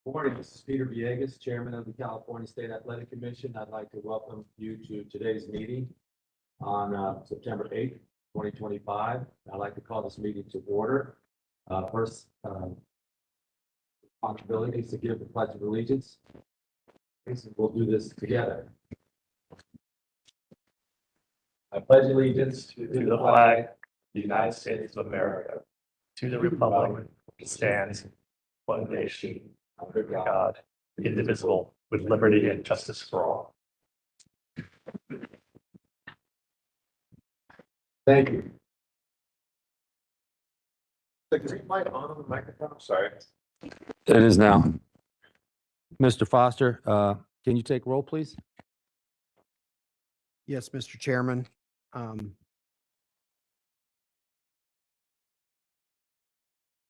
Morning, this is Peter Villegas, Chairman of the California State Athletic Commission. I'd like to welcome you to today's meeting on September 8th, 2025. I'd like to call this meeting to order. First, responsibility is to give the Pledge of Allegiance. We'll do this together. I pledge allegiance to the flag of the United States of America, to the republic that stands one nation under God, indivisible, with liberty and justice for all. Thank you. The green light on the microphone, sorry. It is now. Mr. Foster, can you take roll, please? Yes, Mr. Chairman.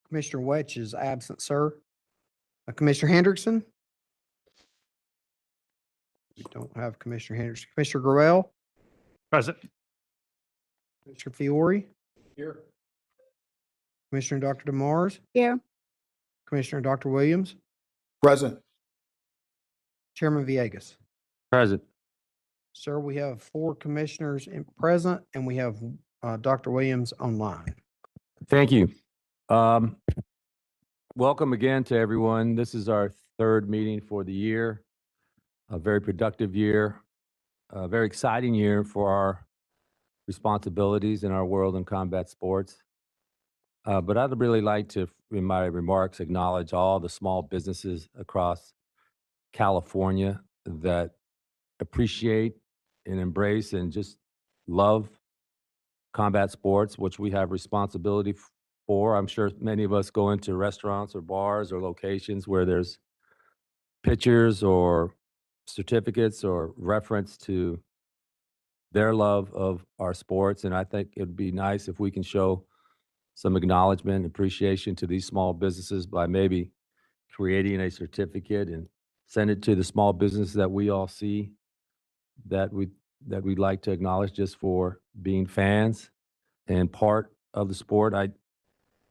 Commissioner Welch is absent, sir. Commissioner Hendrickson? We don't have Commissioner Hendrickson. Commissioner Grell? Present. Commissioner Fiore? Here. Commissioner Dr. DeMars? Here. Commissioner Dr. Williams? Present. Chairman Villegas? Present. Sir, we have 4 commissioners present and we have Dr. Williams online. Thank you. Welcome again to everyone. This is our 3rd meeting for the year. A very productive year, a very exciting year for our responsibilities in our world in combat sports. But I'd really like to, in my remarks, acknowledge all the small businesses across California that appreciate and embrace and just love combat sports, which we have responsibility for. I'm sure many of us go into restaurants or bars or locations where there's pictures or certificates or reference to their love of our sports. And I think it'd be nice if we can show some acknowledgement and appreciation to these small businesses by maybe creating a certificate and send it to the small business that we all see that we'd like to acknowledge just for being fans and part of the sport.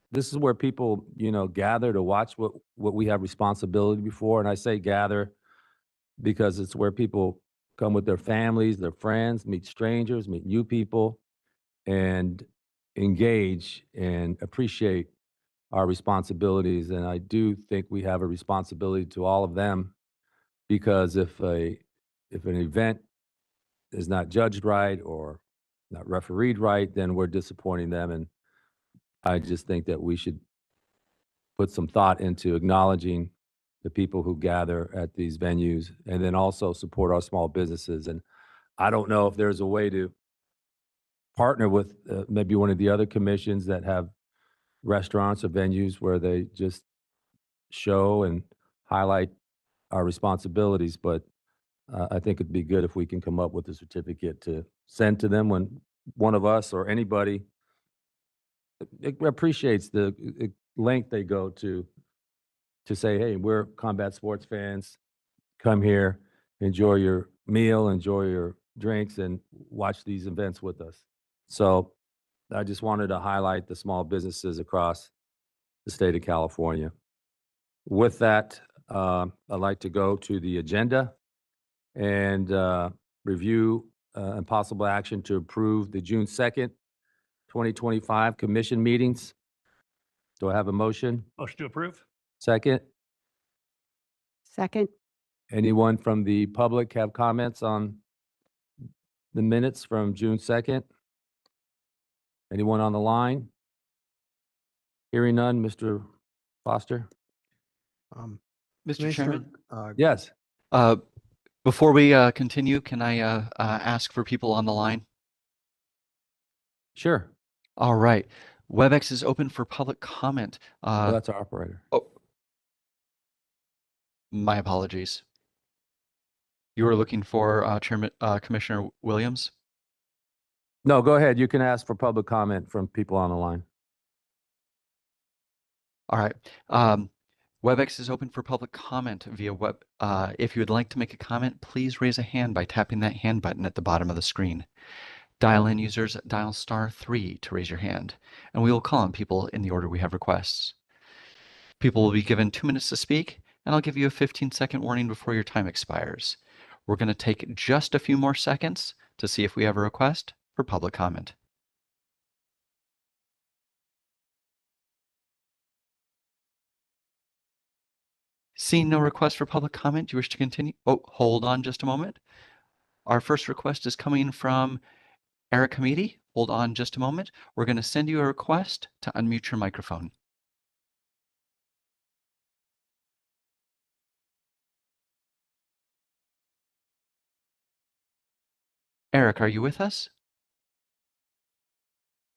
This is where people, gather to watch what we have responsibility for. And I say gather because it's where people come with their families, their friends, meet strangers, meet new people, and engage and appreciate our responsibilities. And I do think we have a responsibility to all of them, because if an event is not judged right or not refereed right, then we're disappointing them. And I just think that we should put some thought into acknowledging the people who gather at these venues and then also support our small businesses. And I don't know if there's a way to partner with maybe one of the other commissions that have restaurants or venues where they just show and highlight our responsibilities. But I think it'd be good if we can come up with a certificate to send to them when one of us or anybody appreciates the length they go to say, hey, we're combat sports fans. Come here, enjoy your meal, enjoy your drinks, and watch these events with us. So I just wanted to highlight the small businesses across the state of California. With that, I'd like to go to the agenda and review and possible action to approve the June 2nd, 2025 commission meetings. Do I have a motion? Motion to approve. Second? Second. Anyone from the public have comments on the minutes from June 2nd? Anyone on the line? Hearing none, Mr. Foster? Um, Mr. Commissioner, Chairman, Yes. before we continue, can I ask for people on the line? Sure. All right. WebEx is open for public comment. Well, that's our operator. Oh, my apologies. You were looking for Commissioner Williams? No, go ahead. You can ask for public comment from people on the line. All right. WebEx is open for public comment via web. If you would like to make a comment, please raise a hand by tapping that hand button at the bottom of the screen. Dial-in users dial *3 to raise your hand, and we will call on people in the order we have requests. People will be given 2 minutes to speak, and I'll give you a 15-second warning before your time expires. We're going to take just a few more seconds to see if we have a request for public comment. Seeing no request for public comment, do you wish to continue? Oh, hold on just a moment. Our first request is coming from Eric Hamidi. Hold on just a moment. We're going to send you a request to unmute your microphone. Eric, are you with us?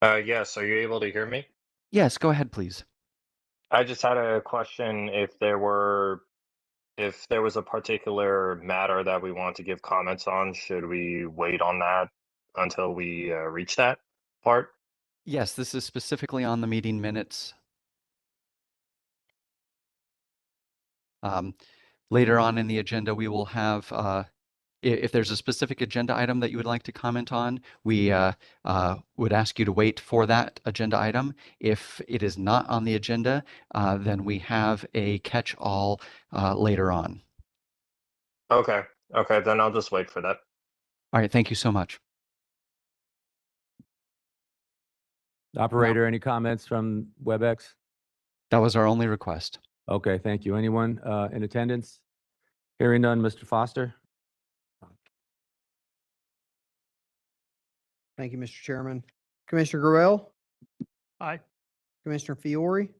Yes, are you able to hear me? Yes, go ahead, please. I just had a question if there was a particular matter that we want to give comments on, should we wait on that until we reach that part? Yes, this is specifically on the meeting minutes. Later on in the agenda, we will have, if there's a specific agenda item that you would like to comment on, we would ask you to wait for that agenda item. If it is not on the agenda, then we have a catch-all later on. Okay, then I'll just wait for that. All right, thank you so much. Operator, any comments from WebEx? That was our only request. Okay, thank you. Anyone in attendance? Hearing none, Mr. Foster? Thank you, Mr. Chairman. Commissioner Gruelle, Aye. Commissioner Fiore,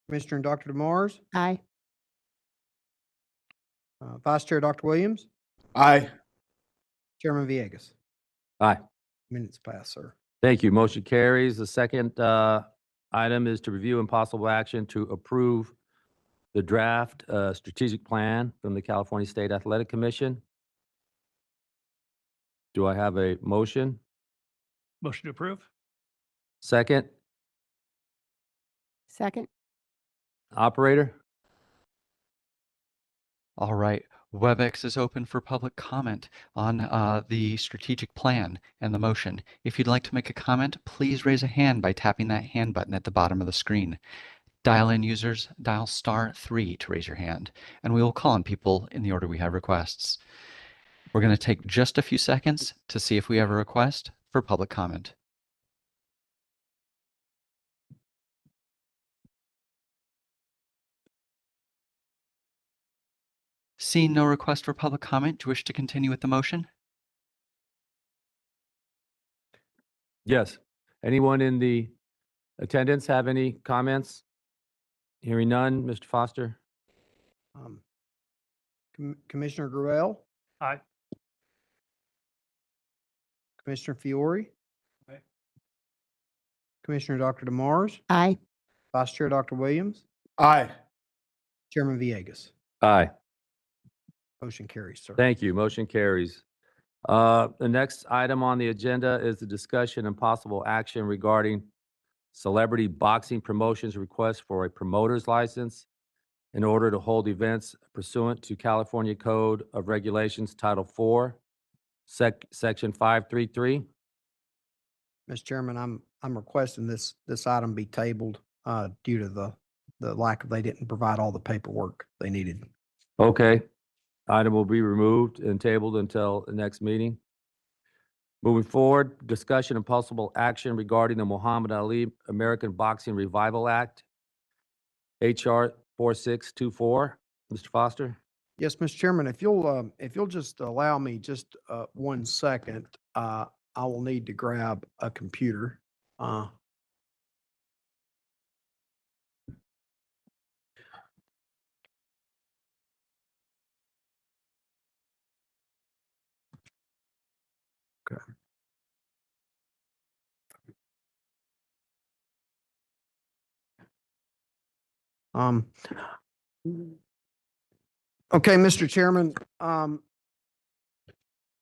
Commissioner Dr. DeMars, Aye. Vice Chair Dr. Williams, Aye. Chairman Villegas. Aye. Minutes pass, sir. Thank you. Motion carries. The second item is to review and possible action to approve the draft strategic plan from the California State Athletic Commission. Do I have a motion? Motion to approve? Second? Second. Operator? All right. WebEx is open for public comment on the strategic plan and the motion. If you'd like to make a comment, please raise a hand by tapping that hand button at the bottom of the screen. Dial-in users, dial *3 to raise your hand, and we will call on people in the order we have requests. We're going to take just a few seconds to see if we have a request for public comment. Seeing no request for public comment, do you wish to continue with the motion? Yes. Anyone in the attendance have any comments? Hearing none, Mr. Foster? Commissioner Gruelle, Aye. Commissioner Fiore, Aye. Commissioner Dr. DeMars, Aye. Vice Chair Dr. Williams, Aye. Chairman Villegas. Aye. Motion carries, sir. Thank you. Motion carries. The next item on the agenda is the discussion and possible action regarding celebrity boxing promotions request for a promoter's license in order to hold events pursuant to California Code of Regulations, Title IV, Section 533. Mr. Chairman, I'm requesting this item be tabled due to the lack of, they didn't provide all the paperwork they needed. Okay. Item will be removed and tabled until the next meeting. Moving forward, discussion and possible action regarding the Muhammad Ali American Boxing Revival Act, HR 4624. Mr. Foster? Yes, Mr. Chairman, if you'll just allow me just 1 second, I will need to grab a computer. Okay. Okay, Mr. Chairman,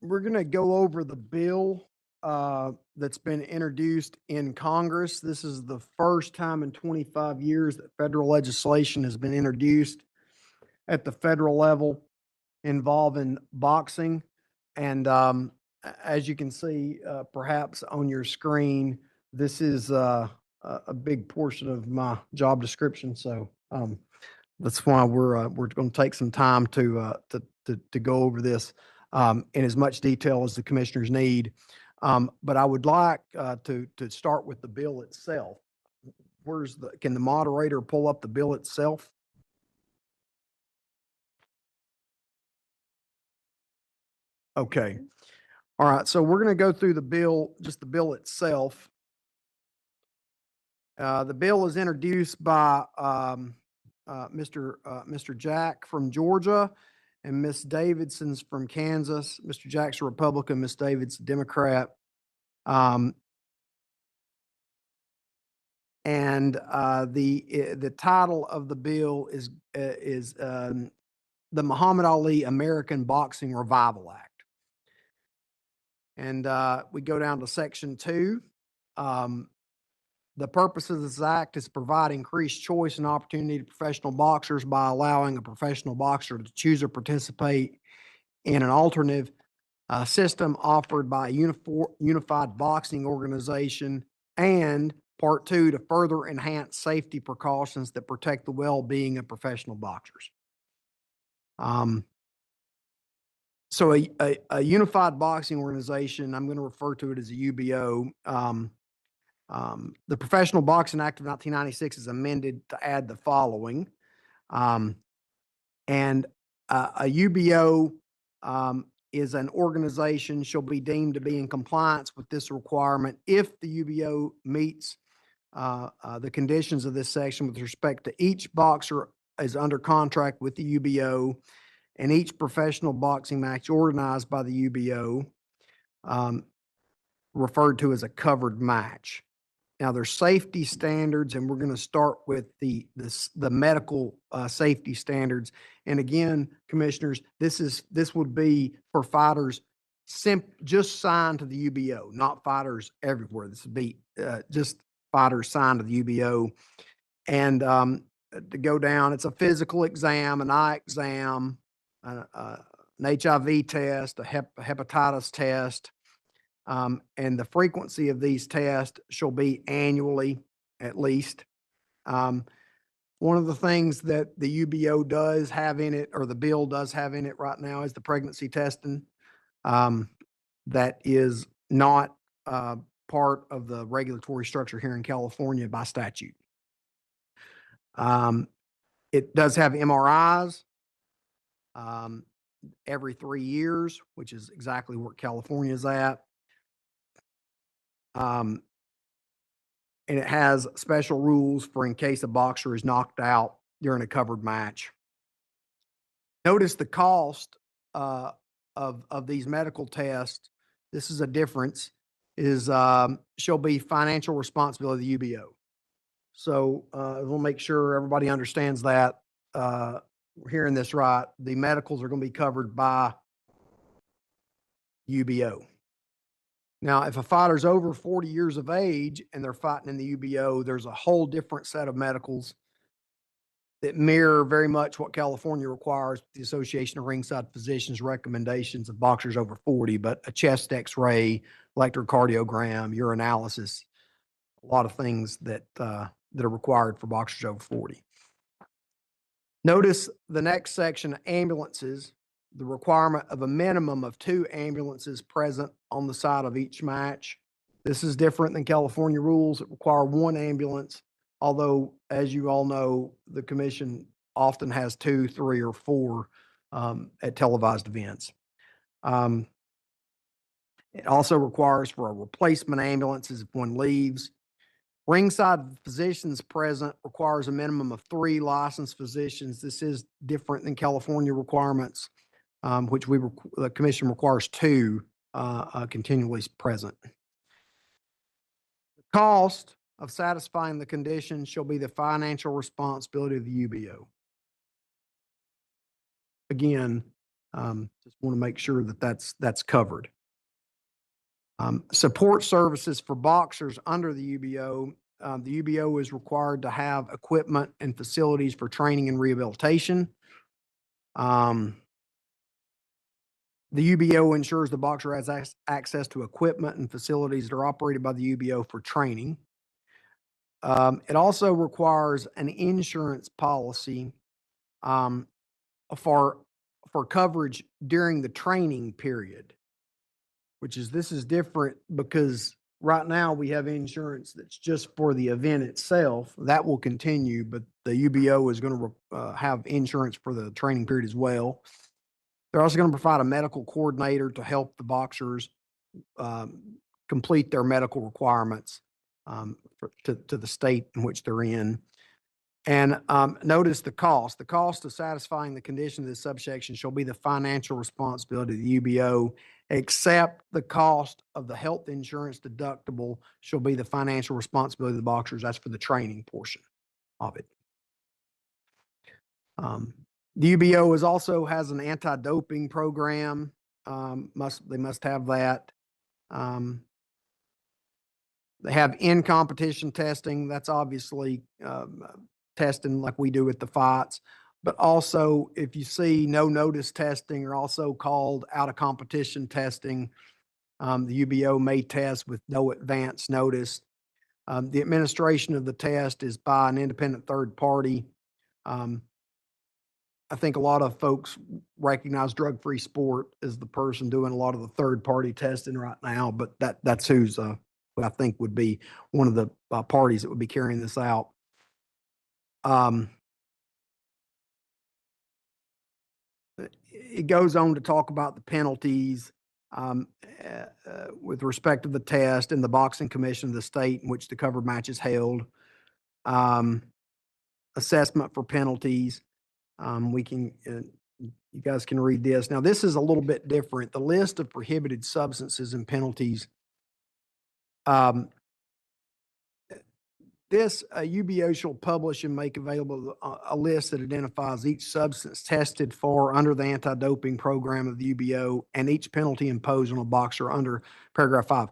we're going to go over the bill that's been introduced in Congress. This is the first time in 25 years that federal legislation has been introduced at the federal level involving boxing. And as you can see, perhaps on your screen, this is a big portion of my job description. So That's why we're going to take some time to go over this in as much detail as the commissioners need. But I would like to start with the bill itself. Can the moderator pull up the bill itself? Okay. All right. So we're going to go through the bill, just the bill itself. The bill is introduced by Mr. Jack from Georgia and Miss Davidson's from Kansas. Mr. Jack's a Republican, Miss David's a Democrat. The title of the bill is the Muhammad Ali American Boxing Revival Act. And we go down to section 2. The purpose of this act is to provide increased choice and opportunity to professional boxers by allowing a professional boxer to choose or participate in an alternative system offered by a unified boxing organization, and part 2, to further enhance safety precautions that protect the well-being of professional boxers. So a unified boxing organization, I'm going to refer to it as a UBO. The Professional Boxing Act of 1996 is amended to add the following. A UBO is an organization shall be deemed to be in compliance with this requirement if the UBO meets the conditions of this section with respect to each boxer is under contract with the UBO and each professional boxing match organized by the UBO, referred to as a covered match. Now, there's safety standards, and we're going to start with the medical safety standards. And again, commissioners, this would be for fighters just signed to the UBO, not fighters everywhere. This would be just fighters signed to the UBO. And to go down, it's a physical exam, an eye exam, an HIV test, a hepatitis test. And the frequency of these tests shall be annually at least. One of the things that the UBO does have in it, or the bill does have in it right now, is the pregnancy testing. That is not part of the regulatory structure here in California by statute. It does have MRIs every 3 years, which is exactly where California is at. And it has special rules for in case a boxer is knocked out during a covered match. Notice the cost of these medical tests. This is a difference, is shall be financial responsibility of the UBO. So we'll make sure everybody understands that. We're hearing this right. The medicals are going to be covered by UBO. Now, if a fighter's over 40 years of age and they're fighting in the UBO, there's a whole different set of medicals that mirror very much what California requires, the Association of Ringside Physicians recommendations of boxers over 40, but a chest x-ray, electrocardiogram, urinalysis, a lot of things that are required for boxers over 40. Notice the next section, ambulances, the requirement of a minimum of 2 ambulances present on the side of each match. This is different than California rules that require 1 ambulance, although, as you all know, the commission often has 2, 3, or 4 at televised events. It also requires for a replacement ambulances if one leaves. Ringside physicians present requires a minimum of 3 licensed physicians. This is different than California requirements, which the commission requires 2 continually present. The cost of satisfying the conditions shall be the financial responsibility of the UBO. Again, just want to make sure that that's covered. Support services for boxers under the UBO. The UBO is required to have equipment and facilities for training and rehabilitation. The UBO ensures the boxer has access to equipment and facilities that are operated by the UBO for training. It also requires an insurance policy um, for, for coverage during the training period, this is different because right now we have insurance that's just for the event itself. That will continue, but the UBO is going to have insurance for the training period as well. They're also going to provide a medical coordinator to help the boxers complete their medical requirements to the state in which they're in. And notice the cost. The cost of satisfying the condition of this subsection shall be the financial responsibility of the UBO, except the cost of the health insurance deductible shall be the financial responsibility of the boxers. That's for the training portion of it. The UBO also has an anti-doping program. They must have that. They have in-competition testing. That's obviously testing like we do at the fights. But also, if you see no notice testing, or also called out of competition testing, the UBO may test with no advance notice. The administration of the test is by an independent third party. I think a lot of folks recognize Drug Free Sport as the person doing a lot of the third party testing right now, but that's who's what I think would be one of the parties that would be carrying this out. It goes on to talk about the penalties with respect to the test and the boxing commission of the state in which the covered match is held. Assessment for penalties. You guys can read this. Now, this is a little bit different. The list of prohibited substances and penalties. This UBO shall publish and make available a list that identifies each substance tested for under the anti-doping program of the UBO and each penalty imposed on a boxer under paragraph 5.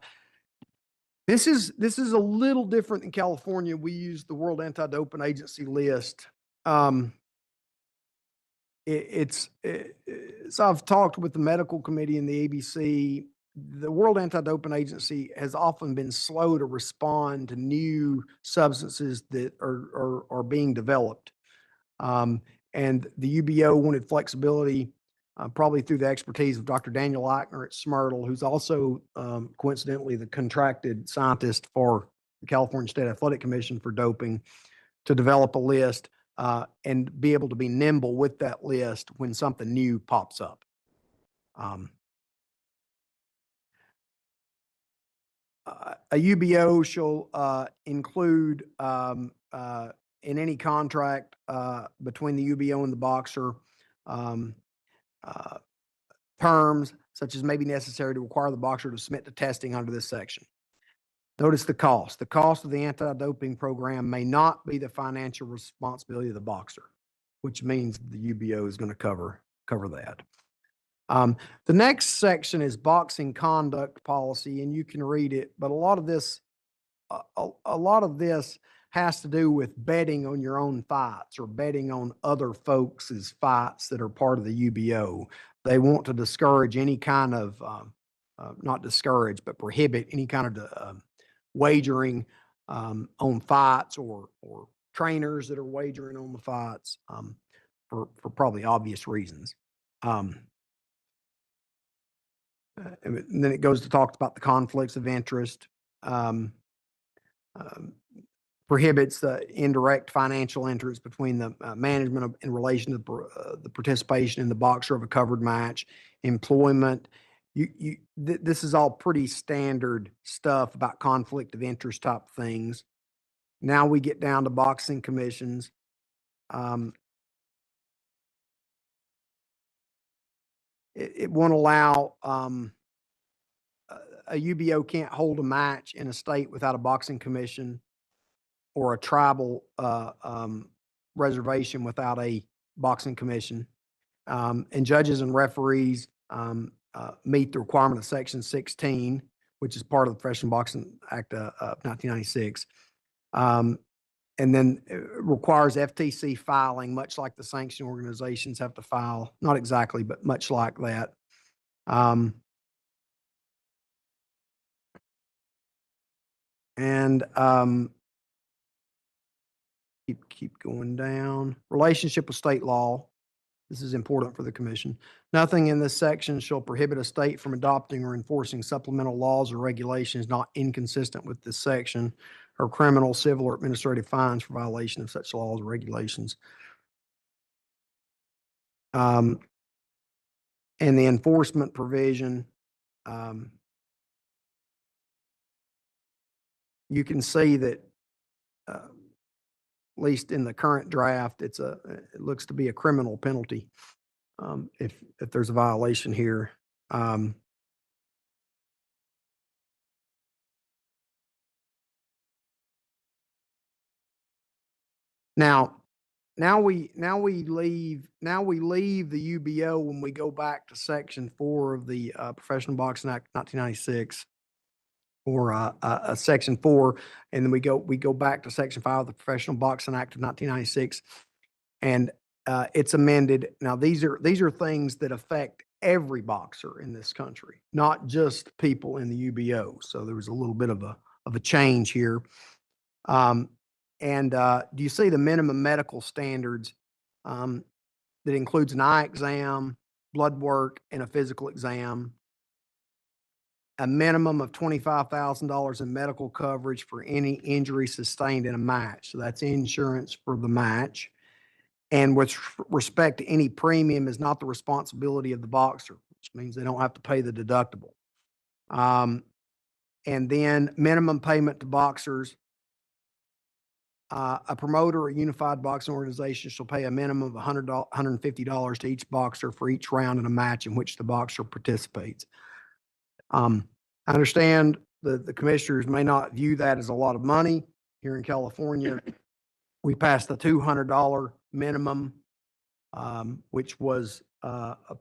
This is a little different in California. We use the World Anti-Doping Agency list. So I've talked with the medical committee and the ABC. The World Anti-Doping Agency has often been slow to respond to new substances that are being developed. And the UBO wanted flexibility, probably through the expertise of Dr. Daniel Eichner at Smyrtle, who's also coincidentally the contracted scientist for the California State Athletic Commission for doping, to develop a list and be able to be nimble with that list when something new pops up. A UBO shall include in any contract between the UBO and the boxer terms such as may be necessary to require the boxer to submit to testing under this section. Notice the cost. The cost of the anti-doping program may not be the financial responsibility of the boxer, which means the UBO is going to cover that. The next section is boxing conduct policy, and you can read it, but a lot of this has to do with betting on your own fights or betting on other folks' fights that are part of the UBO. They want to discourage any kind of, not discourage, but prohibit any kind of wagering on fights or trainers that are wagering on the fights for probably obvious reasons. And then it goes to talk about the conflicts of interest, prohibits the indirect financial interest between the management in relation to the participation in the boxer of a covered match, employment. This is all pretty standard stuff about conflict of interest type things. Now we get down to boxing commissions. It won't allow a UBO can't hold a match in a state without a boxing commission, or a tribal reservation without a boxing commission. And judges and referees meet the requirement of Section 16, which is part of the Professional Boxing Act of 1996. And then it requires FTC filing, much like the sanctioned organizations have to file. Not exactly, but much like that. Keep going down. Relationship with state law. This is important for the commission. Nothing in this section shall prohibit a state from adopting or enforcing supplemental laws or regulations not inconsistent with this section, or criminal, civil, or administrative fines for violation of such laws or regulations. And the enforcement provision, you can see that, at least in the current draft, it looks to be a criminal penalty if there's a violation here. Now we leave the UBO when we go back to Section 4 of the Professional Boxing Act 1996, or Section 4, and then we go back to Section 5 of the Professional Boxing Act of 1996, and it's amended. Now these are things that affect every boxer in this country, not just people in the UBO. So there was a little bit of a change here. Do you see the minimum medical standards that includes an eye exam, blood work, and a physical exam? A minimum of $25,000 in medical coverage for any injury sustained in a match. So that's insurance for the match. And with respect to any premium is not the responsibility of the boxer, which means they don't have to pay the deductible. And then minimum payment to boxers. A promoter or unified boxing organization shall pay a minimum of $150 to each boxer for each round in a match in which the boxer participates. I understand that the commissioners may not view that as a lot of money. Here in California, we passed the $200 minimum, which was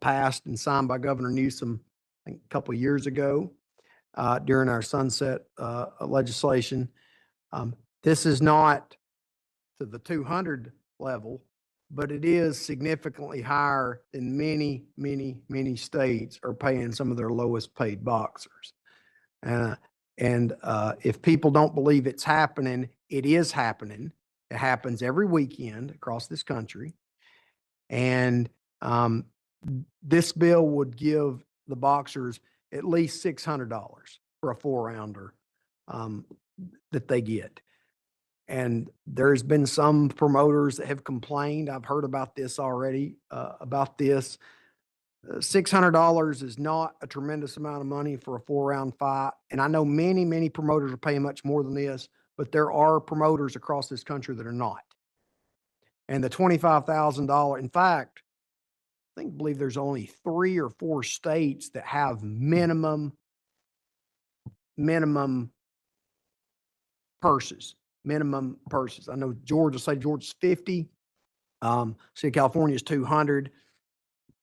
passed and signed by Governor Newsom, I think, a couple of years ago during our sunset legislation. This is not to the 200 level, but it is significantly higher than many states are paying some of their lowest paid boxers. If people don't believe it's happening, it is happening. It happens every weekend across this country. And this bill would give the boxers at least $600 for a 4-rounder that they get. And there's been some promoters that have complained. I've heard about this already, about this. $600 is not a tremendous amount of money for a 4-round fight. And I know many promoters are paying much more than this, but there are promoters across this country that are not. And the $25,000, in fact, I believe there's only 3 or 4 states that have minimum purses. I know Georgia's 50. State of California is 200.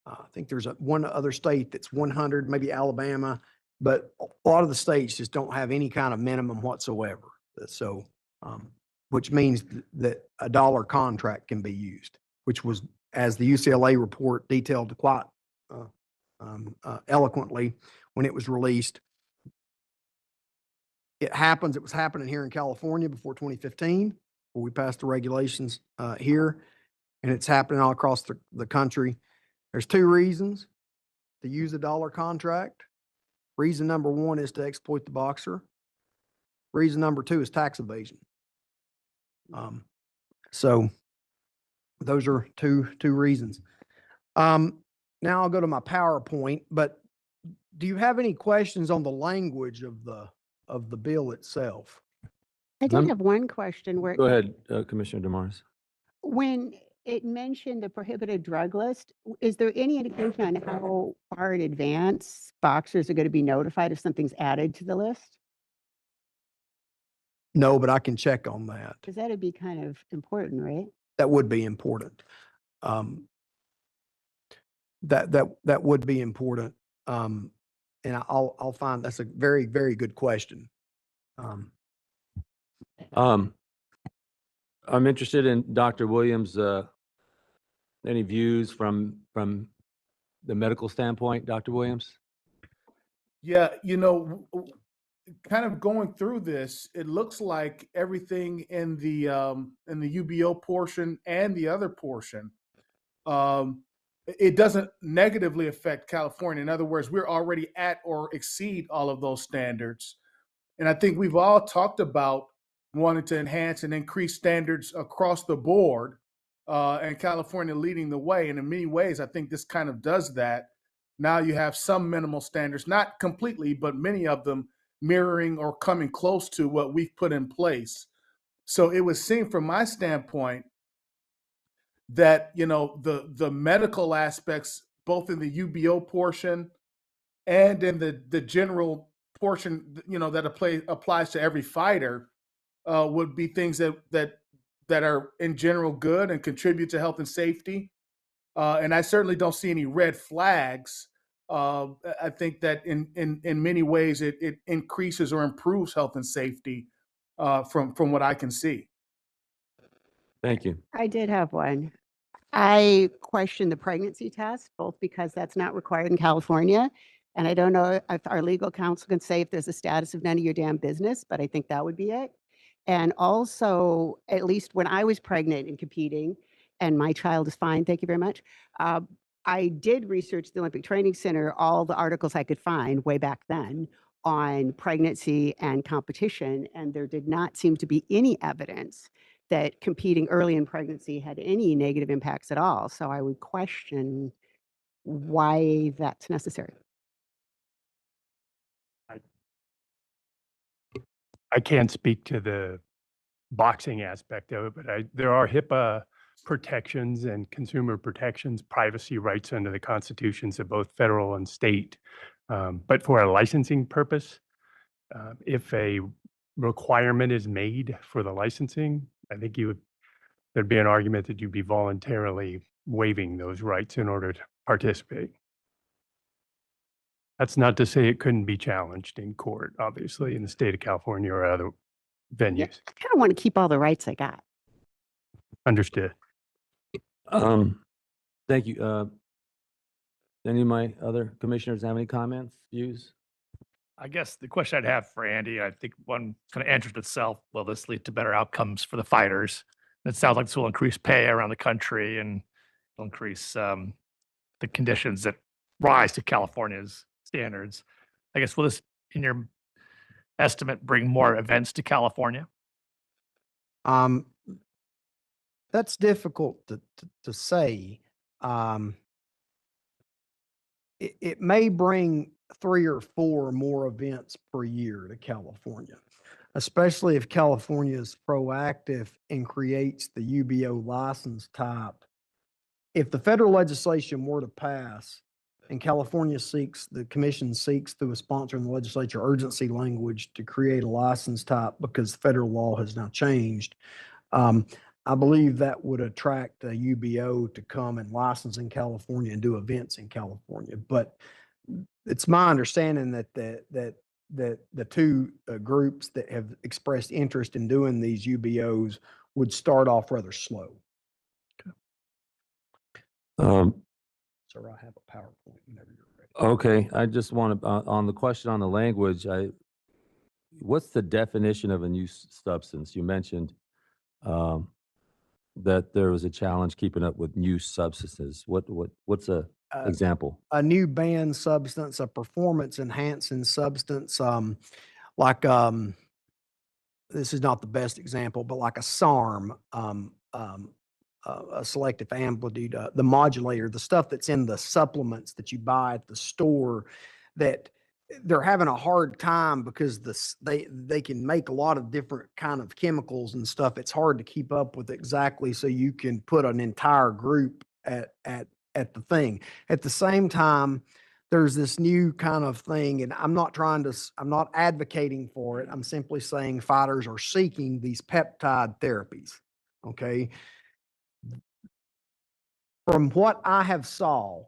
I think there's one other state that's 100, maybe Alabama, but a lot of the states just don't have any kind of minimum whatsoever. So, which means that a dollar contract can be used, which was, as the UCLA report detailed quite eloquently when it was released. It was happening here in California before 2015, where we passed the regulations here, and it's happening all across the country. There's 2 reasons to use a dollar contract. Reason number 1 is to exploit the boxer. Reason number 2 is tax evasion. So those are two reasons. Now I'll go to my PowerPoint, but do you have any questions on the language of the bill itself? I did Lem- have one question where Go ahead, Commissioner DeMars. when it mentioned the prohibited drug list, is there any indication on how far in advance boxers are going to be notified if something's added to the list? No, but I can check on that. Because that'd be kind of important, right? That would be important. That would be important. And I'll find, that's a very good question. I'm interested in Dr. Williams, any views from the medical standpoint, Dr. Williams? Yeah, kind of going through this, it looks like everything in the UBO portion and the other portion, it doesn't negatively affect California. In other words, we're already at or exceed all of those standards. And I think we've all talked about wanting to enhance and increase standards across the board, and California leading the way. And in many ways, I think this kind of does that. Now you have some minimal standards, not completely, but many of them mirroring or coming close to what we've put in place. So it would seem from my standpoint that, the medical aspects, both in the UBO portion and in the general portion, that applies to every fighter, would be things that are in general good and contribute to health and safety. And I certainly don't see any red flags. I think that in many ways it increases or improves health and safety, from what I can see. Thank you. I did have one. I question the pregnancy test, both because that's not required in California. And I don't know if our legal counsel can say if there's a status of none of your damn business, but I think that would be it. And also, at least when I was pregnant and competing, and my child is fine, thank you very much. I did research the Olympic Training Center, all the articles I could find way back then on pregnancy and competition, and there did not seem to be any evidence that competing early in pregnancy had any negative impacts at all. So I would question why that's necessary. I can't speak to the boxing aspect of it, but there are HIPAA protections and consumer protections, privacy rights under the constitutions of both federal and state. But for a licensing purpose, if a requirement is made for the licensing, I think there'd be an argument that you'd be voluntarily waiving those rights in order to participate. That's not to say it couldn't be challenged in court, obviously, in the state of California or other venues. Yeah, I kind of want to keep all the rights I got. Understood. Thank you. Any of my other commissioners have any comments, views? I guess the question I'd have for Andy, I think one kind of answers itself. Will this lead to better outcomes for the fighters? It sounds like this will increase pay around the country and will increase the conditions that rise to California's standards. I guess, will this, in your estimate, bring more events to California? That's difficult to say. It may bring 3 or 4 more events per year to California, especially if California is proactive and creates the UBO license type. If the federal legislation were to pass and the commission seeks through a sponsor in the legislature urgency language to create a license type because federal law has now changed, I believe that would attract a UBO to come and license in California and do events in California. But it's my understanding that the two groups that have expressed interest in doing these UBOs would start off rather slow. So I have a PowerPoint whenever you're ready. Okay, I just want to, on the question on the language, what's the definition of a new substance? You mentioned that there was a challenge keeping up with new substances. What's a example? A new banned substance, a performance enhancing substance, like this is not the best example, but like a SARM, a selective amplitude, the modulator, the stuff that's in the supplements that you buy at the store, that they're having a hard time because they can make a lot of different kind of chemicals and stuff. It's hard to keep up with exactly, so you can put an entire group at the thing. At the same time, there's this new kind of thing, and I'm not advocating for it. I'm simply saying fighters are seeking these peptide therapies. Okay. From what I have saw,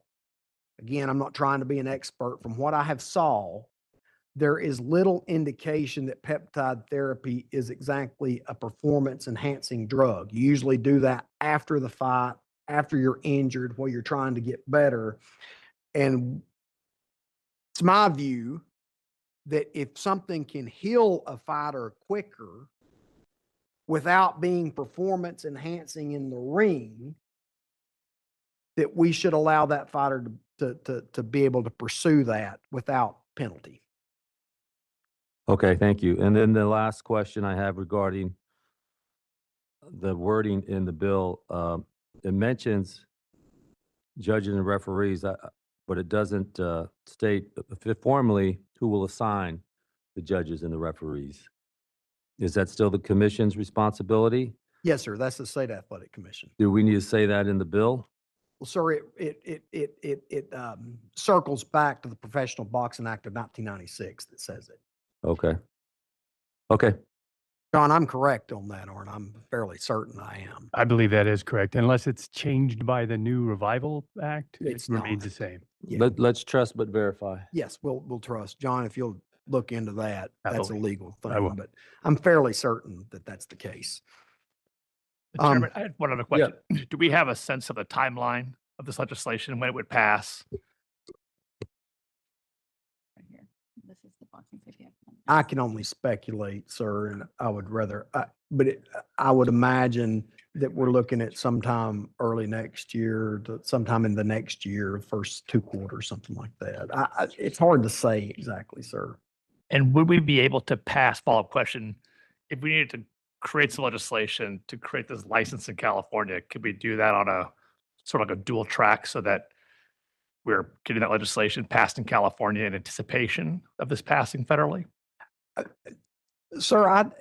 again, I'm not trying to be an expert. From what I have saw, there is little indication that peptide therapy is exactly a performance enhancing drug. You usually do that after the fight, after you're injured, while you're trying to get better. And it's my view that if something can heal a fighter quicker without being performance enhancing in the ring, that we should allow that fighter to be able to pursue that without penalty. Okay, thank you. And then the last question I have regarding the wording in the bill, it mentions judges and referees, but it doesn't state formally who will assign the judges and the referees. Is that still the commission's responsibility? Yes, sir. That's the State Athletic Commission. Do we need to say that in the bill? Well, sir, it circles back to the Professional Boxing Act of 1996 that says it. Okay. Okay. John, I'm correct on that, aren't I? I'm fairly certain I am. I believe that is correct. Unless it's changed by the new Revival Act, it It's remains not. the same. Yeah. Let's trust but verify. Yes, we'll trust. John, if you'll look into that, that's a Absolutely. legal I will. thing, but I'm fairly certain that that's the case. Mr. Chairman, I had one other yeah. question. Do we have a sense of the timeline of this legislation, when it would pass? Right here. This is the boxing safety act. I can only speculate, sir, and I would rather, I would imagine that we're looking at sometime early next year, sometime in the next year, first 2 quarters, something like that. It's hard to say exactly, sir. And would we be able to pass, follow-up question, if we needed to create some legislation to create this license in California, could we do that on a sort of like a dual track so that we're getting that legislation passed in California in anticipation of this passing federally? Sir,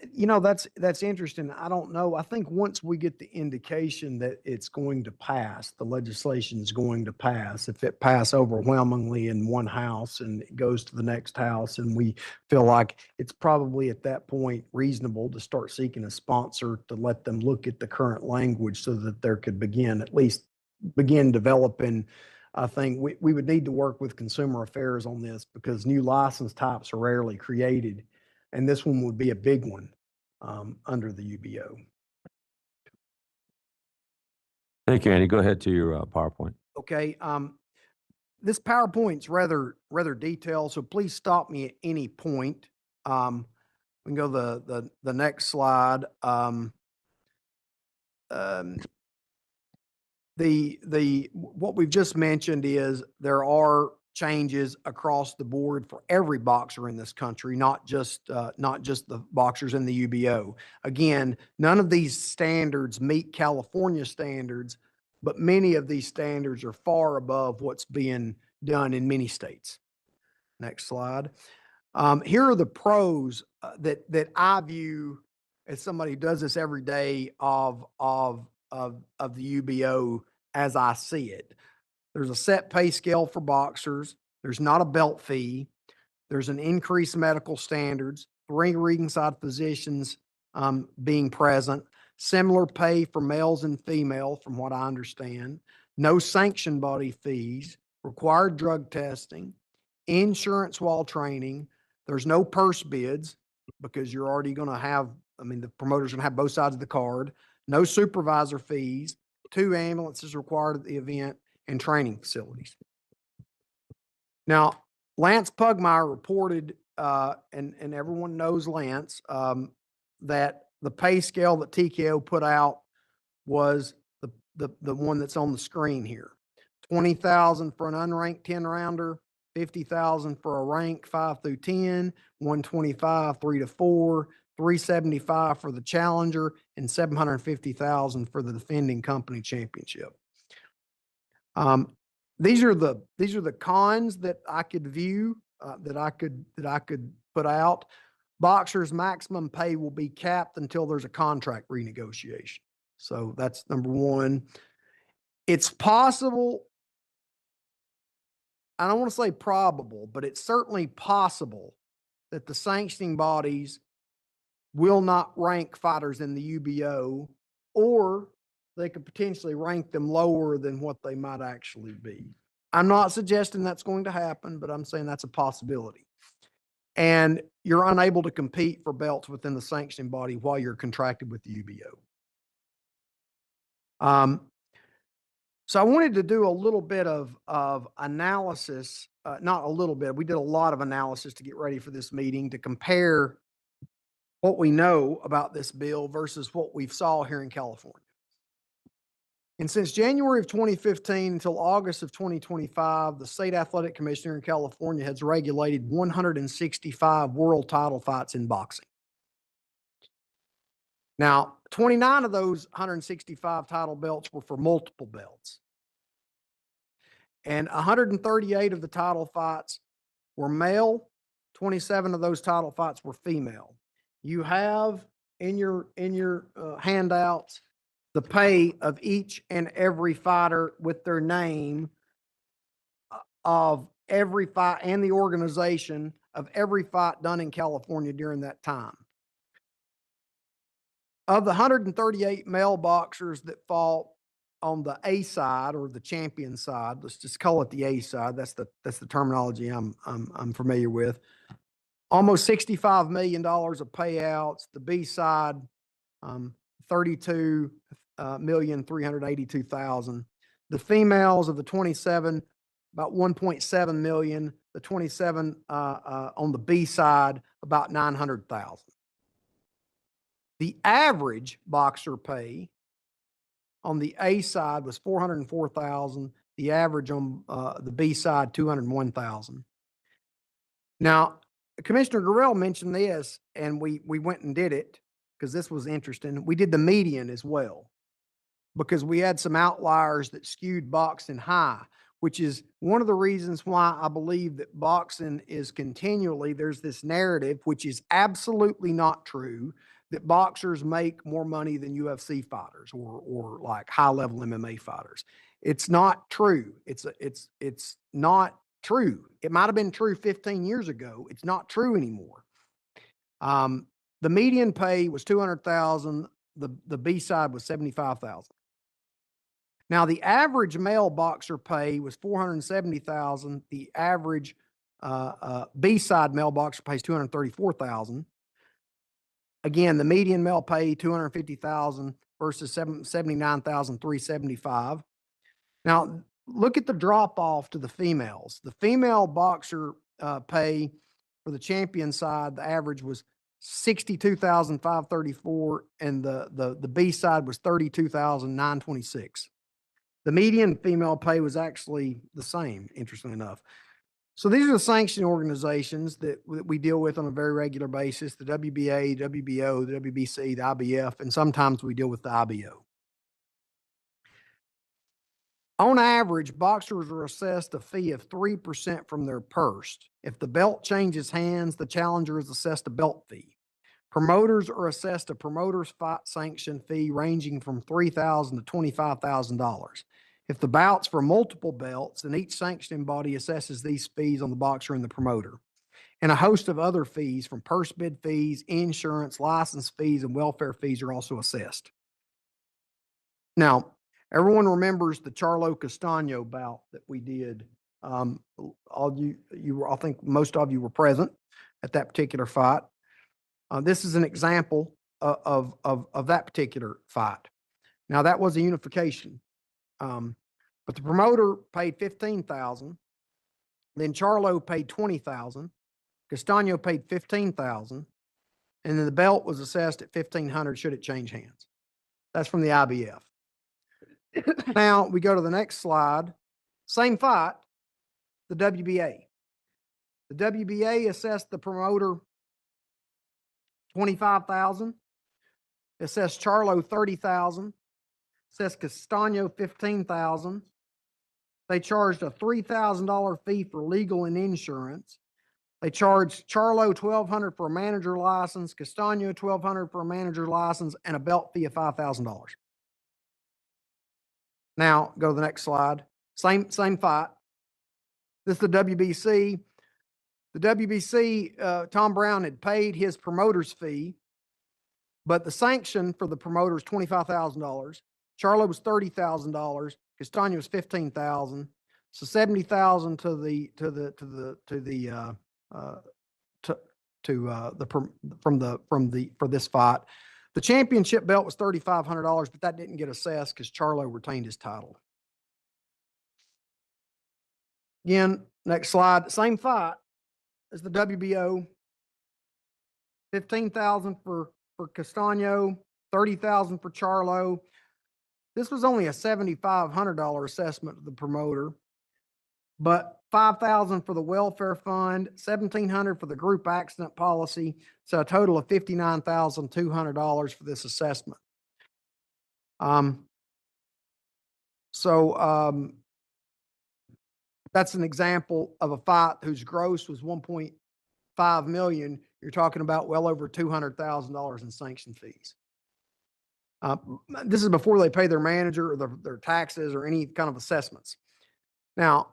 that's interesting. I don't know. I think once we get the indication that it's going to pass, the legislation is going to pass, if it pass overwhelmingly in one house and it goes to the next house, and we feel like it's probably at that point reasonable to start seeking a sponsor to let them look at the current language so that there could at least begin developing. I think we would need to work with Consumer Affairs on this because new license types are rarely created. And this one would be a big one under the UBO. Thank you, Andy. Go ahead to your PowerPoint. Okay. This PowerPoint's rather detailed, so please stop me at any point. We can go the next slide. What we've just mentioned is there are changes across the board for every boxer in this country, not just the boxers in the UBO. Again, none of these standards meet California standards, but many of these standards are far above what's being done in many states. Next slide. Here are the pros that I view as somebody who does this every day of the UBO as I see it. There's a set pay scale for boxers. There's not a belt fee. There's an increased medical standards, 3 ringside physicians being present, similar pay for males and female from what I understand, no sanction body fees, required drug testing, insurance while training. There's no purse bids because you're already going to have, the promoter's going to have both sides of the card, no supervisor fees, 2 ambulances required at the event, and training facilities. Now, Lance Pugmire reported, and everyone knows Lance, that the pay scale that TKO put out was the one that's on the screen here. $20,000 for an unranked 10-rounder, $50,000 for a rank 5 through 10, $125 3 to 4, $375 for the challenger, and $750,000 for the defending company championship. These are the cons that I could view, that I could put out. Boxers' maximum pay will be capped until there's a contract renegotiation. So that's number one. It's possible, I don't want to say probable, but it's certainly possible that the sanctioning bodies will not rank fighters in the UBO, or they could potentially rank them lower than what they might actually be. I'm not suggesting that's going to happen, but I'm saying that's a possibility. And you're unable to compete for belts within the sanctioning body while you're contracted with the UBO. So I wanted to do a little bit of analysis, not a little bit, we did a lot of analysis to get ready for this meeting to compare what we know about this bill versus what we've saw here in California. And since January of 2015 until August of 2025, the State Athletic Commissioner in California has regulated 165 world title fights in boxing. Now, 29 of those 165 title belts were for multiple belts. And 138 of the title fights were male, 27 of those title fights were female. You have in your handouts the pay of each and every fighter with their name of every fight and the organization of every fight done in California during that time. Of the 138 male boxers that fought on the A side or the champion side, let's just call it the A side. That's the terminology I'm familiar with. Almost $65 million of payouts. The B side, 32,382,000. The females of the 27, about 1.7 million. The 27 on the B side, about 900,000. The average boxer pay on the A side was 404,000. The average on the B side, 201,000. Now, Commissioner Gorell mentioned this, and we went and did it because this was interesting. We did the median as well because we had some outliers that skewed boxing high, which is one of the reasons why I believe that boxing is continually, there's this narrative, which is absolutely not true, that boxers make more money than UFC fighters or like high-level MMA fighters. It's not true. It's not true. It might have been true 15 years ago. It's not true anymore. The median pay was 200,000. The B side was 75,000. Now the average male boxer pay was 470,000. The average B side male boxer pays 234,000. Again, the median male pay 250,000 versus 79,375. Now look at the drop off to the females. The female boxer pay for the champion side, the average was 62,534, and the B side was 32,926. The median female pay was actually the same, interestingly enough. So these are the sanctioning organizations that we deal with on a very regular basis: the WBA, WBO, the WBC, the IBF, and sometimes we deal with the IBO. On average, boxers are assessed a fee of 3% from their purse. If the belt changes hands, the challenger is assessed a belt fee. Promoters are assessed a promoter's fight sanction fee ranging from $3,000 to $25,000. If the bout's for multiple belts, then each sanctioning body assesses these fees on the boxer and the promoter. And a host of other fees, from purse bid fees, insurance, license fees, and welfare fees, are also assessed. Now, everyone remembers the Charlo Castano bout that we did. I think most of you were present at that particular fight. This is an example of that particular fight. Now that was a unification, but the promoter paid $15,000. Then Charlo paid $20,000. Castano paid $15,000, and then the belt was assessed at $1,500 should it change hands. That's from the IBF. Now we go to the next slide. Same fight, the WBA. The WBA assessed the promoter $25,000, assessed Charlo $30,000, assessed Castano $15,000. They charged a $3,000 fee for legal and insurance. They charged Charlo $1,200 for a manager license, Castano $1,200 for a manager license, and a belt fee of $5,000. Now go to the next slide. Same fight. This is the WBC. The WBC, Tom Brown had paid his promoter's fee, but the sanction for the promoter is $25,000. Charlo was $30,000. Castano was $15,000. So $70,000 for this fight. The championship belt was $3,500, but that didn't get assessed because Charlo retained his title. Again, next slide, same fight as the WBO. 15,000 for Castano, 30,000 for Charlo. This was only a $7,500 assessment to the promoter, but 5,000 for the welfare fund, 1,700 for the group accident policy. So a total of $59,200 for this assessment. That's an example of a fight whose gross was 1.5 million. You're talking about well over $200,000 in sanction fees. This is before they pay their manager or their taxes or any kind of assessments. Now,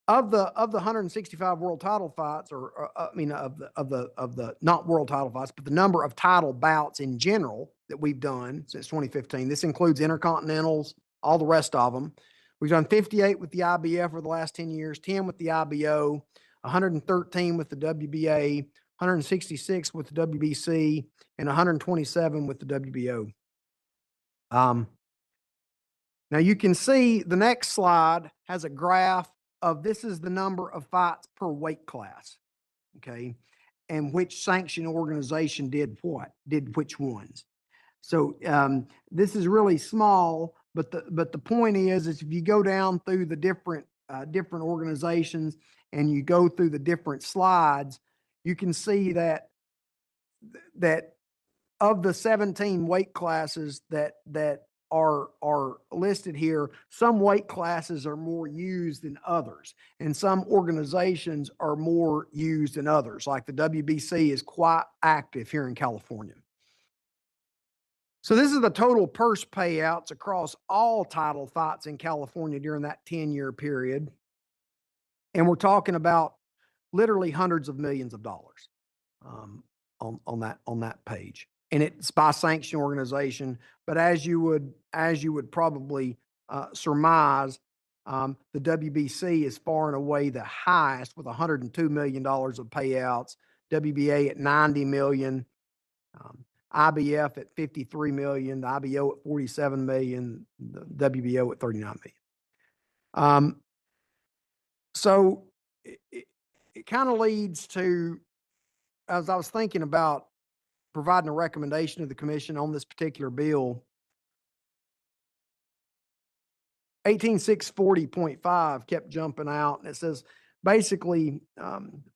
of the 165 world title fights, of the not world title fights, but the number of title bouts in general that we've done since 2015, this includes intercontinentals, all the rest of them. We've done 58 with the IBF for the last 10 years, 10 with the IBO, 113 with the WBA, 166 with the WBC, and 127 with the WBO. Now you can see the next slide has a graph of this is the number of fights per weight class, okay, and which sanction organization did which ones. So this is really small, but the point is if you go down through the different organizations and you go through the different slides, you can see that of the 17 weight classes that are listed here, some weight classes are more used than others, and some organizations are more used than others. Like the WBC is quite active here in California. So this is the total purse payouts across all title fights in California during that 10-year period. And we're talking about literally hundreds of millions of dollars on that page. And it's by sanction organization. But as you would probably surmise, the WBC is far and away the highest with $102 million of payouts, WBA at $90 million, IBF at $53 million, the IBO at $47 million, the WBO at $39 million. So it kind of leads to, as I was thinking about providing a recommendation to the commission on this particular bill, 18640.5 kept jumping out, and it says basically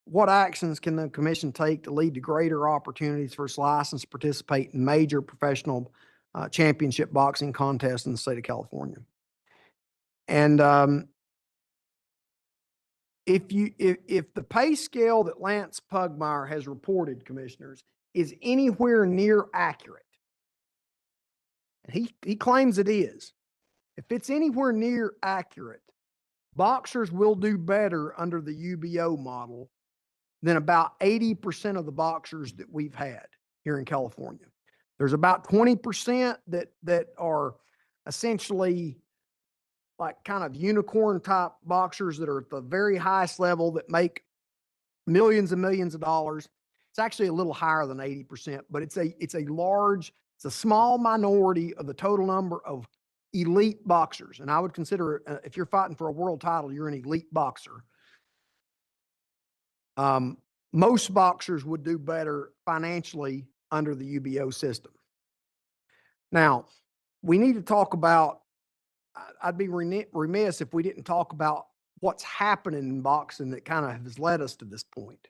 what actions can the commission take to lead to greater opportunities for its license to participate in major professional championship boxing contests in the state of California. And if the pay scale that Lance Pugmire has reported, commissioners, is anywhere near accurate, and he claims it is, if it's anywhere near accurate, boxers will do better under the UBO model than about 80% of the boxers that we've had here in California. There's about 20% that are essentially like kind of unicorn type boxers that are at the very highest level that make millions and millions of dollars. It's actually a little higher than 80%, but it's a small minority of the total number of elite boxers. And I would consider if you're fighting for a world title, you're an elite boxer. Most boxers would do better financially under the UBO system. Now, we need to talk about, I'd be remiss if we didn't talk about what's happening in boxing that kind of has led us to this point.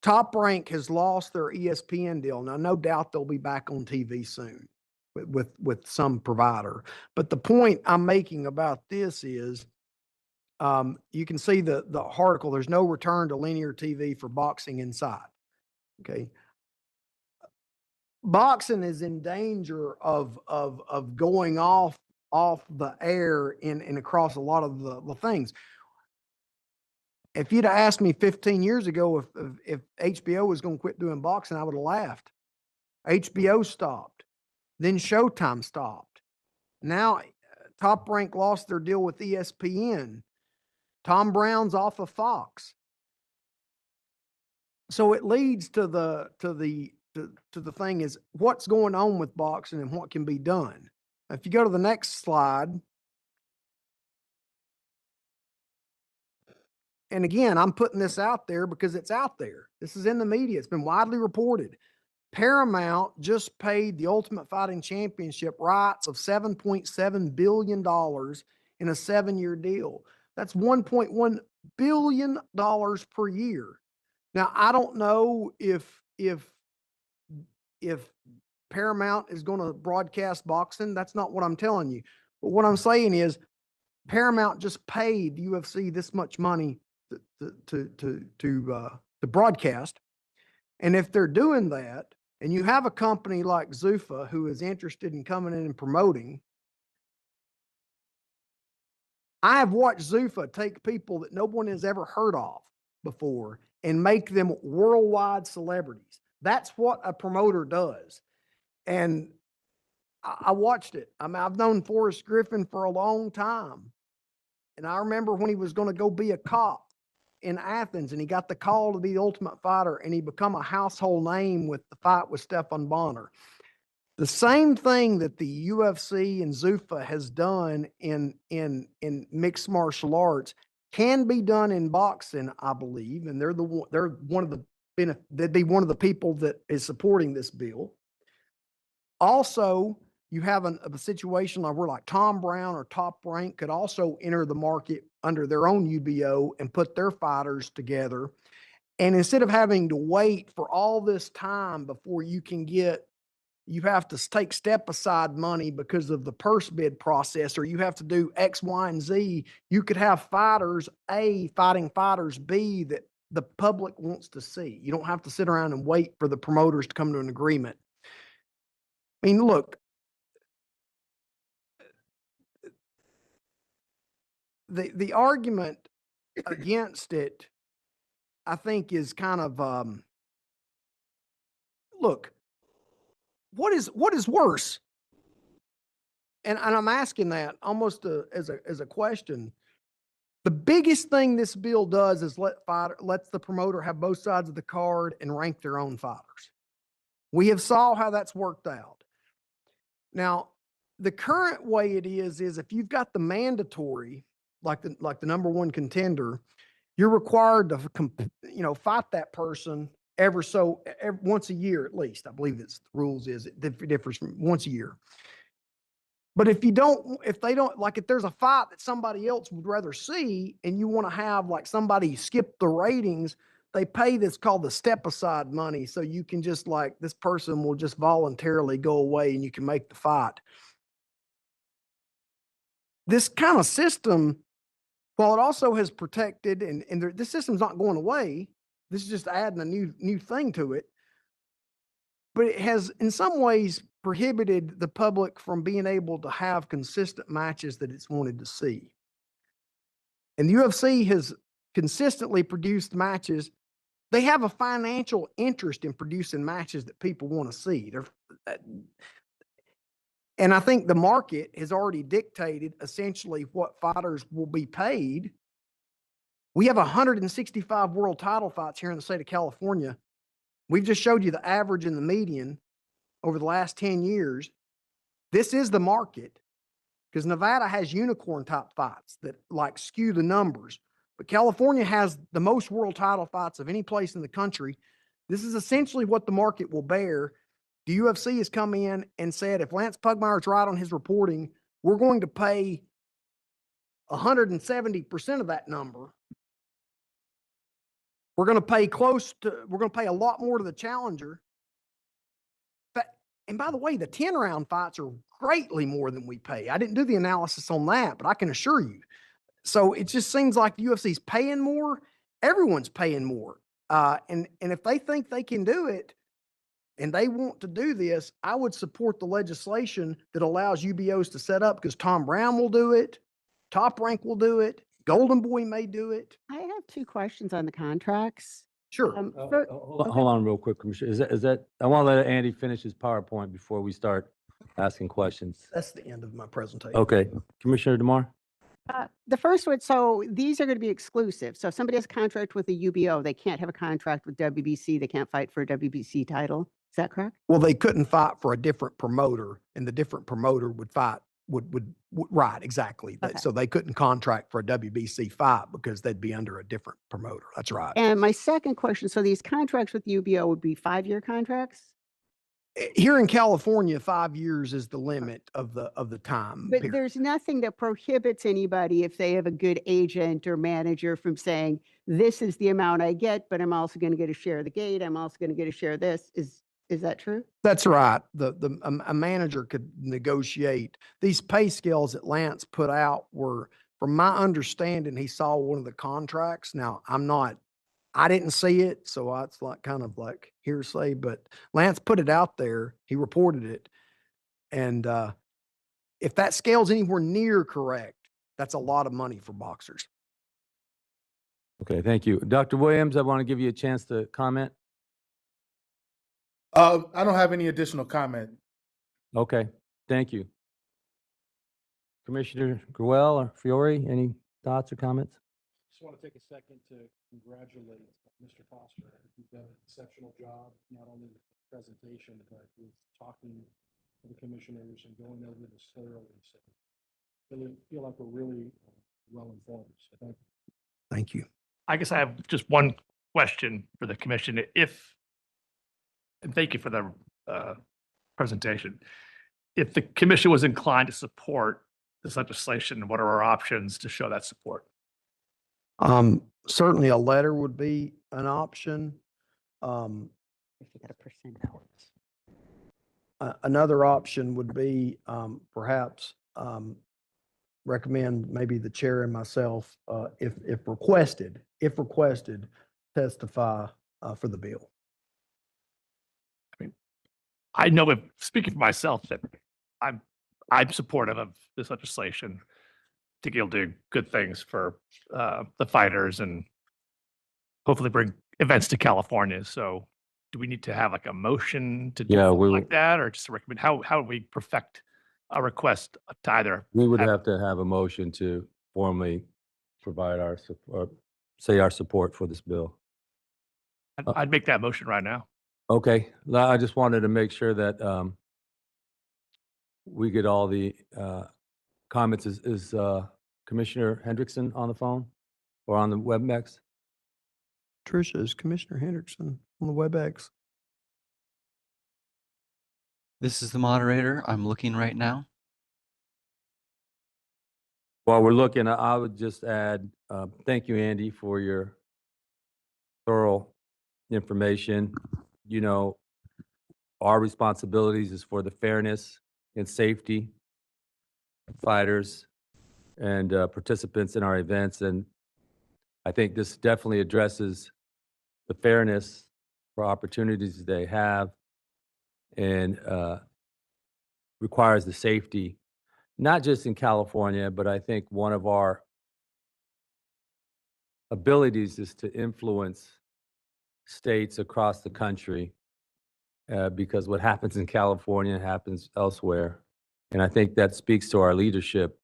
Top Rank has lost their ESPN deal. Now, no doubt they'll be back on TV soon with some provider. But the point I'm making about this is, you can see the article, there's no return to linear TV for boxing inside. Okay. Boxing is in danger of going off the air and across a lot of the things. If you'd have asked me 15 years ago if HBO was going to quit doing boxing, I would have laughed. HBO stopped. Then Showtime stopped. Now, Top Rank lost their deal with ESPN. Tom Brown's off of Fox. So it leads to the thing is what's going on with boxing and what can be done. If you go to the next slide. And again, I'm putting this out there because it's out there. This is in the media. It's been widely reported. Paramount just paid the Ultimate Fighting Championship rights of $7.7 billion in a 7-year deal. That's $1.1 billion per year. Now, I don't know if Paramount is going to broadcast boxing. That's not what I'm telling you. But what I'm saying is Paramount just paid UFC this much money to broadcast. And if they're doing that, and you have a company like Zuffa who is interested in coming in and promoting, I have watched Zuffa take people that no one has ever heard of before and make them worldwide celebrities. That's what a promoter does. And I watched it. I mean, I've known Forrest Griffin for a long time. And I remember when he was going to go be a cop in Athens and he got the call to be the Ultimate Fighter and he become a household name with the fight with Stephan Bonner. The same thing that the UFC and Zuffa has done in mixed martial arts can be done in boxing, I believe. And they'd be one of the people that is supporting this bill. Also, you have a situation where like Tom Brown or Top Rank could also enter the market under their own UBO and put their fighters together. And instead of having to wait for all this time before you have to take step aside money because of the purse bid process, or you have to do X, Y, and Z, you could have fighters A fighting fighters B that the public wants to see. You don't have to sit around and wait for the promoters to come to an agreement. I mean, look, the argument against it, I think, is kind of, look, what is worse? And I'm asking that almost as a question. The biggest thing this bill does is lets the promoter have both sides of the card and rank their own fighters. We have saw how that's worked out. Now, the current way it is if you've got the mandatory, like the number one contender, you're required to fight that person once a year at least. I believe the rules is it differs from once a year. But if there's a fight that somebody else would rather see and you want to have like somebody skip the ratings, they pay this called the step aside money. So you can just this person will just voluntarily go away and you can make the fight. This kind of system, while it also has protected and this system's not going away, this is just adding a new thing to it. But it has in some ways prohibited the public from being able to have consistent matches that it's wanted to see. And the UFC has consistently produced matches. They have a financial interest in producing matches that people want to see. And I think the market has already dictated essentially what fighters will be paid. We have 165 world title fights here in the state of California. We've just showed you the average and the median over the last 10 years. This is the market because Nevada has unicorn type fights that skew the numbers. But California has the most world title fights of any place in the country. This is essentially what the market will bear. The UFC has come in and said, if Lance Pugmire is right on his reporting, we're going to pay 170% of that number. We're going to pay a lot more to the challenger. And by the way, the 10-round fights are greatly more than we pay. I didn't do the analysis on that, but I can assure you. So it just seems like the UFC's paying more. Everyone's paying more. And if they think they can do it and they want to do this, I would support the legislation that allows UBOs to set up because Tom Brown will do it. Top Rank will do it. Golden Boy may do it. I have 2 questions on the contracts. Sure. Hold on real quick, Commissioner. Is that, I want to let Andy finish his PowerPoint before we start asking questions. That's the end of my presentation. Okay. Commissioner DeMar? The first one, so these are going to be exclusive. So if somebody has a contract with a UBO, they can't have a contract with WBC. They can't fight for a WBC title. Is that correct? Well, they couldn't fight for a different promoter and the different promoter would fight, right, exactly. Okay. So they couldn't contract for a WBC fight because they'd be under a different promoter. That's right. And my second question, so these contracts with UBO would be 5-year contracts? Here in California, 5 years is the limit of the time But period. there's nothing that prohibits anybody if they have a good agent or manager from saying, this is the amount I get, but I'm also going to get a share of the gate. I'm also going to get a share of this. Is that true? That's right. A manager could negotiate. These pay scales that Lance put out were, from my understanding, he saw one of the contracts. Now, I didn't see it, so it's like kind of like hearsay, but Lance put it out there. He reported it. And if that scale's anywhere near correct, that's a lot of money for boxers. Okay, thank you. Dr. Williams, I want to give you a chance to comment. I don't have any additional comment. Okay, thank you. Commissioner Gruelle or Fiore, any thoughts or comments? Just want to take a second to congratulate Mr. Foster. You've done an exceptional job, not only with the presentation, but with talking to the commissioners and going over this thoroughly. So really feel like we're really well informed. So thank you. Thank you. I guess I have just one question for the commission. And thank you for the presentation. If the commission was inclined to support this legislation, what are our options to show that support? Certainly a letter would be an option. If you got a percent balance. Another option would be perhaps recommend maybe the chair and myself, if requested, testify for the bill. I know, if speaking for myself, that I'm supportive of this legislation. I think it'll do good things for the fighters and hopefully bring events to California. So do we need to have like a motion to do Yeah, something we like that, or just recommend how would we perfect a request to either? We would have to have a motion to formally provide our support, say our support for this bill. I'd make that motion right now. Okay, I just wanted to make sure that we get all the comments. Is Commissioner Hendrickson on the phone or on the WebEx? Tricia, is Commissioner Hendrickson on the WebEx? This is the moderator. I'm looking right now. While we're looking, I would just add, thank you, Andy, for your thorough information. You know, our responsibilities is for the fairness and safety of fighters and participants in our events. And I think this definitely addresses the fairness for opportunities they have and requires the safety, not just in California, but I think one of our abilities is to influence states across the country because what happens in California happens elsewhere. And I think that speaks to our leadership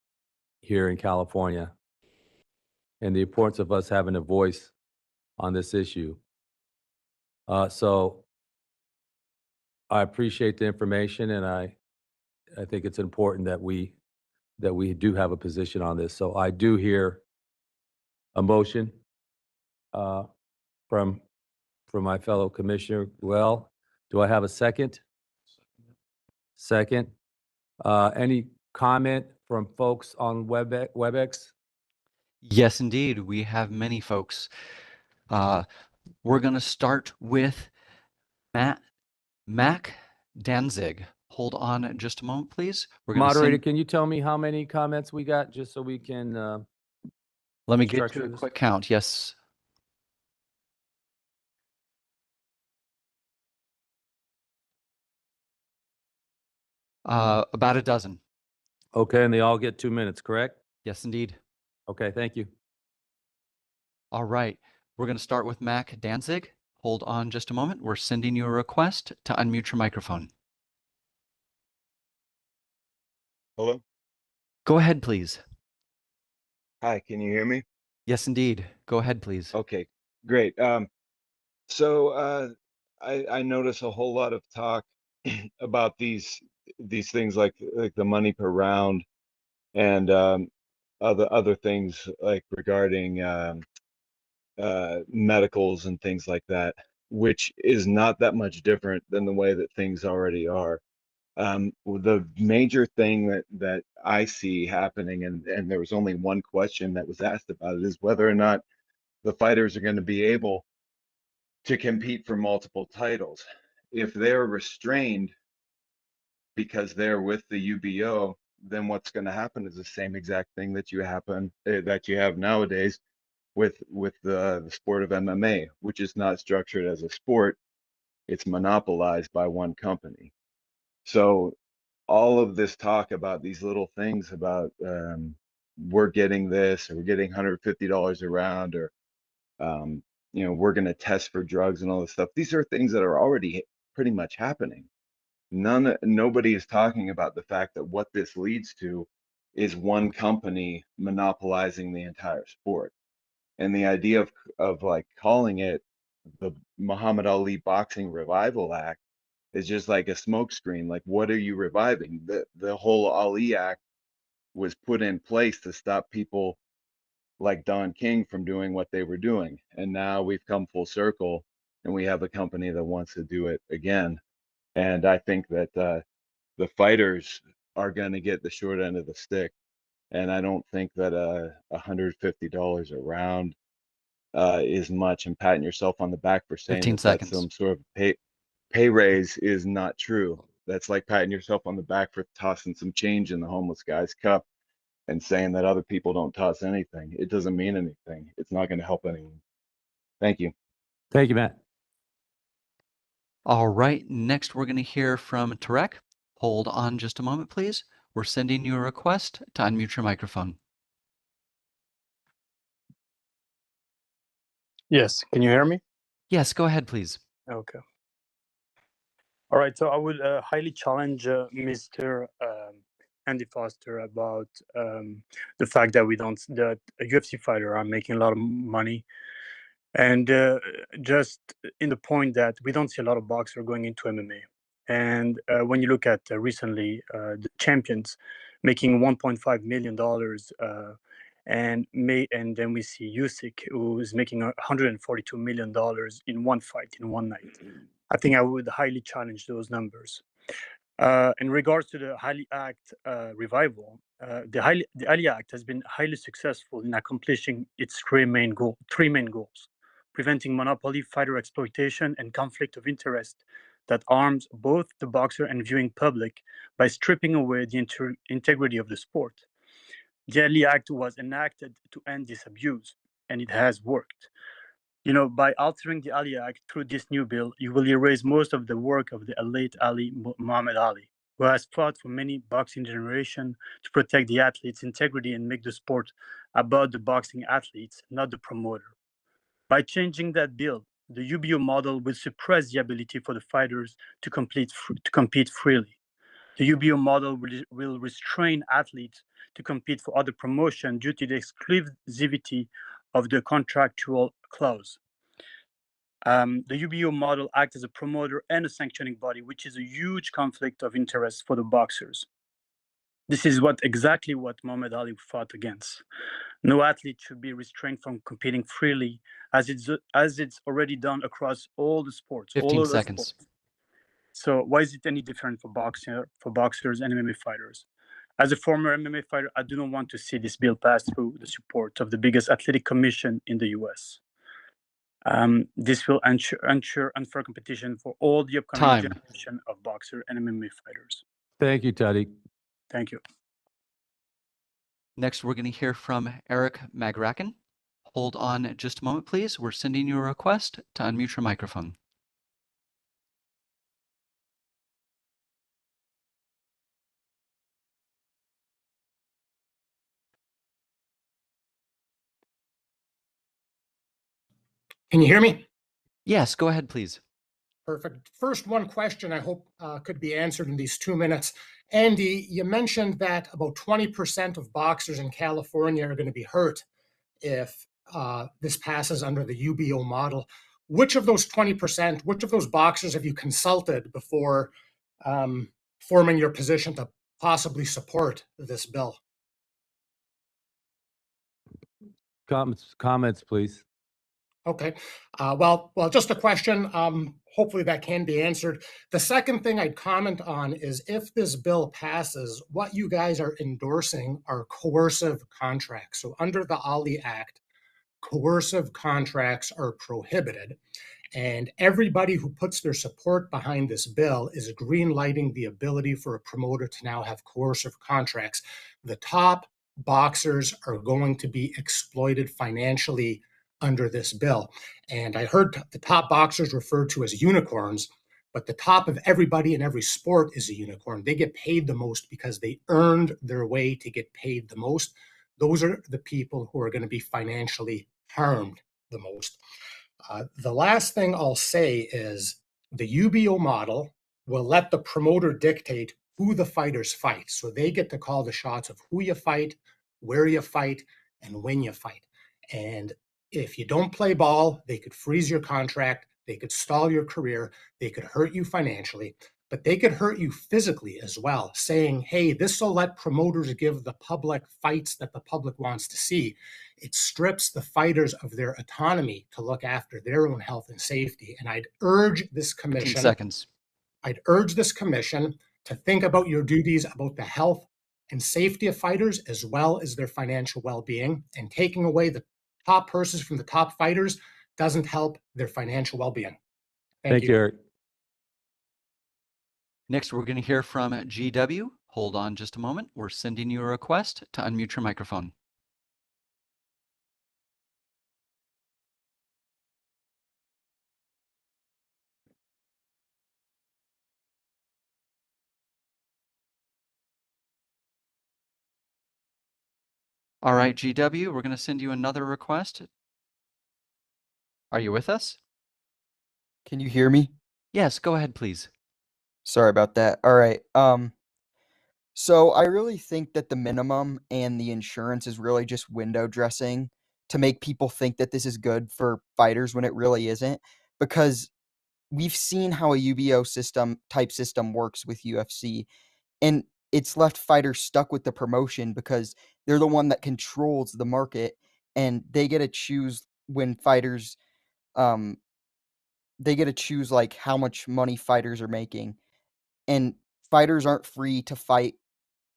here in California and the importance of us having a voice on this issue. So I appreciate the information, and I think it's important that we do have a position on this. So I do hear a motion from my fellow commissioner. Well, do I have a second? Second. Any comment from folks on WebEx? Yes, indeed. We have many folks. We're going to start with Mac Danzig. Hold on just a moment, please. We're gonna Moderator, send- can you tell me how many comments we got, just so we can Let me get structure to a this? quick count. Yes. About a dozen. Okay, and they all get 2 minutes, correct? Yes, indeed. Okay, thank you. All right. We're going to start with Mac Danzig. Hold on just a moment. We're sending you a request to unmute your microphone. Hello? Go ahead, please. Hi, can you hear me? Yes, indeed. Go ahead, please. Okay, great. So I notice a whole lot of talk about these things like the money per round and other things like regarding medicals and things like that, which is not that much different than the way that things already are. The major thing that I see happening, and there was only one question that was asked about it, is whether or not the fighters are going to be able to compete for multiple titles. If they're restrained because they're with the UBO, then what's going to happen is the same exact thing that you have nowadays with the sport of MMA, which is not structured as a sport. It's monopolized by one company. So all of this talk about these little things about we're getting this, or we're getting $150 a round, or we're going to test for drugs and all this stuff. These are things that are already pretty much happening. Nobody is talking about the fact that what this leads to is one company monopolizing the entire sport. And the idea of like calling it the Muhammad Ali Boxing Revival Act is just like a smokescreen. Like, what are you reviving? The whole Ali Act was put in place to stop people like Don King from doing what they were doing. And now we've come full circle and we have a company that wants to do it again. And I think that the fighters are going to get the short end of the stick. And I don't think that $150 a round is much, and patting yourself on the back for saying 15 that seconds. that's some sort of pay raise is not true. That's like patting yourself on the back for tossing some change in the homeless guy's cup and saying that other people don't toss anything. It doesn't mean anything. It's not going to help anyone. Thank you. Thank you, Matt. All right, next we're going to hear from Tarek. Hold on just a moment, please. We're sending you a request to unmute your microphone. Yes, can you hear me? Yes, go ahead, please. Okay. All right, so I would highly challenge Mr. Andy Foster about the fact that that a UFC fighter are making a lot of money. And just in the point that we don't see a lot of boxers going into MMA. And when you look at recently the champions making $1.5 million, and then we see Usyk, who is making $142 million in one fight in one night. I think I would highly challenge those numbers. In regards to the Ali Act revival, the Ali Act has been highly successful in accomplishing its three main goals: preventing monopoly, fighter exploitation, and conflict of interest that harms both the boxer and viewing public by stripping away the integrity of the sport. The Ali Act was enacted to end this abuse, and it has worked. By altering the Ali Act through this new bill, you will erase most of the work of the late Muhammad Ali, who has fought for many boxing generations to protect the athlete's integrity and make the sport about the boxing athletes, not the promoter. By changing that bill, the UBO model will suppress the ability for the fighters to compete freely. The UBO model will restrain athletes to compete for other promotion due to the exclusivity of the contractual clause. The UBO model acts as a promoter and a sanctioning body, which is a huge conflict of interest for the boxers. This is exactly what Muhammad Ali fought against. No athlete should be restrained from competing freely, as it's already done across all the sports. 15 seconds. Sports. So why is it any different for boxers and MMA fighters? As a former MMA fighter, I do not want to see this bill pass through the support of the biggest athletic commission in the U.S. This will ensure unfair competition for all the upcoming generation of boxer and MMA fighters. Thank you, Tariq. Thank you. Next, we're going to hear from Eric Magraken. Hold on just a moment, please. We're sending you a request to unmute your microphone. Can you hear me? Yes, go ahead, please. Perfect. First, one question I hope could be answered in these 2 minutes. Andy, you mentioned that about 20% of boxers in California are going to be hurt if this passes under the UBO model. which of those 20%, which of those boxers have you consulted before forming your position to possibly support this bill? Comments, please. Okay. Well, just a question. Hopefully that can be answered. The second thing I'd comment on is if this bill passes, what you guys are endorsing are coercive contracts. So under the Ali Act, coercive contracts are prohibited. And everybody who puts their support behind this bill is green lighting the ability for a promoter to now have coercive contracts. The top boxers are going to be exploited financially under this bill. And I heard the top boxers referred to as unicorns, but the top of everybody in every sport is a unicorn. They get paid the most because they earned their way to get paid the most. Those are the people who are going to be financially harmed the most. The last thing I'll say is the UBO model will let the promoter dictate who the fighters fight. So they get to call the shots of who you fight, where you fight, and when you fight. And if you don't play ball, they could freeze your contract, they could stall your career, they could hurt you financially, but they could hurt you physically as well, saying, hey, this will let promoters give the public fights that the public wants to see. It strips the fighters of their autonomy to look after their own health and safety. And I'd urge this 15 commission, seconds. I'd urge this commission to think about your duties about the health and safety of fighters as well as their financial well-being, and taking away the top purses from the top fighters doesn't help their financial well-being. Thank you, Eric. Next, we're going to hear from GW. Hold on just a moment. We're sending you a request to unmute your microphone. All right, GW, we're going to send you another request. Are you with us? Can you hear me? Yes, go ahead, please. Sorry about that. All right. So I really think that the minimum and the insurance is really just window dressing to make people think that this is good for fighters when it really isn't, because we've seen how a UBO type system works with UFC, and it's left fighters stuck with the promotion because they're the one that controls the market, and they get to choose when fighters they get to choose like how much money fighters are making, and fighters aren't free to fight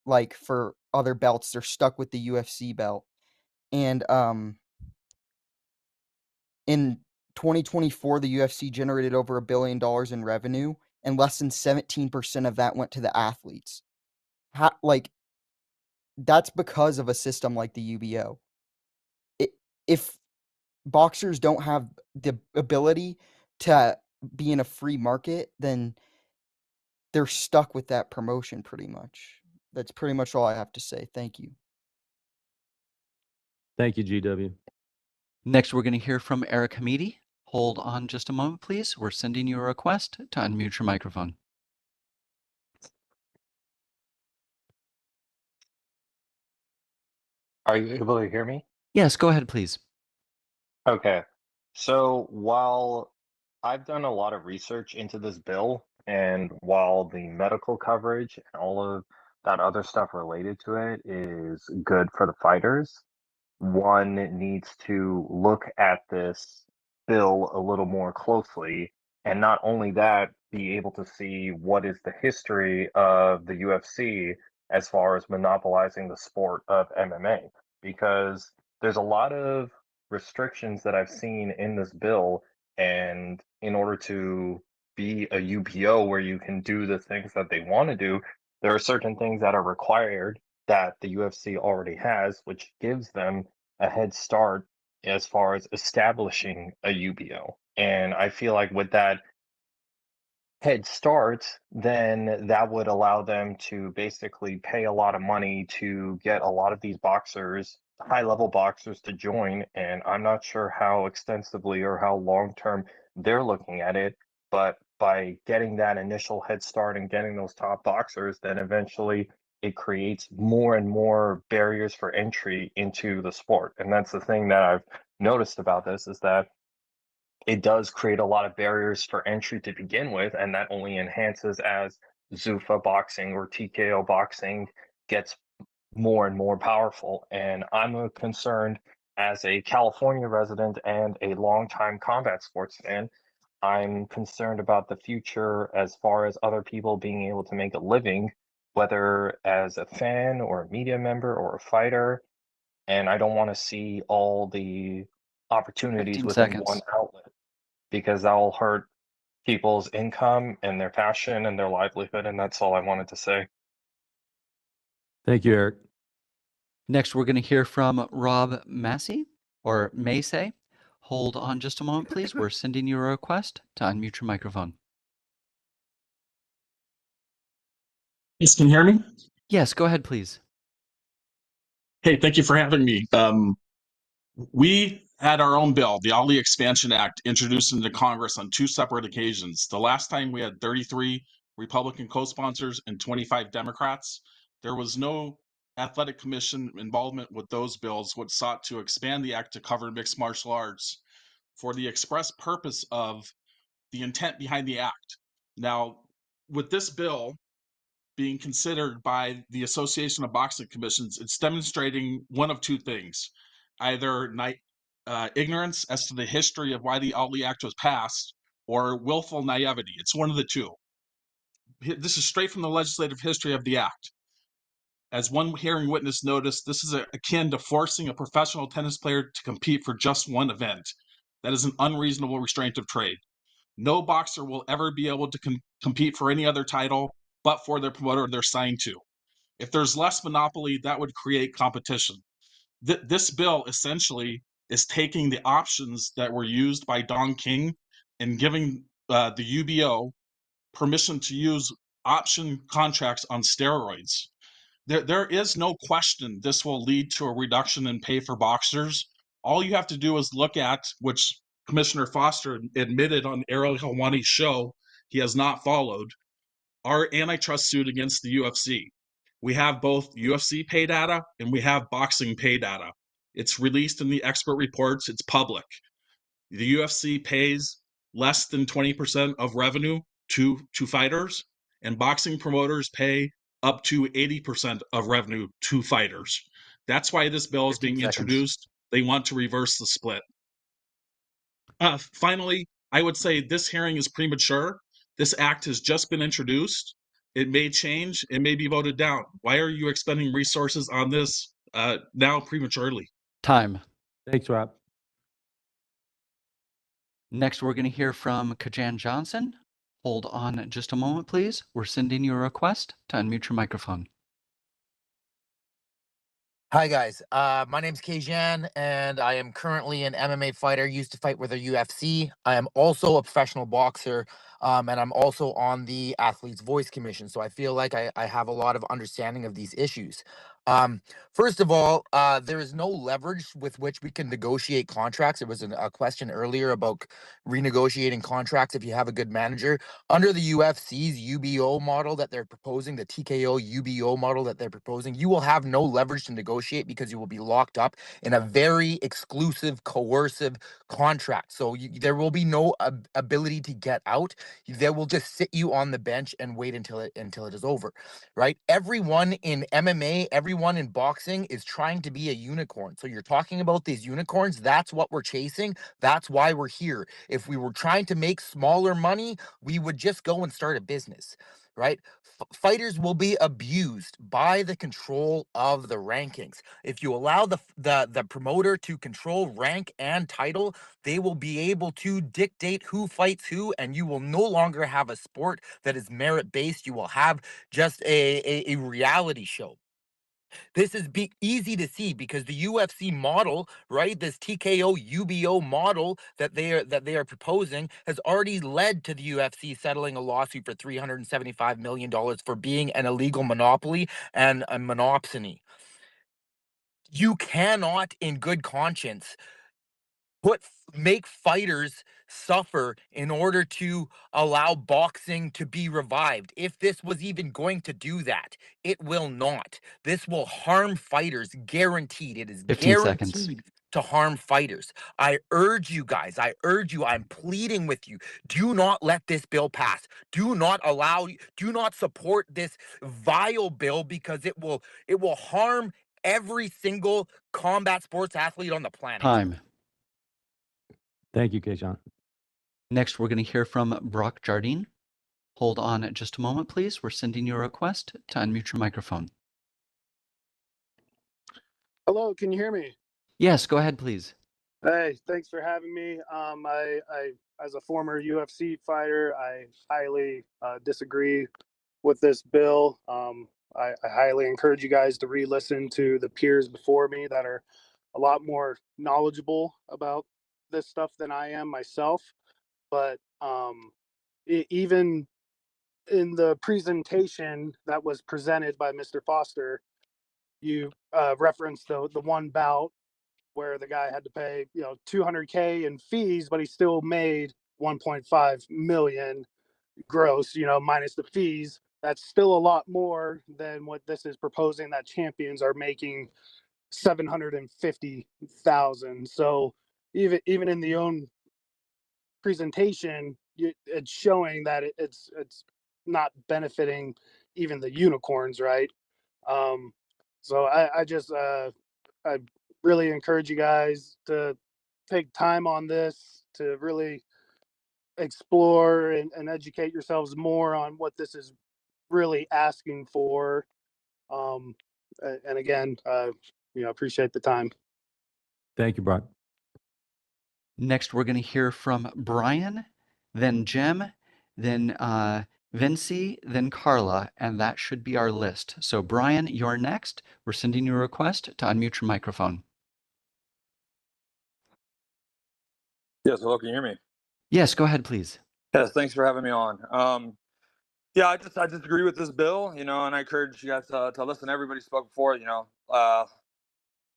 like for other belts. They're stuck with the UFC belt. And in 2024, the UFC generated over $1 billion in revenue, and less than 17% of that went to the athletes. That's because of a system like the UBO. If boxers don't have the ability to be in a free market, then they're stuck with that promotion pretty much. That's pretty much all I have to say. Thank you. Thank you, GW. Next, we're going to hear from Eric Hamidi. Hold on just a moment, please. We're sending you a request to unmute your microphone. Are you able to hear me? Yes, go ahead, please. Okay. So while I've done a lot of research into this bill, and while the medical coverage and all of that other stuff related to it is good for the fighters, one needs to look at this bill a little more closely. And not only that, be able to see what is the history of the UFC as far as monopolizing the sport of MMA. Because there's a lot of restrictions that I've seen in this bill, and in order to be a UPO where you can do the things that they want to do, there are certain things that are required that the UFC already has, which gives them a head start as far as establishing a UBO. And I feel like with that head start, then that would allow them to basically pay a lot of money to get a lot of these boxers, high-level boxers, to join. And I'm not sure how extensively or how long-term they're looking at it, but by getting that initial head start and getting those top boxers, then eventually it creates more and more barriers for entry into the sport. And that's the thing that I've noticed about this, is that it does create a lot of barriers for entry to begin with, and that only enhances as Zuffa boxing or TKO boxing gets more and more powerful. And I'm concerned as a California resident and a longtime combat sports fan. I'm concerned about the future as far as other people being able to make a living, whether as a fan or a media member or a fighter. And I don't want to see all the opportunities 15 within one seconds. outlet, because that will hurt people's income and their passion and their livelihood. And that's all I wanted to say. Thank you, Eric. Next, we're going to hear from Rob Massey or Macy. Hold on just a moment, please. We're sending you a request to unmute your microphone. Yes, can you hear me? Yes, go ahead, please. Hey, thank you for having me. We had our own bill, the Ali Expansion Act, introduced into Congress on 2 separate occasions. The last time we had 33 Republican co-sponsors and 25 Democrats. There was no athletic commission involvement with those bills, which sought to expand the act to cover mixed martial arts for the express purpose of the intent behind the act. Now, with this bill being considered by the Association of Boxing Commissions, it's demonstrating one of 2 things. Either ignorance as to the history of why the Ali Act was passed, or willful naivety. It's one of the 2. This is straight from the legislative history of the act. As one hearing witness noticed, this is akin to forcing a professional tennis player to compete for just one event. That is an unreasonable restraint of trade. No boxer will ever be able to compete for any other title but for their promoter they're signed to. If there's less monopoly, that would create competition. This bill essentially is taking the options that were used by Don King and giving the UBO permission to use option contracts on steroids. There is no question this will lead to a reduction in pay for boxers. All you have to do is look at, which Commissioner Foster admitted on Ariel Helwani's show he has not followed, our antitrust suit against the UFC. We have both UFC pay data and we have boxing pay data. It's released in the expert reports. It's public. The UFC pays less than 20% of revenue to fighters, and boxing promoters pay up to 80% of revenue to fighters. That's why this bill is being introduced. They want to reverse the split. Finally, I would say this hearing is premature. This act has just been introduced. It may change. It may be voted down. Why are you expending resources on this now prematurely? Time. Thanks, Rob. Next, we're going to hear from Kajan Johnson. Hold on just a moment, please. We're sending you a request to unmute your microphone. Hi guys, my name's Kajan and I am currently an MMA fighter, used to fight with the UFC. I am also a professional boxer, and I'm also on the Athletes Voice Commission, so I feel like I have a lot of understanding of these issues. First of all, there is no leverage with which we can negotiate contracts. There was a question earlier about renegotiating contracts if you have a good manager. Under the UFC's UBO model that they're proposing, the TKO UBO model that they're proposing, you will have no leverage to negotiate because you will be locked up in a very exclusive, coercive contract. So there will be no ability to get out. They will just sit you on the bench and wait until it is over, right? Everyone in MMA, everyone in boxing is trying to be a unicorn. So you're talking about these unicorns. That's what we're chasing. That's why we're here. If we were trying to make smaller money, we would just go and start a business, right? Fighters will be abused by the control of the rankings. If you allow the promoter to control rank and title, they will be able to dictate who fights who, and you will no longer have a sport that is merit-based. You will have just a reality show. This is easy to see because the UFC model, right, this TKO UBO model that they are proposing has already led to the UFC settling a lawsuit for $375 million for being an illegal monopoly and a monopsony. You cannot, in good conscience, make fighters suffer in order to allow boxing to be revived. If this was even going to do that, it will not. This will harm fighters, guaranteed. It is 15 seconds. guaranteed to harm fighters. I urge you guys, I'm pleading with you, do not let this bill pass. Do not support this vile bill because it will harm every single combat sports athlete on the planet. Time. Thank you, Keishan. Next, we're going to hear from Brock Jardine. Hold on just a moment, please. We're sending you a request to unmute your microphone. Hello, can you hear me? Yes, go ahead, please. Hey, thanks for having me. I as a former UFC fighter, I highly disagree with this bill. I highly encourage you guys to re-listen to the peers before me that are a lot more knowledgeable about this stuff than I am myself. But even in the presentation that was presented by Mr. Foster, you referenced the one bout where the guy had to pay, $200K in fees, but he still made 1.5 million gross, minus the fees. That's still a lot more than what this is proposing that champions are making 750,000. So even in the own presentation, it's showing that it's not benefiting even the unicorns, right? So I really encourage you guys to take time on this to really explore and educate yourselves more on what this is really asking for. And again, appreciate the time. Thank you, Brock. Next, we're going to hear from Brian, then Jem, then Vinci, then Carla, and that should be our list. So Brian, you're next. We're sending you a request to unmute your microphone. Yes, hello, can you hear me? Yes, go ahead, please. Yes, thanks for having me on. Yeah, I just agree with this bill, and I encourage you guys to listen. Everybody spoke before,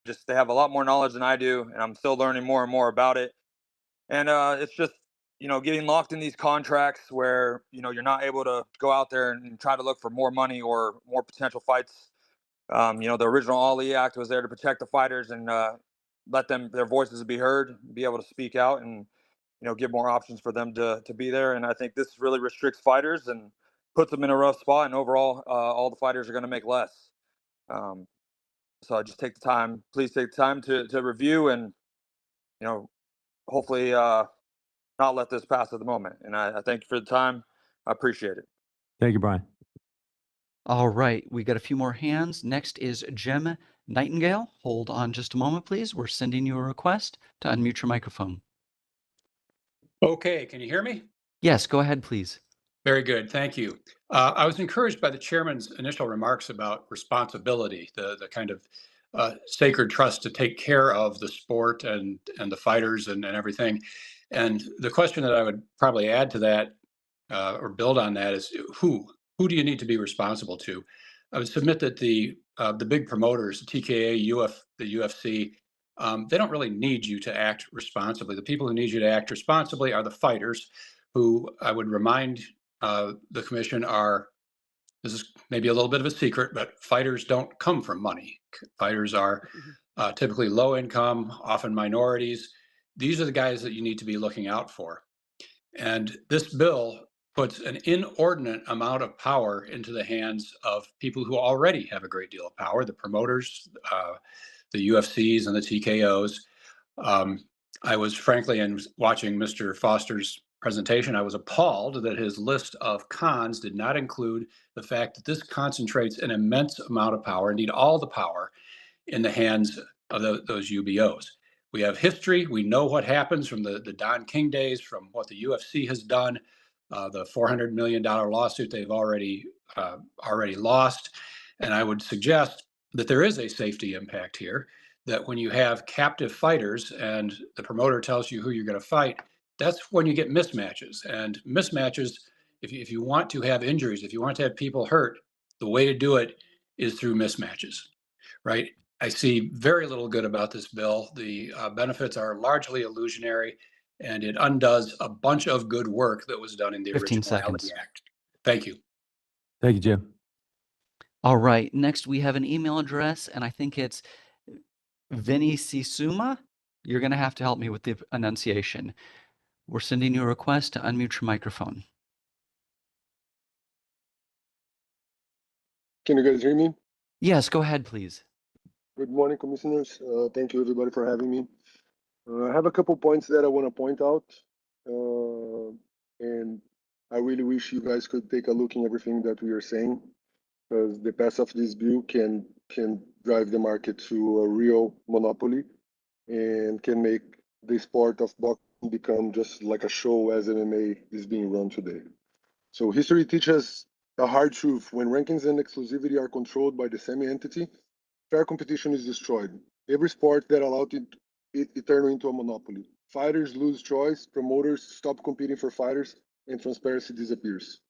just they have a lot more knowledge than I do, and I'm still learning more and more about it. And it's just, getting locked in these contracts where, you're not able to go out there and try to look for more money or more potential fights. The original Ali Act was there to protect the fighters and let their voices be heard, be able to speak out, and give more options for them to be there. And I think this really restricts fighters and puts them in a rough spot. And overall, all the fighters are going to make less. So I just please take the time to review and, hopefully not let this pass at the moment. And I thank you for the time. I appreciate it. Thank you, Brian. All right, we got a few more hands. Next is Jem Nightingale. Hold on just a moment, please. We're sending you a request to unmute your microphone. Okay, can you hear me? Yes, go ahead, please. Very good, thank you. I was encouraged by the chairman's initial remarks about responsibility, the kind of sacred trust to take care of the sport and the fighters and everything. And the question that I would probably add to that or build on that is who do you need to be responsible to? I would submit that the big promoters, the TKA, the UFC, they don't really need you to act responsibly. The people who need you to act responsibly are the fighters, who I would remind the commission this is maybe a little bit of a secret, but fighters don't come from money. Fighters are typically low income, often minorities. These are the guys that you need to be looking out for. And this bill puts an inordinate amount of power into the hands of people who already have a great deal of power, the promoters, the UFCs and the TKOs. I was frankly, in watching Mr. Foster's presentation, I was appalled that his list of cons did not include the fact that this concentrates an immense amount of power, indeed all the power, in the hands of those UBOs. We have history. We know what happens from the Don King days, from what the UFC has done, the $400 million lawsuit they've already lost. And I would suggest that there is a safety impact here, that when you have captive fighters and the promoter tells you who you're going to fight, that's when you get mismatches. And mismatches, if you want to have injuries, if you want to have people hurt, the way to do it is through mismatches, right? I see very little good about this bill. The benefits are largely illusionary, and it undoes a bunch of good work that was done in the 15 original seconds. Ali Act. Thank you. Thank you, Jim. All right, next we have an email address, and I think it's Vinny Sisuma you're going to have to help me with the enunciation. We're sending you a request to unmute your microphone. Can you guys hear me? Yes, go ahead, please. Good morning, commissioners. Thank you everybody for having me. I have a couple points that I want to point out. And I really wish you guys could take a look in everything that we are saying, because the pass of this bill can drive the market to a real monopoly and can make the sport of boxing become just like a show as MMA is being run today. So history teaches a hard truth. When rankings and exclusivity are controlled by the same entity, fair competition is destroyed. Every sport that allowed it turned into a monopoly. Fighters lose choice, promoters stop competing for fighters, and transparency disappears.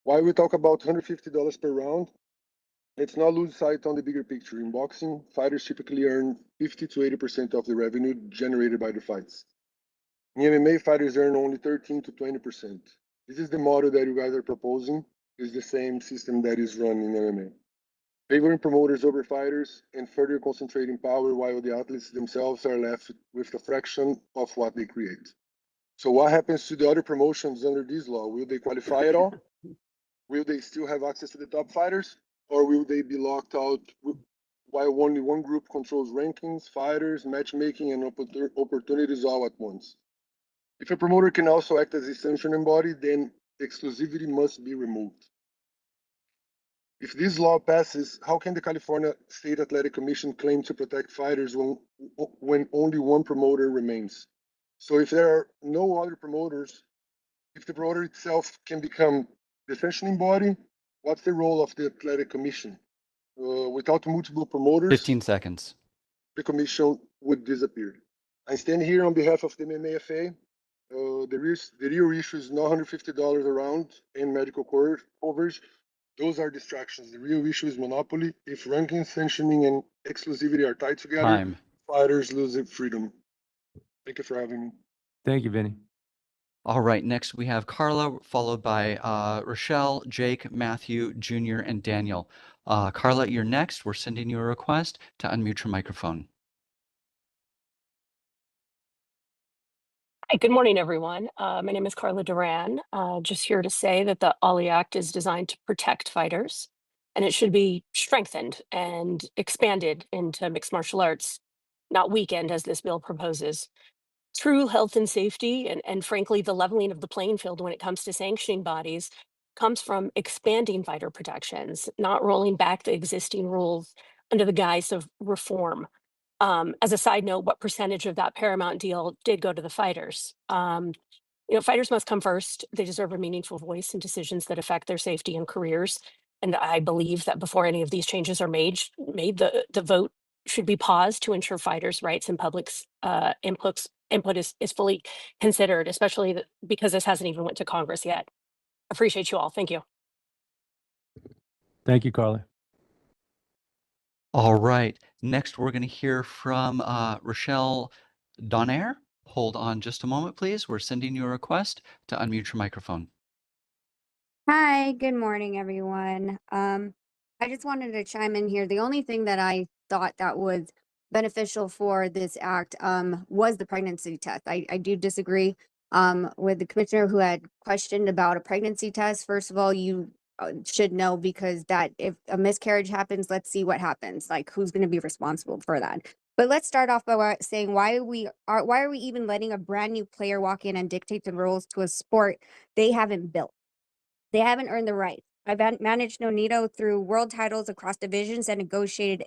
While we talk about $150 per round, let's not lose sight on the bigger picture. In boxing, fighters typically earn 50 to 80% of the revenue generated by the fights. In MMA, fighters earn only 13 to 20%. This is the model that you guys are proposing, is the same system that is run in MMA. Favoring promoters over fighters and further concentrating power while the athletes themselves are left with a fraction of what they create. So what happens to the other promotions under this law? Will they qualify at all? Will they still have access to the top fighters? Or will they be locked out while only one group controls rankings, fighters, matchmaking, and opportunities all at once? If a promoter can also act as a sanctioning body, then exclusivity must be removed. If this law passes, how can the California State Athletic Commission claim to protect fighters when only one promoter remains? So if there are no other promoters, if the promoter itself can become the sanctioning body, what's the role of the Athletic Commission? Without multiple promoters, 15 seconds. The commission would disappear. I stand here on behalf of the MMAFA. The real issue is not $150 a round and medical coverage. Those are distractions. The real issue is monopoly. If ranking, sanctioning, and exclusivity are tied together, Time. fighters lose their freedom. Thank you for having me. Thank you, Vinny. All right, next we have Carla, followed by Rochelle, Jake, Matthew, Junior, and Daniel. Carla, you're next. We're sending you a request to unmute your microphone. Hi, good morning, everyone. My name is Carla Duran. Just here to say that the OLLI Act is designed to protect fighters, and it should be strengthened and expanded into mixed martial arts, not weakened as this bill proposes. True health and safety, and frankly, the leveling of the playing field when it comes to sanctioning bodies comes from expanding fighter protections, not rolling back the existing rules under the guise of reform. As a side note, what percentage of that Paramount deal did go to the fighters? Fighters must come first. They deserve a meaningful voice in decisions that affect their safety and careers. And I believe that before any of these changes are made, the vote should be paused to ensure fighters' rights and public's input is fully considered, especially because this hasn't even went to Congress yet. Appreciate you all. Thank you. Thank you, Carla. All right, next we're going to hear from Rochelle Donaire. Hold on just a moment, please. We're sending you a request to unmute your microphone. Hi, good morning, everyone. I just wanted to chime in here. The only thing that I thought that was beneficial for this act was the pregnancy test. I do disagree with the commissioner who had questioned about a pregnancy test. First of all, you should know, because that if a miscarriage happens, let's see what happens. Like, who's going to be responsible for that? But let's start off by saying why are we even letting a brand new player walk in and dictate the rules to a sport they haven't built? They haven't earned the right. I've managed Nonito through world titles across divisions and negotiated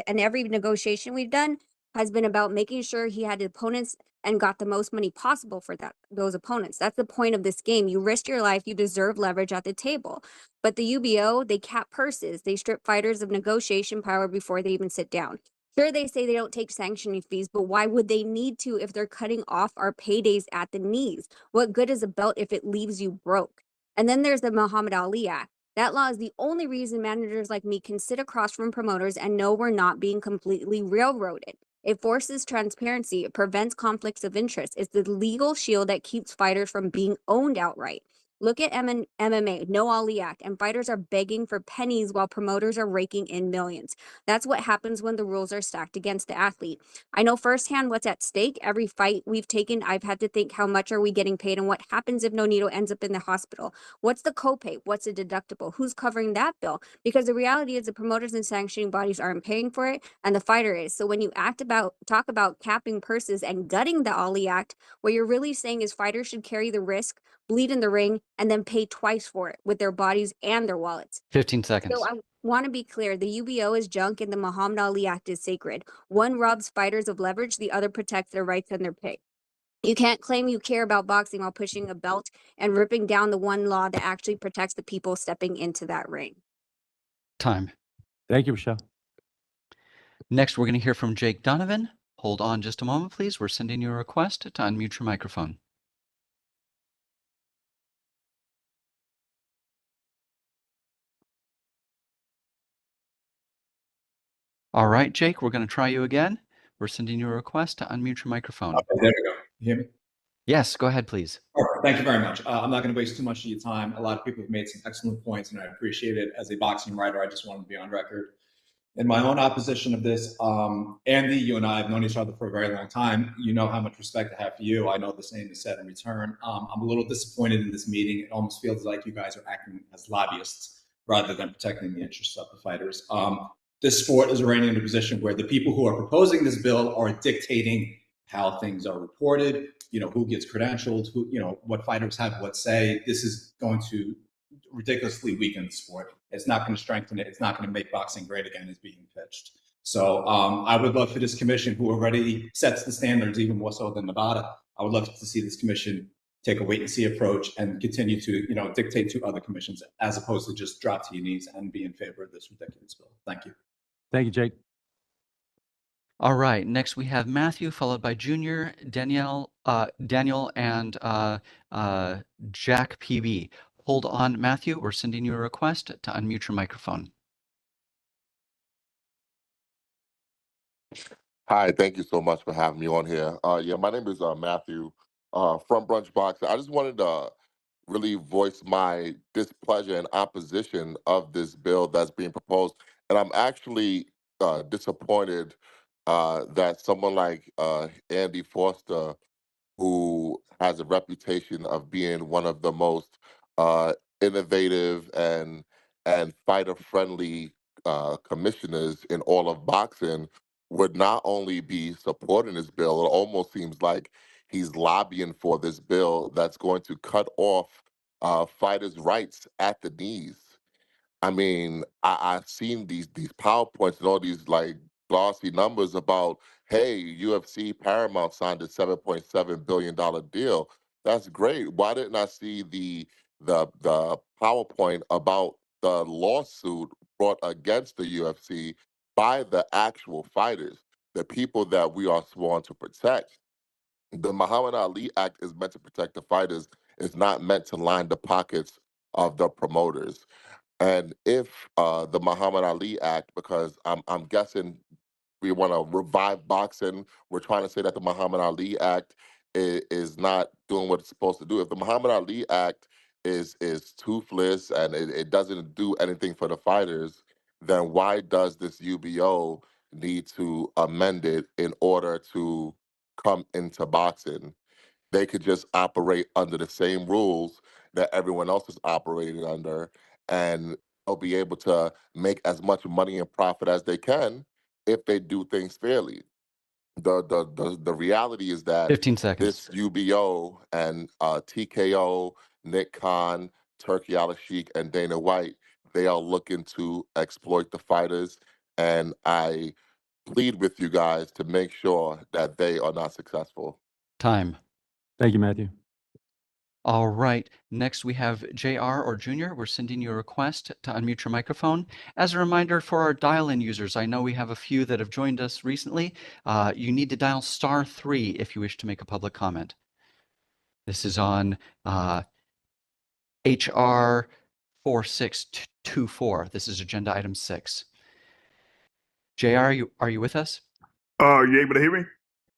and every negotiation we've done has been about making sure he had opponents and got the most money possible for those opponents. That's the point of this game. You risk your life, you deserve leverage at the table. But the UBO, they cap purses. They strip fighters of negotiation power before they even sit down. Sure, they say they don't take sanctioning fees, but why would they need to if they're cutting off our paydays at the knees? What good is a belt if it leaves you broke? And then there's the Muhammad Ali Act. That law is the only reason managers like me can sit across from promoters and know we're not being completely railroaded. It forces transparency. It prevents conflicts of interest. It's the legal shield that keeps fighters from being owned outright. Look at MMA, no Ollie Act, and fighters are begging for pennies while promoters are raking in millions. That's what happens when the rules are stacked against the athlete. I know firsthand what's at stake. Every fight we've taken, I've had to think, how much are we getting paid and what happens if Nonito ends up in the hospital? What's the copay? What's the deductible? Who's covering that bill? Because the reality is the promoters and sanctioning bodies aren't paying for it, and the fighter is. So when you talk about capping purses and gutting the Ollie Act, what you're really saying is fighters should carry the risk, bleed in the ring, and then pay twice for it with their bodies and their wallets. 15 seconds. So I want to be clear, the UBO is junk and the Muhammad Ali Act is sacred. One robs fighters of leverage, the other protects their rights and their pay. You can't claim you care about boxing while pushing a belt and ripping down the one law that actually protects the people stepping into that ring. Time. Thank you, Michelle. Next, we're going to hear from Jake Donovan. Hold on just a moment, please. We're sending you a request to unmute your microphone. All right, Jake, we're going to try you again. We're sending you a request to unmute your microphone. Okay, there we go. You hear me? Yes, go ahead, please. Perfect. Thank you very much. I'm not going to waste too much of your time. A lot of people have made some excellent points, and I appreciate it. As a boxing writer, I just wanted to be on record. In my own opposition of this, Andy, you and I have known each other for a very long time. You know how much respect I have for you. I know the same is said in return. I'm a little disappointed in this meeting. It almost feels like you guys are acting as lobbyists rather than protecting the interests of the fighters. This sport is already in a position where the people who are proposing this bill are dictating how things are reported, you know, who gets credentialed, who, you know, what fighters have what say. This is going to ridiculously weaken the sport. It's not going to strengthen it. It's not going to make boxing great again as being pitched. So I would love for this commission, who already sets the standards even more so than Nevada, I would love to see this commission take a wait and see approach and continue to, you know, dictate to other commissions as opposed to just drop to your knees and be in favor of this ridiculous bill. Thank you. Thank you, Jake. All right, next we have Matthew, followed by Junior, Danielle, Daniel, and Jack PB. Hold on, Matthew. We're sending you a request to unmute your microphone. Hi, thank you so much for having me on here. Yeah, my name is Matthew from Brunch Boxing. I just wanted to really voice my displeasure and opposition of this bill that's being proposed. And I'm actually disappointed that someone like Andy Foster, who has a reputation of being one of the most innovative and fighter-friendly commissioners in all of boxing, would not only be supporting this bill, it almost seems like he's lobbying for this bill that's going to cut off fighters' rights at the knees. I mean, I've seen these PowerPoints and all these like glossy numbers about, hey, UFC Paramount signed a $7.7 billion deal. That's great. Why didn't I see the PowerPoint about the lawsuit brought against the UFC by the actual fighters, the people that we are sworn to protect? The Muhammad Ali Act is meant to protect the fighters. It's not meant to line the pockets of the promoters. And if the Muhammad Ali Act, because I'm guessing we want to revive boxing, we're trying to say that the Muhammad Ali Act is not doing what it's supposed to do. If the Muhammad Ali Act is toothless and it doesn't do anything for the fighters, then why does this UBO need to amend it in order to come into boxing? They could just operate under the same rules that everyone else is operating under, and they'll be able to make as much money and profit as they can if they do things fairly. The reality is that 15 seconds. this UBO and TKO, Nick Khan, Turki Al-Sheikh, and Dana White, they are looking to exploit the fighters, and I plead with you guys to make sure that they are not successful. Time. Thank you, Matthew. All right, next we have JR or Junior. We're sending you a request to unmute your microphone. As a reminder for our dial-in users, I know we have a few that have joined us recently. You need to dial *3 if you wish to make a public comment. This is on HR 4624. This is agenda item 6. JR, are you with us? You able to hear me?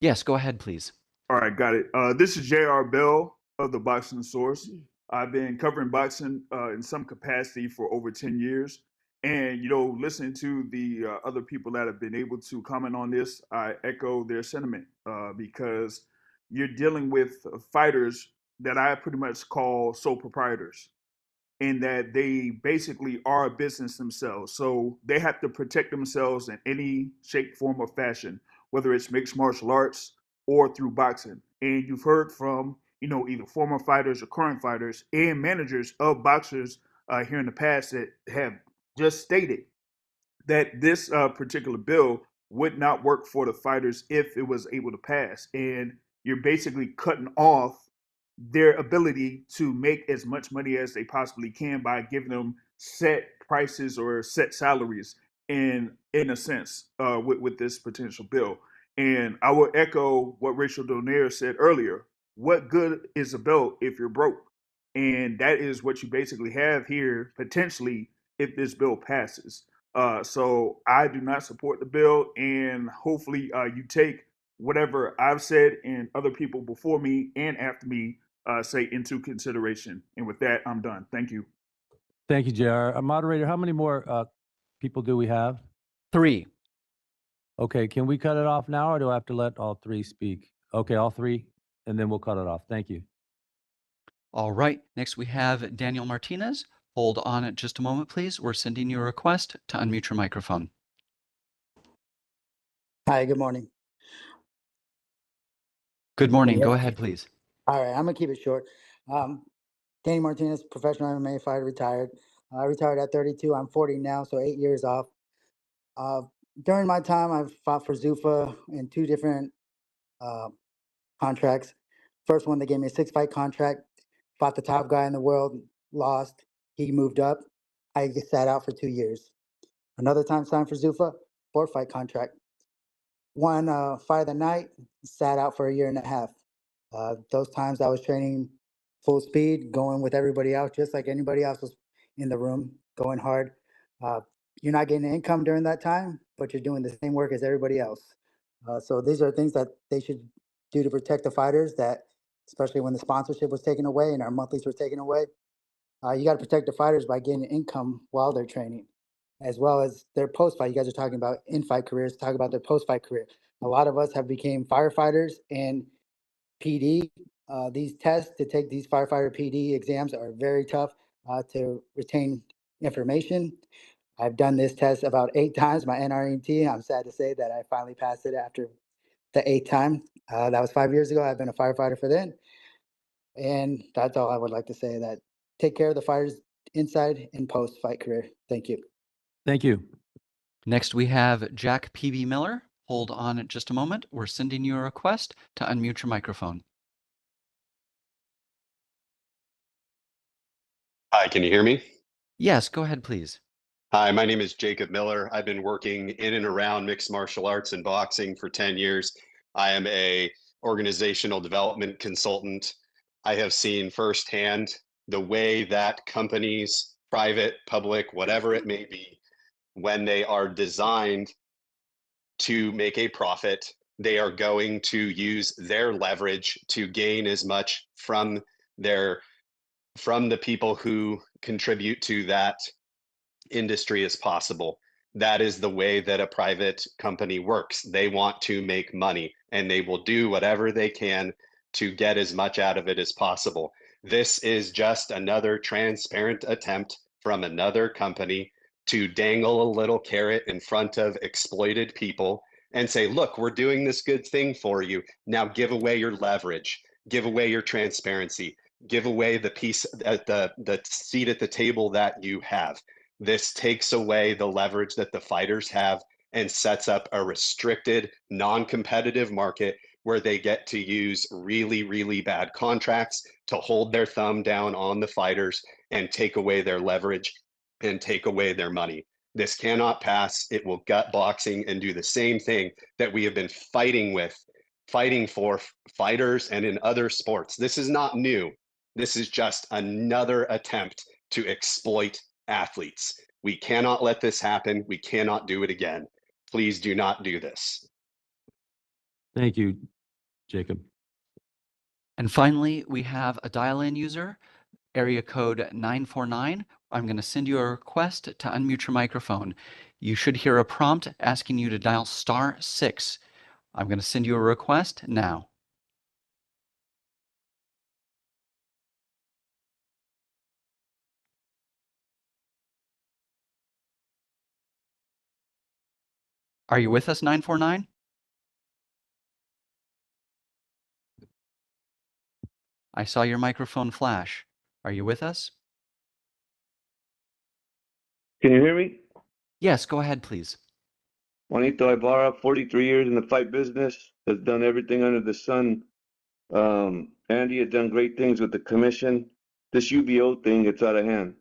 Yes, go ahead, please. All right, got it. This is J.R. Bell of the Boxing Source. I've been covering boxing in some capacity for over 10 years. And, listening to the other people that have been able to comment on this, I echo their sentiment because you're dealing with fighters that I pretty much call sole proprietors, in that they basically are a business themselves. So they have to protect themselves in any shape, form, or fashion, whether it's mixed martial arts or through boxing. And you've heard from, either former fighters or current fighters and managers of boxers here in the past that have just stated that this particular bill would not work for the fighters if it was able to pass. And you're basically cutting off their ability to make as much money as they possibly can by giving them set prices or set salaries in a sense with this potential bill. And I will echo what Rachel Donaire said earlier. What good is a bill if you're broke? And that is what you basically have here potentially if this bill passes. So I do not support the bill, and hopefully you take whatever I've said and other people before me and after me say into consideration. And with that, I'm done. Thank you. Thank you, JR. Moderator, how many more people do we have? 3. Okay, can we cut it off now, or do I have to let all 3 speak? Okay, all 3, and then we'll cut it off. Thank you. All right, next we have Daniel Martinez. Hold on just a moment, please. We're sending you a request to unmute your microphone. Hi, good morning. Good morning. Yeah. Go ahead, please. All right, I'm gonna keep it short. Danny Martinez, professional MMA fighter, retired. I retired at 32. I'm 40 now, so 8 years off. During my time, I've fought for Zuffa in 2 different contracts. First one, they gave me a 6-fight contract. Fought the top guy in the world, lost. He moved up. I sat out for 2 years. Another time signed for Zuffa, 4-fight contract. Won fight of the night, sat out for a year and a half. Those times I was training full speed, going with everybody else, just like anybody else was in the room, going hard. You're not getting income during that time, but you're doing the same work as everybody else. So these are things that they should do to protect the fighters, that especially when the sponsorship was taken away and our monthlies were taken away. You got to protect the fighters by getting income while they're training, as well as their post-fight. You guys are talking about in-fight careers, talk about their post-fight career. A lot of us have became firefighters and PD. These tests to take these firefighter PD exams are very tough to retain information. I've done this test about 8 times, my NREMT. I'm sad to say that I finally passed it after the 8th time. That was 5 years ago. I've been a firefighter for then. And that's all I would like to say, that take care of the fighters inside and post-fight career. Thank you. Thank you. Next, we have Jack P.B. Miller. Hold on just a moment. We're sending you a request to unmute your microphone. Hi, can you hear me? Yes, go ahead, please. Hi, my name is Jacob Miller. I've been working in and around mixed martial arts and boxing for 10 years. I am a organizational development consultant. I have seen firsthand the way that companies, private, public, whatever it may be, when they are designed to make a profit, they are going to use their leverage to gain as much from the people who contribute to that industry as possible. That is the way that a private company works. They want to make money, and they will do whatever they can to get as much out of it as possible. This is just another transparent attempt from another company to dangle a little carrot in front of exploited people and say, look, we're doing this good thing for you. Now give away your leverage, give away your transparency, give away the piece at the seat at the table that you have. This takes away the leverage that the fighters have and sets up a restricted, non-competitive market where they get to use really, really bad contracts to hold their thumb down on the fighters and take away their leverage and take away their money. This cannot pass. It will gut boxing and do the same thing that we have been fighting for fighters and in other sports. This is not new. This is just another attempt to exploit athletes. We cannot let this happen. We cannot do it again. Please do not do this. Thank you, Jacob. And finally, we have a dial-in user. area code 949. I'm going to send you a request to unmute your microphone. You should hear a prompt asking you to dial *6. I'm going to send you a request now. Are you with us, 949? I saw your microphone flash. Are you with us? Can you hear me? Yes, go ahead, please. Juanito Ibarra, 43 years in the fight business, has done everything under the sun. Andy has done great things with the commission. This UBO thing, it's out of hand.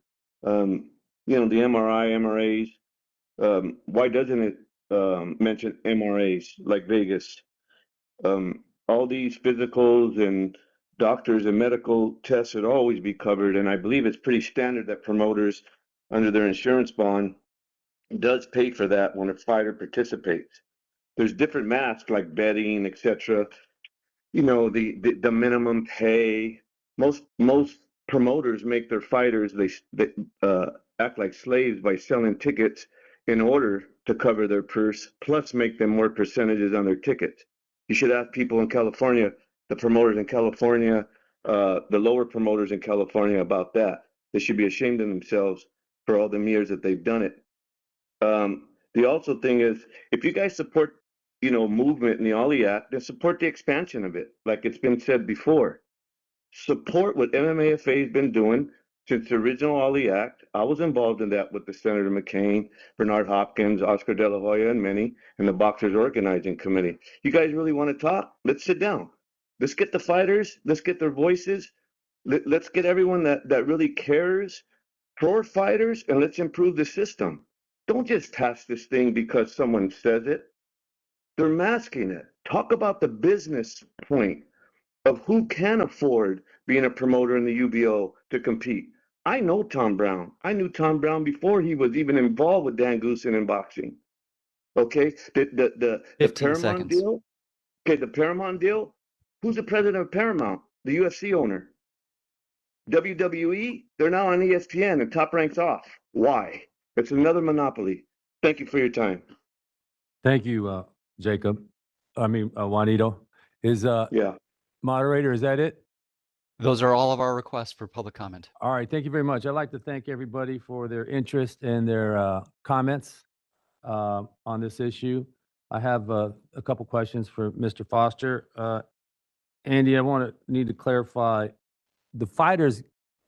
You know, the MRI, MRAs, why doesn't it mention MRAs like Vegas? All these physicals and doctors and medical tests should always be covered. And I believe it's pretty standard that promoters under their insurance bond does pay for that when a fighter participates. There's different masks like betting, etc. You know, the minimum pay. Most promoters make their fighters they act like slaves by selling tickets in order to cover their purse, plus make them more percentages on their tickets. You should ask people in California, the promoters in California, the lower promoters in California about that. They should be ashamed of themselves for all the years that they've done it. The also thing is, if you guys support, you know, movement in the Ollie Act, then support the expansion of it, like it's been said before. Support what MMAFA has been doing since the original Ollie Act. I was involved in that with the Senator McCain, Bernard Hopkins, Oscar De La Hoya, and many, and the Boxers Organizing Committee. You guys really want to talk? Let's sit down. Let's get the fighters. Let's get their voices. Let's get everyone that really cares for fighters, and let's improve the system. Don't just pass this thing because someone says it. They're masking it. Talk about the business point of who can afford being a promoter in the UBO to compete. I know Tom Brown. I knew Tom Brown before he was even involved with Dan Goosen in boxing. Okay, the Paramount seconds. deal. Okay, the Paramount deal. Who's the president of Paramount? The UFC owner. WWE. They're now on ESPN and Top Rank's off. Why? It's another monopoly. Thank you for your time. Thank you, Jacob. Juanito. Yeah. Moderator, is that it? Those are all of our requests for public comment. All right, thank you very much. I'd like to thank everybody for their interest and their comments on this issue. I have a couple questions for Mr. Foster. Andy, I need to clarify, the fighters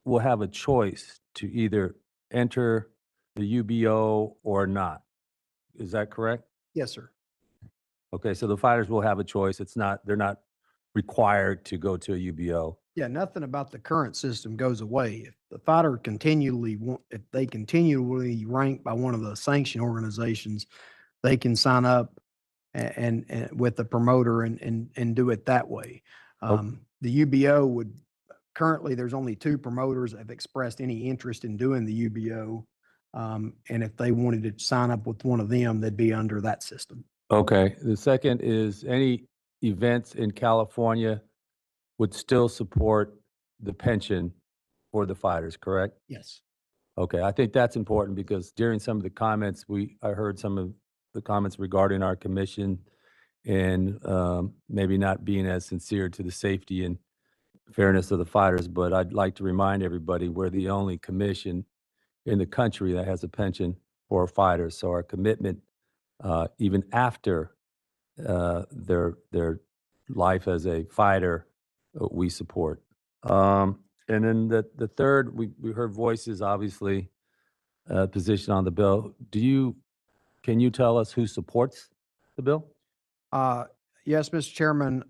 will have a choice to either enter the UBO or not. Is that correct? Yes, sir. Okay, so the fighters will have a choice. They're not required to go to a UBO. Yeah, nothing about the current system goes away. If the fighter if they continually rank by one of the sanction organizations, they can sign up and with the promoter and do it that way. The UBO currently there's only 2 promoters that have expressed any interest in doing the UBO. And if they wanted to sign up with one of them, they'd be under that system. Okay. The second is any events in California would still support the pension for the fighters, correct? Yes. Okay. I think that's important because during some of the comments, I heard some of the comments regarding our commission and maybe not being as sincere to the safety and fairness of the fighters. But I'd like to remind everybody we're the only commission in the country that has a pension for fighters. So our commitment, even after their life as a fighter, we support. And then the third, we heard voices, obviously, position on the bill. Can you tell us who supports the bill? Yes, Mr. Chairman.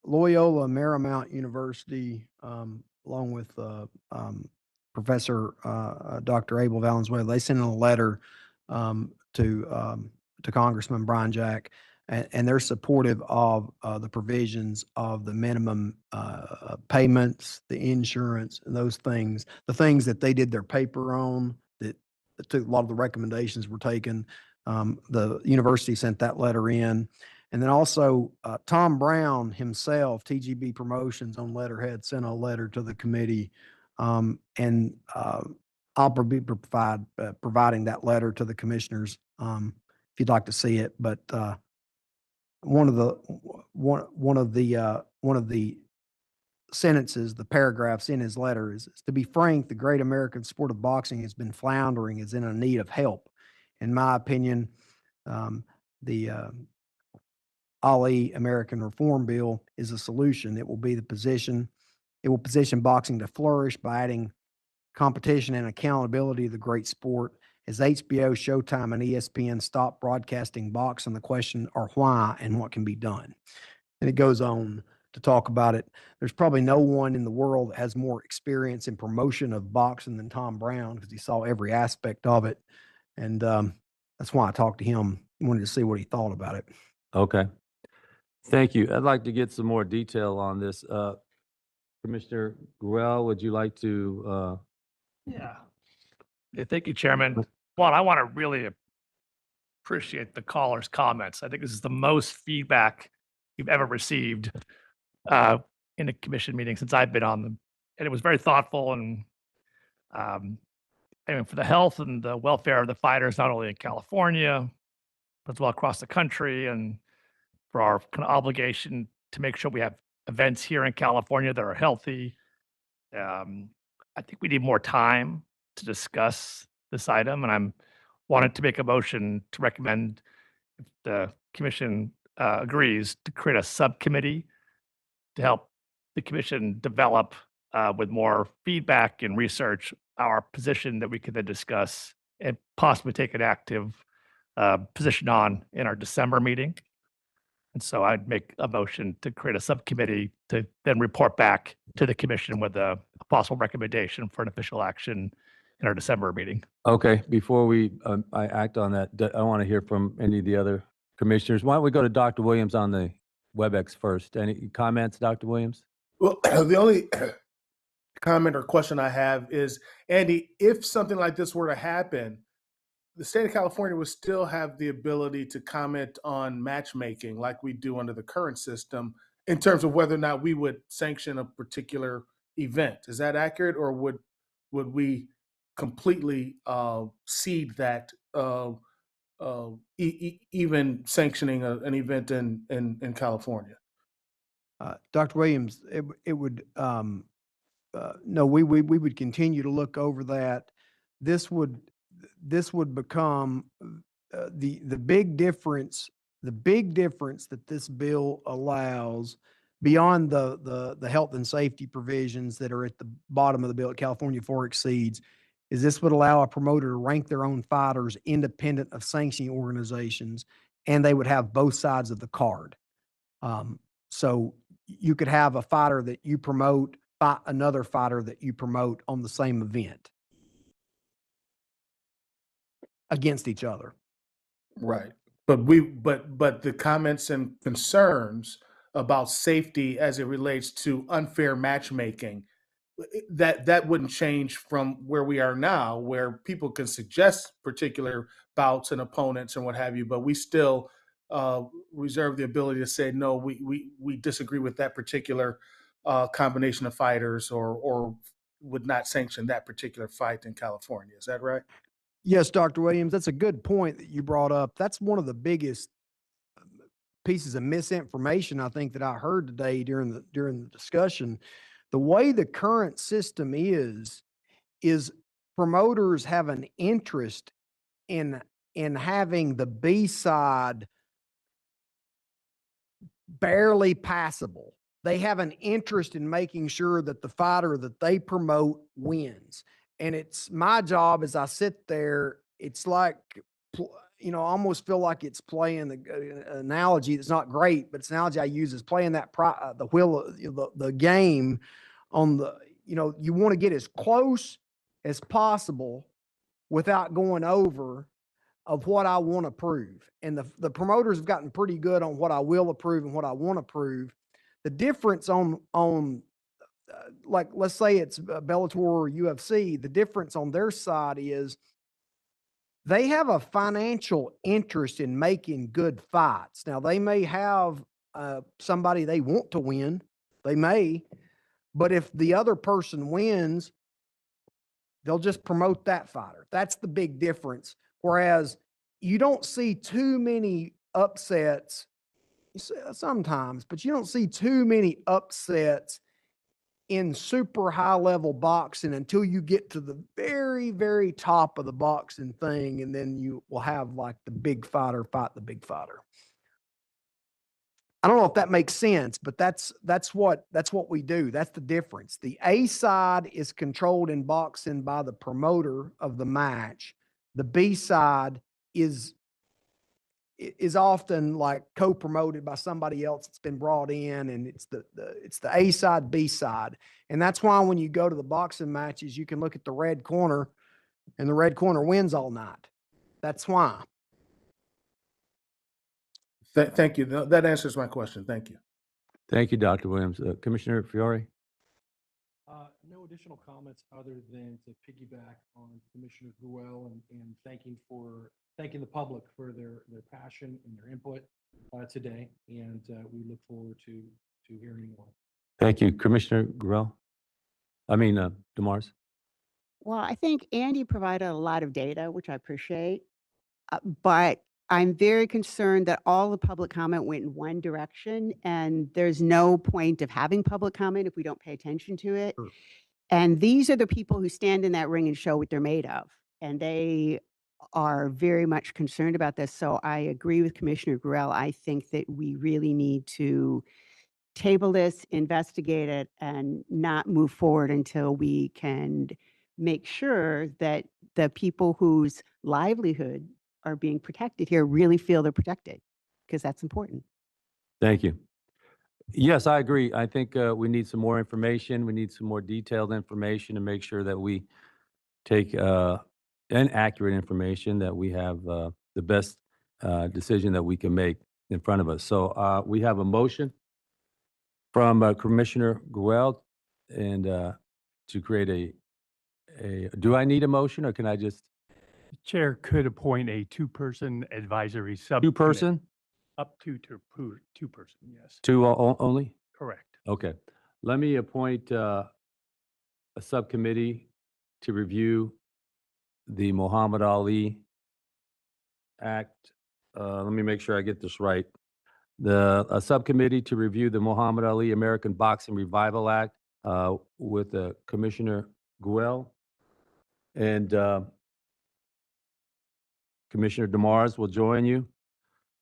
Loyola Marymount University, along with Professor Dr. Abel Valenzuela, they sent in a letter to Congressman Brian Jack, and they're supportive of the provisions of the minimum payments, the insurance, and those things, the things that they did their paper on, that took a lot of the recommendations were taken. The university sent that letter in. And then also Tom Brown himself, TGB Promotions on letterhead, sent a letter to the committee And I'll be providing that letter to the commissioners if you'd like to see it. But one of the sentences, the paragraphs in his letter is, to be frank, the great American sport of boxing has been floundering, is in a need of help. In my opinion, the Ali American Reform Bill is a solution. It will position boxing to flourish by adding competition and accountability to the great sport. As HBO, Showtime, and ESPN stop broadcasting boxing, the question are why and what can be done. And it goes on to talk about it. There's probably no one in the world that has more experience in promotion of boxing than Tom Brown, because he saw every aspect of it. And that's why I talked to him, wanted to see what he thought about it. Okay. Thank you. I'd like to get some more detail on this. Commissioner Grell, would you like to? Yeah, thank you, Chairman. One, I want to really appreciate the caller's comments. I think this is the most feedback you've ever received in a commission meeting since I've been on them. And it was very thoughtful and for the health and the welfare of the fighters, not only in California, but as well across the country, and for our kind of obligation to make sure we have events here in California that are healthy. I think we need more time to discuss this item, and I'm wanted to make a motion to recommend, if the commission agrees, to create a subcommittee to help the commission develop with more feedback and research our position that we could then discuss and possibly take an active position on in our December meeting. And so I'd make a motion to create a subcommittee to then report back to the commission with a possible recommendation for an official action in our December meeting. Okay, before I act on that, I want to hear from any of the other commissioners. Why don't we go to Dr. Williams on the WebEx first? Any comments, Dr. Williams? Well, the only comment or question I have is, Andy, if something like this were to happen, the state of California would still have the ability to comment on matchmaking like we do under the current system in terms of whether or not we would sanction a particular event. Is that accurate, or would we completely cede that, even sanctioning an event in California? Dr. Williams, it would no, we would continue to look over that. This would become the big difference. The big difference that this bill allows, beyond the health and safety provisions that are at the bottom of the bill at California for exceeds, is this would allow a promoter to rank their own fighters independent of sanctioning organizations, and they would have both sides of the card. So you could have a fighter that you promote fight another fighter that you promote on the same event against each other. Right. But the comments and concerns about safety as it relates to unfair matchmaking, that wouldn't change from where we are now, where people can suggest particular bouts and opponents and what have you, but we still reserve the ability to say, no, we disagree with that particular combination of fighters, or would not sanction that particular fight in California. Is that right? Yes, Dr. Williams, that's a good point that you brought up. That's one of the biggest pieces of misinformation I think that I heard today during the discussion. The way the current system is promoters have an interest in having the B side barely passable. They have an interest in making sure that the fighter that they promote wins. And it's my job as I sit there, it's like, I almost feel like it's playing the analogy that's not great, but it's an analogy I use is playing that the wheel, the game on the, you want to get as close as possible without going over of what I want to prove. And the promoters have gotten pretty good on what I will approve and what I want to prove. The difference on like, let's say it's Bellator or UFC, the difference on their side is they have a financial interest in making good fights. Now, they may have somebody they want to win. They may, but if the other person wins, They'll just promote that fighter. That's the big difference. Whereas you don't see too many upsets sometimes, but you don't see too many upsets in super high level boxing until you get to the very, very top of the boxing thing. And then you will have like the big fighter fight the big fighter. I don't know if that makes sense, but that's what we do. That's the difference. The A side is controlled in boxing by the promoter of the match. The B side is often like co-promoted by somebody else that's been brought in, and it's the A side, B side. And that's why when you go to the boxing matches, you can look at the red corner and the red corner wins all night. That's why. Thank you. That answers my question. Thank you. Thank you, Dr. Williams. Commissioner Fiore? No additional comments other than to piggyback on Commissioner Gruelle and thanking the public for their passion and their input today. And we look forward to hearing more. Thank you. Commissioner Gruelle? DeMars? Well, I think Andy provided a lot of data, which I appreciate, but I'm very concerned that all the public comment went in one direction, and there's no point of having public comment if we don't pay attention to it. Sure. And these are the people who stand in that ring and show what they're made of, and they are very much concerned about this. So I agree with Commissioner Gruelle. I think that we really need to table this, investigate it, and not move forward until we can make sure that the people whose livelihood are being protected here really feel they're protected, because that's important. Thank you. Yes, I agree. I think we need some more information. We need some more detailed information to make sure that we take accurate information, that we have the best decision that we can make in front of us. So we have a motion from Commissioner Gruelle and to create do I need a motion, or can I just? Chair could appoint a two-person advisory subcommittee. Two-person? Up to two-person, yes. Two only? Correct. Okay. Let me appoint a subcommittee to review the Muhammad Ali Act. Let me make sure I get this right. A subcommittee to review the Muhammad Ali American Boxing Revival Act with Commissioner Gruelle. And Commissioner DeMars will join you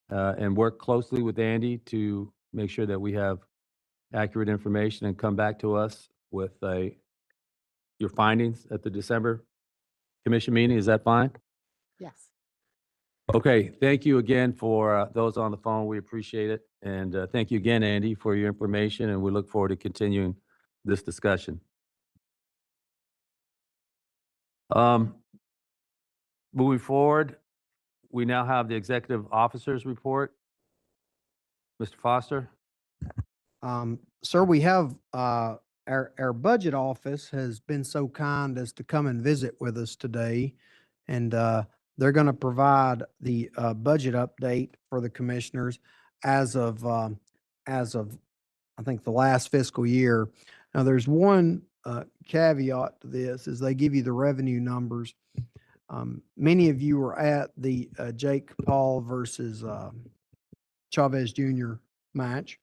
and work closely with Andy to make sure that we have accurate information and come back to us with your findings at the December commission meeting. Is that fine? Yes. Okay. Thank you again for those on the phone. We appreciate it. And thank you again, Andy, for your information. And we look forward to continuing this discussion. Moving forward, we now have the executive officer's report. Mr. Foster? Sir, we have our budget office has been so kind as to come and visit with us today. And they're going to provide the budget update for the commissioners as of I think the last fiscal year. Now there's one caveat to this is they give you the revenue numbers. Many of you were at the Jake Paul versus Chavez Jr. match.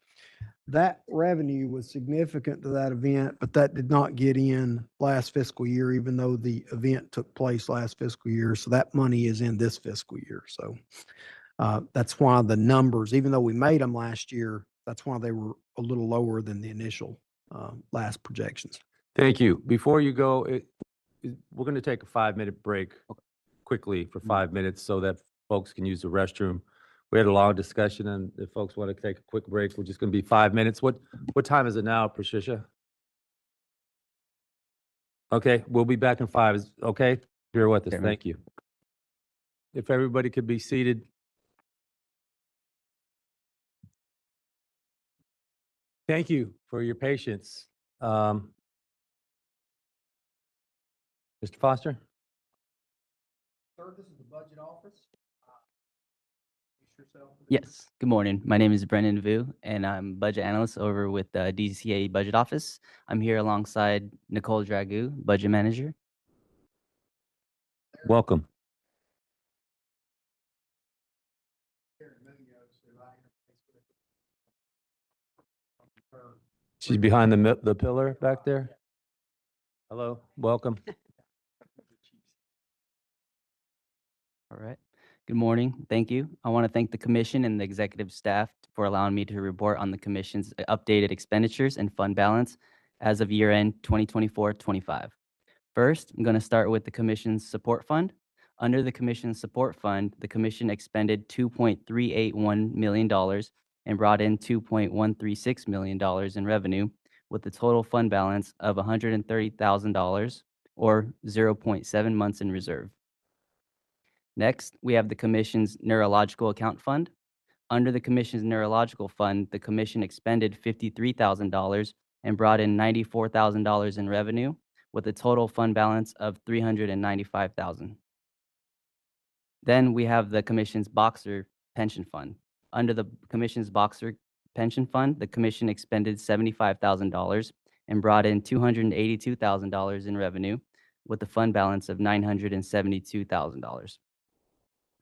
That revenue was significant to that event, but that did not get in last fiscal year, even though the event took place last fiscal year. So that money is in this fiscal year. So that's why the numbers, even though we made them last year, that's why they were a little lower than the initial last projections. Thank you. Before you go, we're going to take a 5-minute break quickly for 5 minutes so that folks can use the restroom. We had a long discussion, and if folks want to take a quick break, we're just going to be 5 minutes. What time is it now, Patricia? Okay, we'll be back in 5. Okay, bear with us. Okay. Thank you. If everybody could be seated. Thank you for your patience. Mr. Foster? Sir, this is the budget office. Yes. Good morning. My name is Brendan Vu, and I'm budget analyst over with the DCA Budget Office. I'm here alongside Nicole Dragoo, budget manager. Welcome. She's behind the pillar back there. Hello, welcome. All right. Good morning. Thank you. I want to thank the commission and the executive staff for allowing me to report on the commission's updated expenditures and fund balance as of year end 2024-25. First, I'm going to start with the commission's support fund. Under the commission's support fund, the commission expended $2.381 million and brought in $2.136 million in revenue, with a total fund balance of $130,000 or 0.7 months in reserve. Next, we have the commission's neurological account fund. Under the commission's neurological fund, the commission expended $53,000 and brought in $94,000 in revenue, with a total fund balance of $395,000. Then we have the commission's boxer pension fund. Under the commission's boxer pension fund, the commission expended $75,000 and brought in $282,000 in revenue, with a fund balance of $972,000.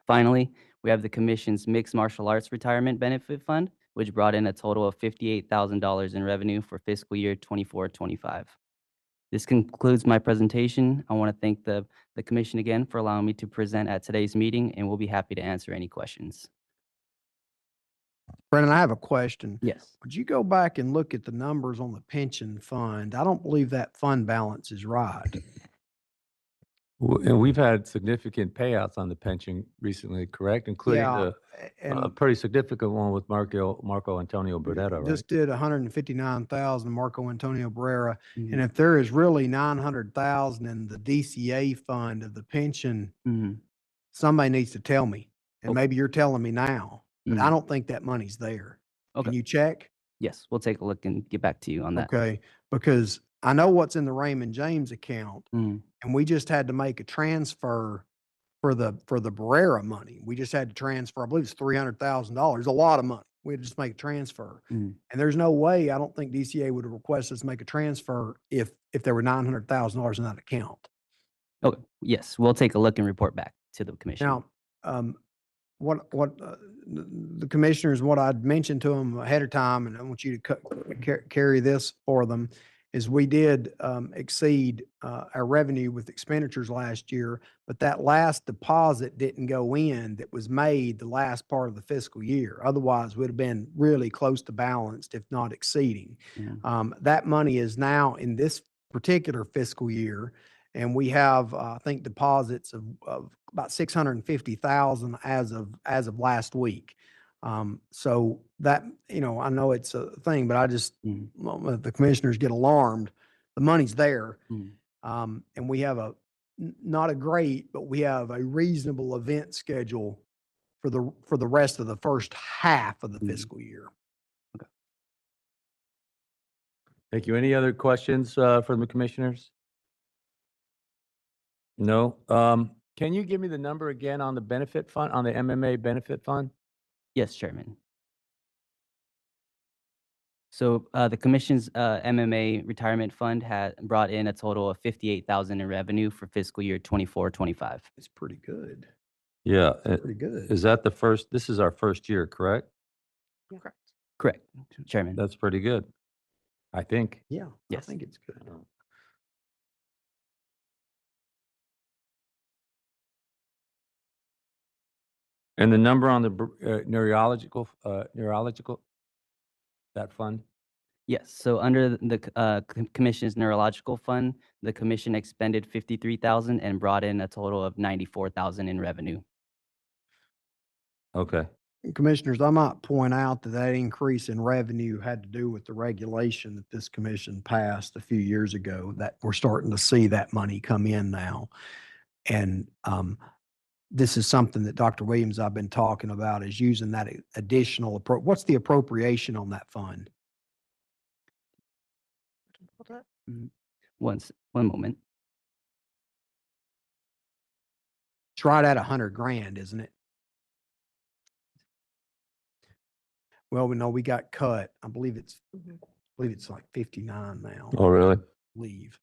Finally, we have the commission's mixed martial arts retirement benefit fund, which brought in a total of $58,000 in revenue for fiscal year 24-25. This concludes my presentation. I want to thank the commission again for allowing me to present at today's meeting, and we'll be happy to answer any questions. Brennan, I have a question. Yes. Would you go back and look at the numbers on the pension fund? I don't believe that fund balance is right. And we've had significant payouts on the pension recently, correct? Including Yeah, a pretty significant one with Marco Antonio Burdetta, right? just did 159,000 Marco Antonio Barrera. And if there is really 900,000 in the DCA fund of the pension, somebody needs to tell me. And maybe you're telling me now, but I don't think that money's there. Okay. Can you check? Yes, we'll take a look and get back to you on that. Okay, because I know what's in the Raymond James account, and we just had to make a transfer for the Barrera money. We just had to transfer, I believe it's $300,000, a lot of money. We had to just make a transfer. And there's no way, I don't think DCA would request us to make a transfer if there were $900,000 in that account. Okay, yes, we'll take a look and report back to the commission. Now, the commissioners, what I'd mentioned to them ahead of time, and I want you to carry this for them, is we did exceed our revenue with expenditures last year, but that last deposit didn't go in that was made the last part of the fiscal year. Otherwise, we'd have been really close to balanced, if not exceeding. That money is now in this particular fiscal year, and we have, I think, deposits of about 650,000 as of last week. So that, I know it's a thing, but I just, the commissioners get alarmed. The money's there. And we have not a great, but we have a reasonable event schedule for the rest of the first half of the fiscal year. Okay. Thank you. Any other questions from the commissioners? No. Can you give me the number again on the benefit fund, on the MMA benefit fund? Yes, Chairman. So the commission's MMA retirement fund had brought in a total of $58,000 in revenue for fiscal year 24-25. It's pretty good. Yeah. Pretty good. Is that this is our first year, correct? Correct. Correct, Chairman. That's pretty good, I think. Yeah, Yes. I think it's good. And the number on the neurological, that fund? Yes, so under the commission's neurological fund, the commission expended $53,000 and brought in a total of $94,000 in revenue. Okay. Commissioners, I might point out that increase in revenue had to do with the regulation that this commission passed a few years ago, that we're starting to see that money come in now. And this is something that Dr. Williams, I've been talking about, is using that additional, what's the appropriation on that fund? One moment. It's right at 100 grand, isn't it? Well, we know we got cut. I believe it's like 59 now. Oh, really? Leave.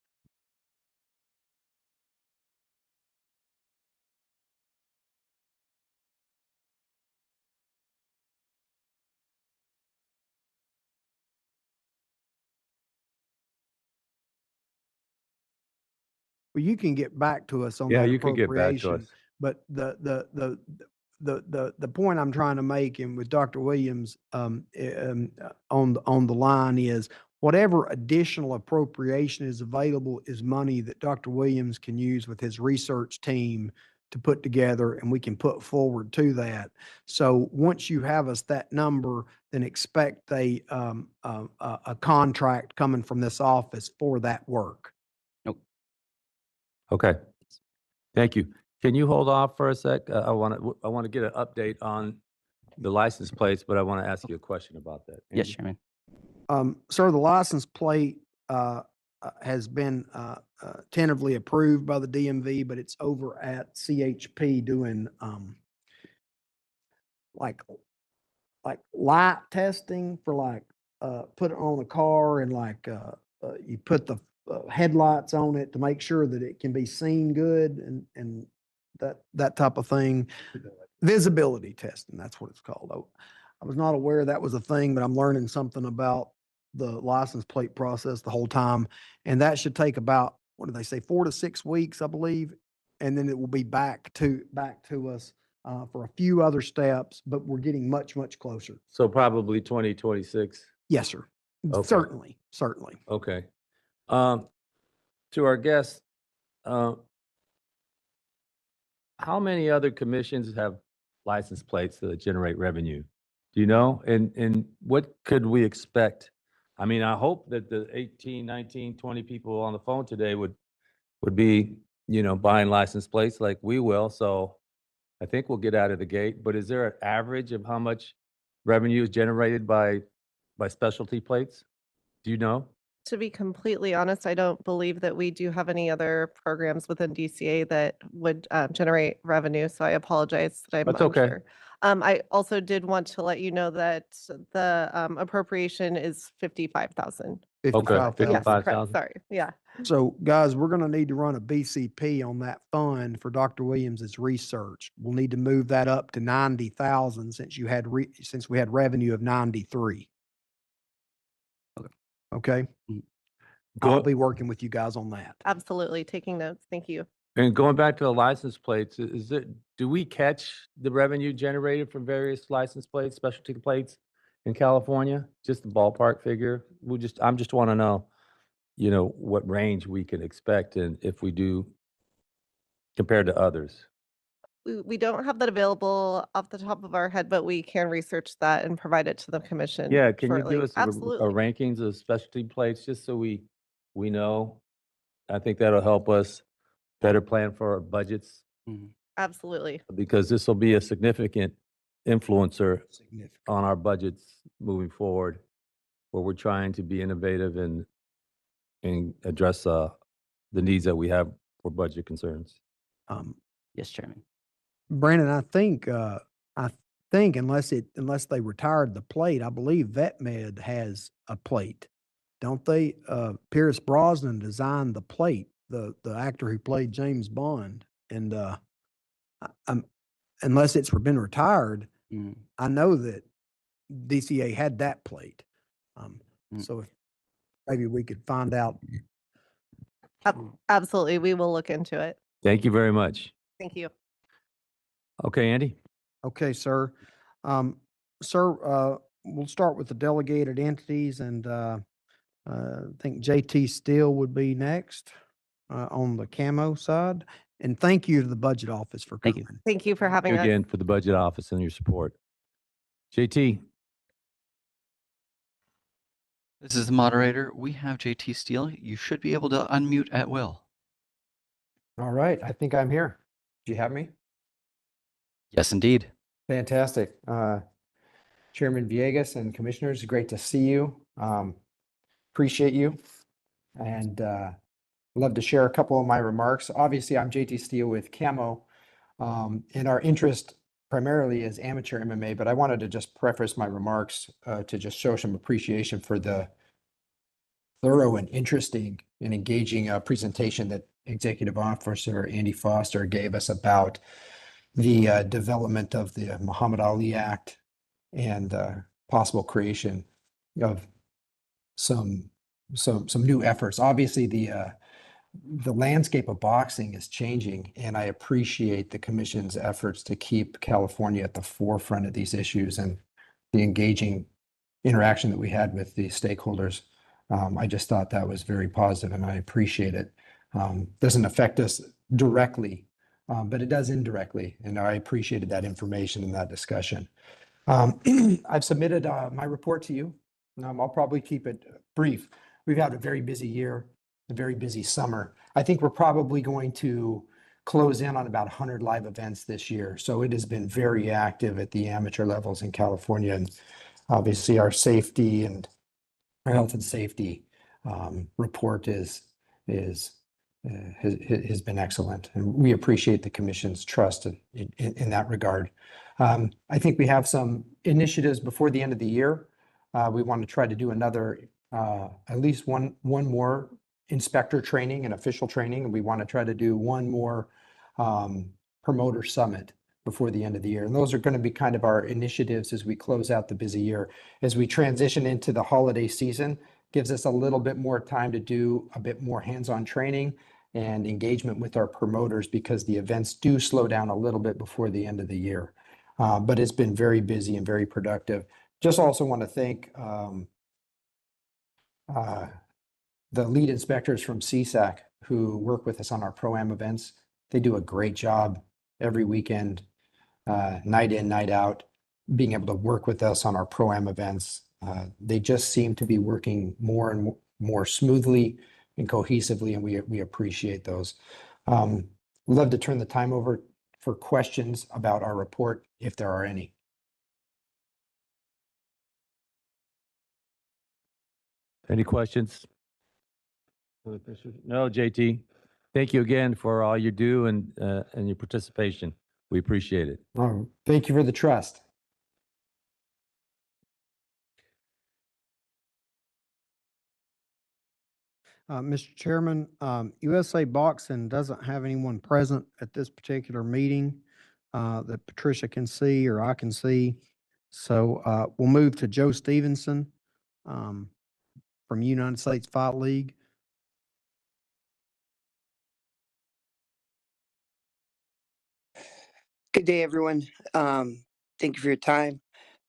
Well, you can get back to us on Yeah, that you can get back to appropriation, us. but the point I'm trying to make, and with Dr. Williams on the line, is whatever additional appropriation is available is money that Dr. Williams can use with his research team to put together, and we can put forward to that. So once you have us that number, then expect a contract coming from this office for that work. Okay. Thank you. Can you hold off for a sec? I want to get an update on the license plates, but I want to ask you a question about that. Yes, Andy? Chairman. Sir, the license plate has been tentatively approved by the DMV, but it's over at CHP doing like light testing for put it on a car, and you put the headlights on it to make sure that it can be seen good, and that type of thing. Visibility testing, that's what it's called. I was not aware that was a thing, but I'm learning something about the license plate process the whole time. And that should take about, what do they say, 4 to 6 weeks, I believe. And then it will be back to us for a few other steps, but we're getting much, much closer. So probably 2026? Yes, sir. Okay. Certainly. Okay. To our guests, how many other commissions have license plates that generate revenue? Do you know? And what could we expect? I mean, I hope that the 18, 19, 20 people on the phone today would be, buying license plates like we will. So I think we'll get out of the gate. But is there an average of how much revenue is generated by specialty plates? Do you know? To be completely honest, I don't believe that we do have any other programs within DCA that would generate revenue. So I apologize that I'm That's okay. unsure. I also did want to let you know that the appropriation is 55,000. Okay, Yes, correct. 55,000. Sorry. Yeah. So guys, we're going to need to run a BCP on that fund for Dr. Williams's research. We'll need to move that up to 90,000 since we had revenue of 93. Okay. I'll be working with you guys on that. Absolutely. Taking notes. Thank you. And going back to the license plates, do we catch the revenue generated from various license plates, specialty plates in California? Just the ballpark figure? I'm just want to know, what range we can expect, and if we do compared to others. We don't have that available off the top of our head, but we can research that and provide it to the commission. Yeah, can shortly. you give us a Absolutely. rankings of specialty plates just so we know? I think that'll help us better plan for our budgets, Absolutely. because this will be a significant influencer on our budgets moving forward, where we're trying to be innovative and address the needs that we have for budget concerns. Yes, Chairman. Brandon, I think unless they retired the plate, I believe VetMed has a plate, don't they? Pierce Brosnan designed the plate, the actor who played James Bond, and unless it's been retired, I know that DCA had that plate. So if maybe we could find out. Absolutely. We will look into it. Thank you very much. Thank you. Okay, Andy? Okay, sir. Sir, we'll start with the delegated entities, and I think JT Steele would be next on the camo side. And thank you to the budget office for coming. Thank you for having Thank you us. again for the budget office and your support. JT? This is the moderator. We have JT Steele. You should be able to unmute at will. All right, I think I'm here. Do you have me? Yes, indeed. Fantastic. Chairman Villegas and commissioners, great to see you. Appreciate you. And love to share a couple of my remarks. Obviously, I'm JT Steele with Camo, and our interest primarily is amateur MMA, but I wanted to just preface my remarks to just show some appreciation for the thorough and interesting and engaging presentation that Executive Officer Andy Foster gave us about the development of the Muhammad Ali Act and possible creation of some new efforts. Obviously, the the landscape of boxing is changing, and I appreciate the commission's efforts to keep California at the forefront of these issues and the engaging interaction that we had with the stakeholders. I just thought that was very positive, and I appreciate it. Doesn't affect us directly, but it does indirectly, and I appreciated that information and that discussion. I've submitted my report to you. I'll probably keep it brief. We've had a very busy year, a very busy summer. I think we're probably going to close in on about 100 live events this year. So it has been very active at the amateur levels in California. And obviously our safety and our health and safety report has been excellent. And we appreciate the commission's trust in that regard. I think we have some initiatives before the end of the year. We want to try to do another, at least one more inspector training and official training. And we want to try to do one more promoter summit before the end of the year. And those are going to be kind of our initiatives as we close out the busy year. As we transition into the holiday season, gives us a little bit more time to do a bit more hands-on training and engagement with our promoters, because the events do slow down a little bit before the end of the year. But it's been very busy and very productive. Just also want to thank the lead inspectors from CSAC who work with us on our Pro-Am events. They do a great job every weekend, night in, night out, being able to work with us on our Pro-Am events. They just seem to be working more and more smoothly and cohesively, and we appreciate those. We'd love to turn the time over for questions about our report, if there are any. Any questions? No, JT. Thank you again for all you do and your participation. We appreciate it. Thank you for the trust. Mr. Chairman, USA Boxing doesn't have anyone present at this particular meeting that Patricia can see or I can see. So we'll move to Joe Stevenson from United States Fight League. Good day, everyone. Thank you for your time.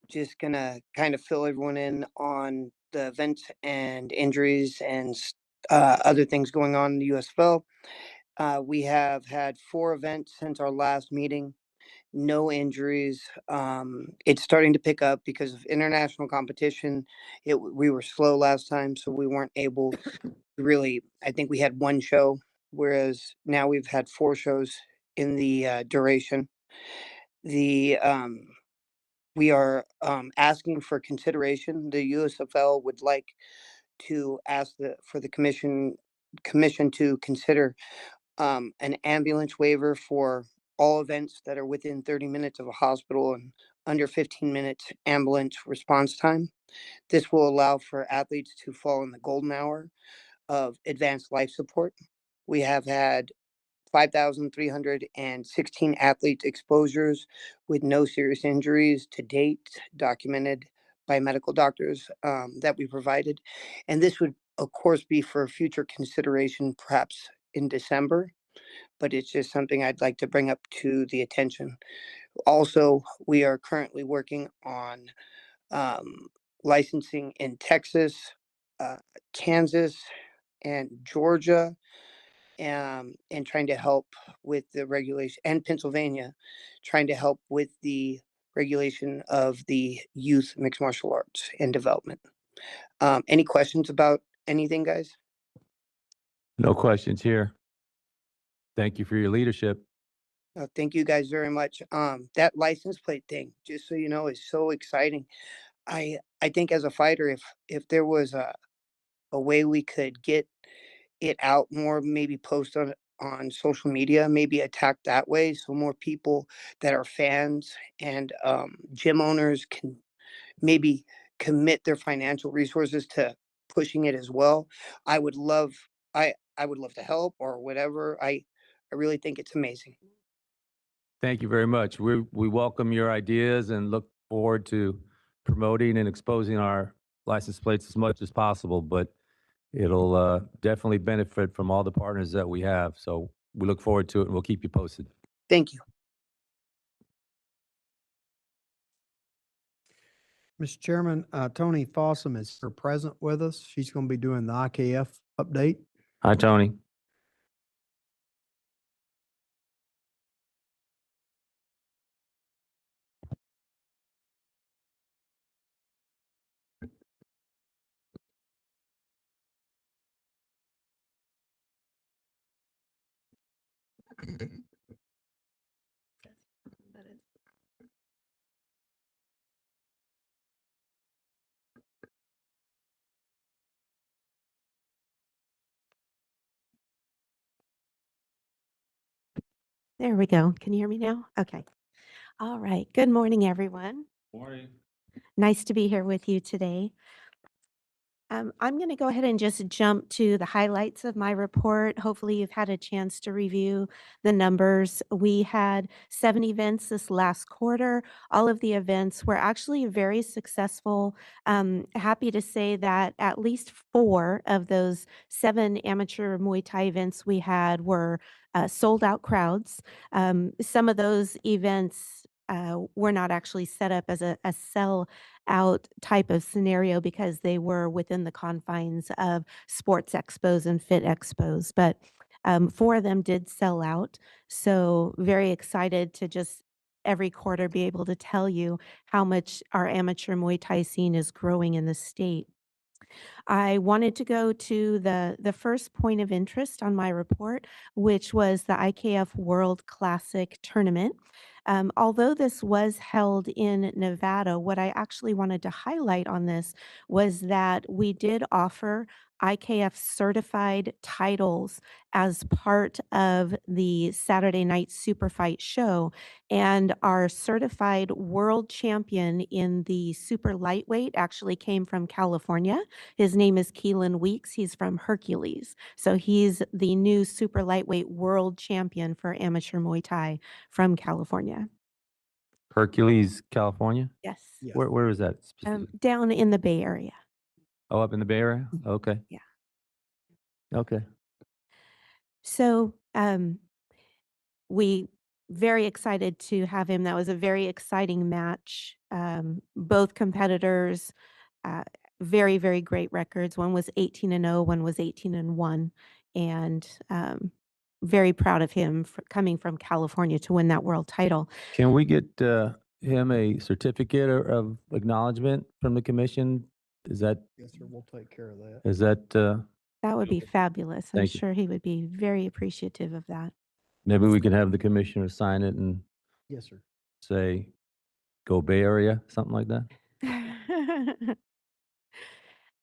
Just gonna kind of fill everyone in on the events and injuries and other things going on in the USFL. We have had 4 events since our last meeting. No injuries. It's starting to pick up because of international competition. We were slow last time, so we weren't able to really. I think we had 1 show, whereas now we've had 4 shows in the duration. We are asking for consideration. The USFL would like to ask for the commission to consider an ambulance waiver for all events that are within 30 minutes of a hospital and under 15 minutes ambulance response time. This will allow for athletes to fall in the golden hour of advanced life support. We have had 5,316 athlete exposures with no serious injuries to date, documented by medical doctors that we provided. And this would, of course, be for future consideration, perhaps in December, but it's just something I'd like to bring up to the attention. Also, we are currently working on licensing in Texas, Kansas, and Georgia, and trying to help with the regulation, and Pennsylvania, trying to help with the regulation of the youth mixed martial arts and development. Any questions about anything, guys? No questions here. Thank you for your leadership. Thank you guys very much. That license plate thing, just so you know, is so exciting. I think as a fighter, if there was a way we could get it out more, maybe post on social media, maybe attack that way, so more people that are fans and gym owners can maybe commit their financial resources to pushing it as well. I would love to help or whatever. I really think it's amazing. Thank you very much. We welcome your ideas and look forward to promoting and exposing our license plates as much as possible. But It'll definitely benefit from all the partners that we have. So we look forward to it and we'll keep you posted. Thank you. Mr. Chairman, Tony Fossum is here present with us. She's going to be doing the IKF update. Hi, Tony. There we go. Can you hear me now? Okay. All right. Good morning, everyone. Morning. Nice to be here with you today. I'm going to go ahead and just jump to the highlights of my report. Hopefully, you've had a chance to review the numbers. We had 7 events this last quarter. All of the events were actually very successful. Happy to say that at least 4 of those 7 amateur Muay Thai events we had were sold out crowds. Some of those events were not actually set up as a sell out type of scenario because they were within the confines of sports expos and fit expos. But 4 of them did sell out. So very excited to just every quarter be able to tell you how much our amateur Muay Thai scene is growing in the state. I wanted to go to the first point of interest on my report, which was the IKF World Classic Tournament. Although this was held in Nevada, what I actually wanted to highlight on this was that we did offer IKF certified titles as part of the Saturday night super fight show. And our certified world champion in the super lightweight actually came from California. His name is Keelan Weeks. He's from Hercules. So he's the new super lightweight world champion for amateur Muay Thai from California. Hercules, California? Yes. Where is that? Down in the Bay Area. Oh, up in the Bay Area? Okay. Yeah. Okay. So we very excited to have him. That was a very exciting match. Both competitors, very, very great records. One was 18-0, one was 18-1. And very proud of him for coming from California to win that world title. Can we get him a certificate of acknowledgement from the commission? Is that, Yes, sir. We'll take care of that. is that, That would be fabulous. I'm Thank you. sure he would be very appreciative of that. maybe we can have the commissioner sign it and Yes, sir. say, go Bay Area, something like that?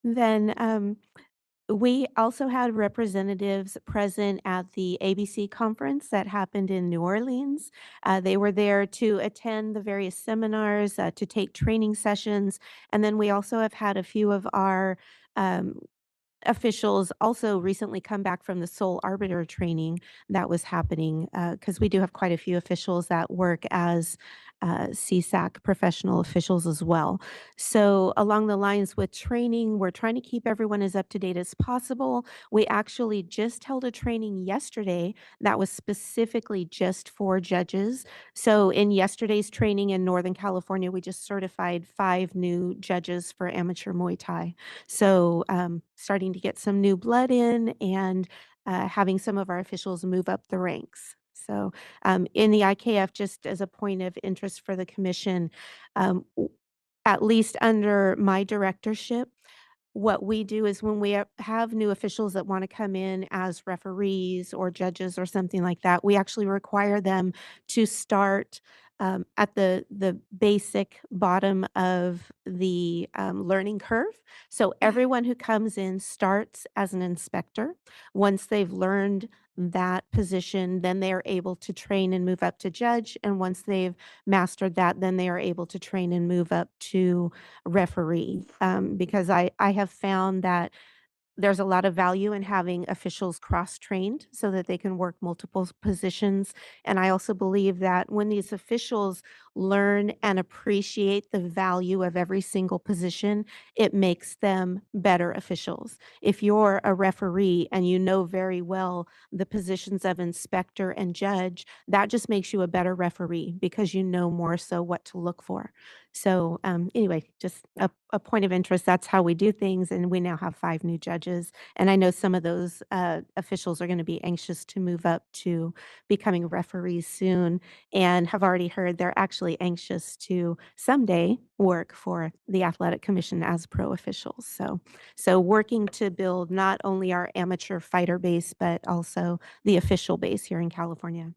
Then we also had representatives present at the ABC conference that happened in New Orleans. They were there to attend the various seminars, to take training sessions. And then we also have had a few of our officials also recently come back from the Sole Arbiter training that was happening, because we do have quite a few officials that work as CSAC professional officials as well. So along the lines with training, we're trying to keep everyone as up to date as possible. We actually just held a training yesterday that was specifically just for judges. So in yesterday's training in Northern California, we just certified 5 new judges for amateur Muay Thai. So starting to get some new blood in and having some of our officials move up the ranks. So in the IKF, just as a point of interest for the commission, at least under my directorship, what we do is when we have new officials that want to come in as referees or judges or something like that, we actually require them to start at the basic bottom of the learning curve. So everyone who comes in starts as an inspector. Once they've learned that position, then they are able to train and move up to judge. And once they've mastered that, then they are able to train and move up to referee. Because I have found that there's a lot of value in having officials cross-trained so that they can work multiple positions. And I also believe that when these officials learn and appreciate the value of every single position, it makes them better officials. If you're a referee and you know very well the positions of inspector and judge, that just makes you a better referee because you know more so what to look for. So anyway, just a point of interest. That's how we do things. And we now have 5 new judges. And I know some of those officials are going to be anxious to move up to becoming referees soon and have already heard they're actually anxious to someday work for the athletic commission as pro officials. So working to build not only our amateur fighter base, but also the official base here in California.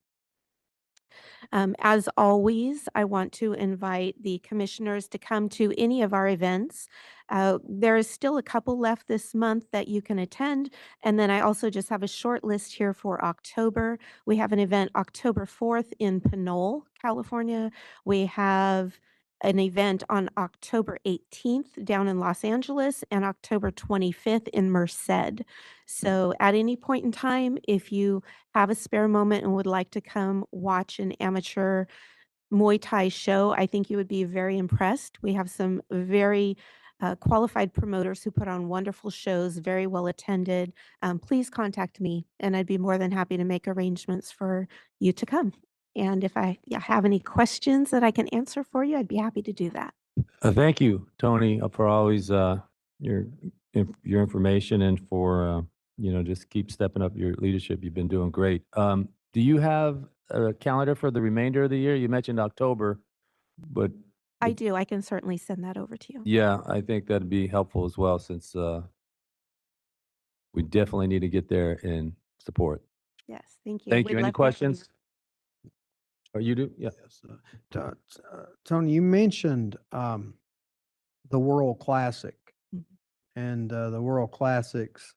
As always, I want to invite the commissioners to come to any of our events. There is still a couple left this month that you can attend. And then I also just have a short list here for October. We have an event October 4th in Pinole, California. We have an event on October 18th down in Los Angeles and October 25th in Merced. So at any point in time, if you have a spare moment and would like to come watch an amateur Muay Thai show, I think you would be very impressed. We have some very qualified promoters who put on wonderful shows, very well attended. Please contact me, and I'd be more than happy to make arrangements for you to come. And if I have any questions that I can answer for you, I'd be happy to do that. Thank you, Tony, for always your information and for just keep stepping up your leadership. You've been doing great. Do you have a calendar for the remainder of the year? You mentioned October, but I do. I can certainly send that over to you. yeah, I think that'd be helpful as well, since we definitely need to get there and support. Yes, thank you. Thank We'd you. Any love to hear from you. questions? Or you do? Yeah. Tony, you mentioned the World Classic, and the World Classics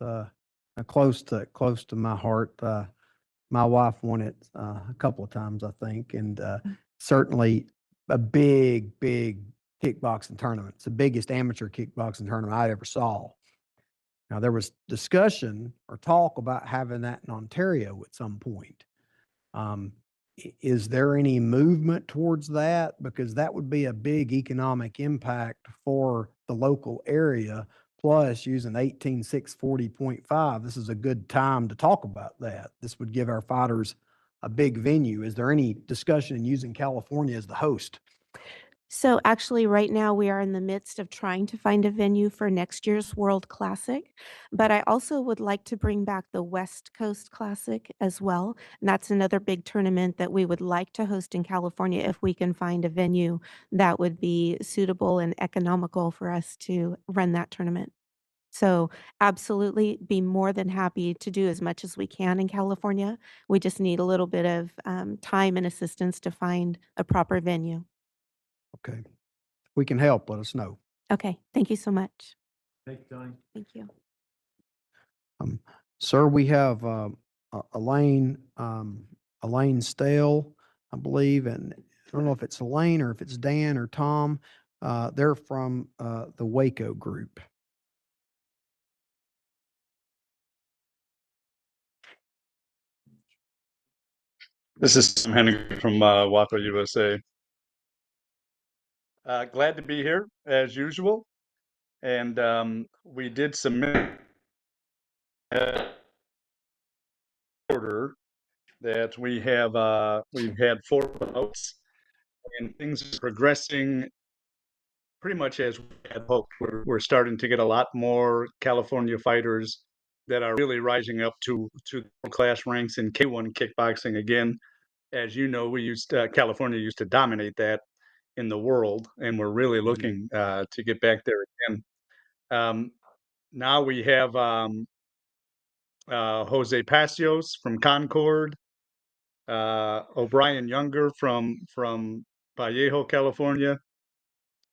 close to my heart. My wife won it a couple of times, I think, and certainly a big kickboxing tournament. It's the biggest amateur kickboxing tournament I ever saw. Now, there was discussion or talk about having that in Ontario at some point. Is there any movement towards that? Because that would be a big economic impact for the local area. Plus, using 18640.5, this is a good time to talk about that. This would give our fighters a big venue. Is there any discussion in using California as the host? So actually, right now, we are in the midst of trying to find a venue for next year's World Classic. But I also would like to bring back the West Coast Classic as well. And that's another big tournament that we would like to host in California if we can find a venue that would be suitable and economical for us to run that tournament. So absolutely be more than happy to do as much as we can in California. We just need a little bit of time and assistance to find a proper venue. Okay. We can help. Let us know. Okay, thank you so much. Thank you, Tony. Thank you. Sir, we have Elaine Stale, I believe, and I don't know if it's Elaine or if it's Dan or Tom. They're from the Waco group. This is Sam Hennig from Waco, USA. Glad to be here as usual. And we did submit order that we've had 4 votes and things are progressing pretty much as we had hoped. We're starting to get a lot more California fighters that are really rising up to class ranks in K1 kickboxing again. As you know, California used to dominate that in the world, and we're really looking to get back there again. Now we have Jose Pacios from Concord, O'Brien Younger from Vallejo, California,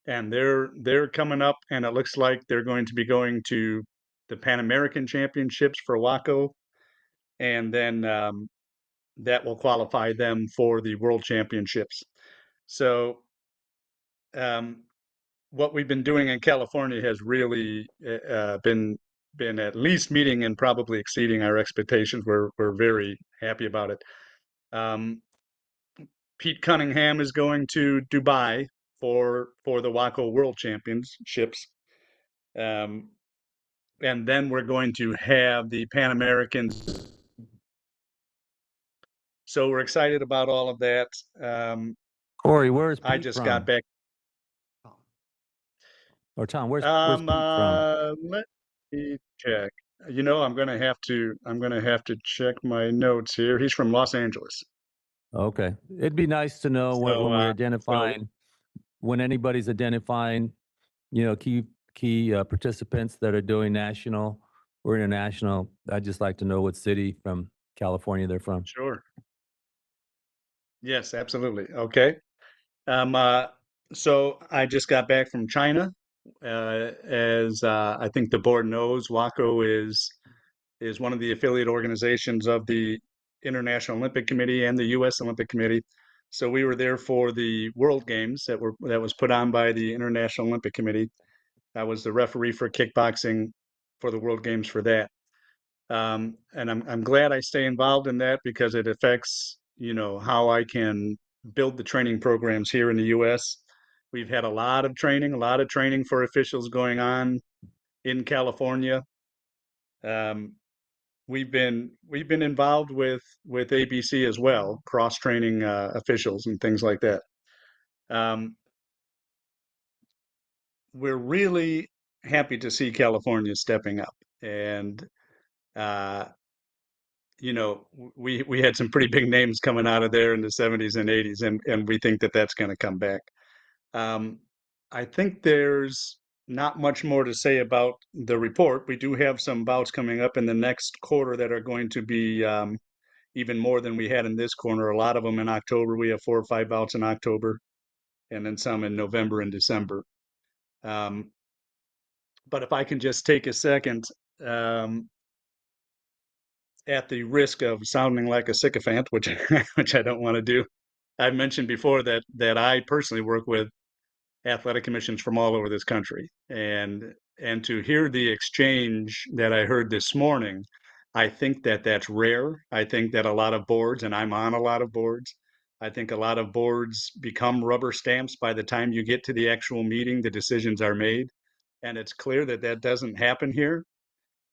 and they're coming up, and it looks like they're going to be going to the Pan American Championships for Waco, and then that will qualify them for the World Championships. So what we've been doing in California has really been at least meeting and probably exceeding our expectations. We're very happy about it. Pete Cunningham is going to Dubai for the WACO World Championships. And then we're going to have the Pan Americans. So we're excited about all of that. Corey, where's I Pete just from? got back. Or Tom, where's Pete from? Let me check. You know, I'm gonna have to check my notes here. He's from Los Angeles. Okay. It'd be nice to know when So, we're so identifying, when anybody's identifying, key participants that are doing national or international. I'd just like to know what city from California they're from. sure. Yes, absolutely. Okay. So I just got back from China. As I think the board knows, WACO is one of the affiliate organizations of the International Olympic Committee and the U.S. Olympic Committee. So we were there for the World Games that was put on by the International Olympic Committee. I was the referee for kickboxing for the World Games for that. And I'm glad I stay involved in that because it affects, how I can build the training programs here in the U.S. We've had a lot of training for officials going on in California. We've been involved with ABC as well, cross training officials and things like that. We're really happy to see California stepping up, and we had some pretty big names coming out of there in the 70s and 80s, and we think that that's going to come back. I think there's not much more to say about the report. We do have some bouts coming up in the next quarter that are going to be even more than we had in this corner. A lot of them in October. We have 4 or 5 bouts in October, and then some in November and December. But if I can just take a second, at the risk of sounding like a sycophant, which which I don't want to do, I've mentioned before that I personally work with athletic commissions from all over this country, and to hear the exchange that I heard this morning, I think that that's rare. I think that a lot of boards, and I'm on a lot of boards, I think a lot of boards become rubber stamps by the time you get to the actual meeting. The decisions are made, and it's clear that that doesn't happen here,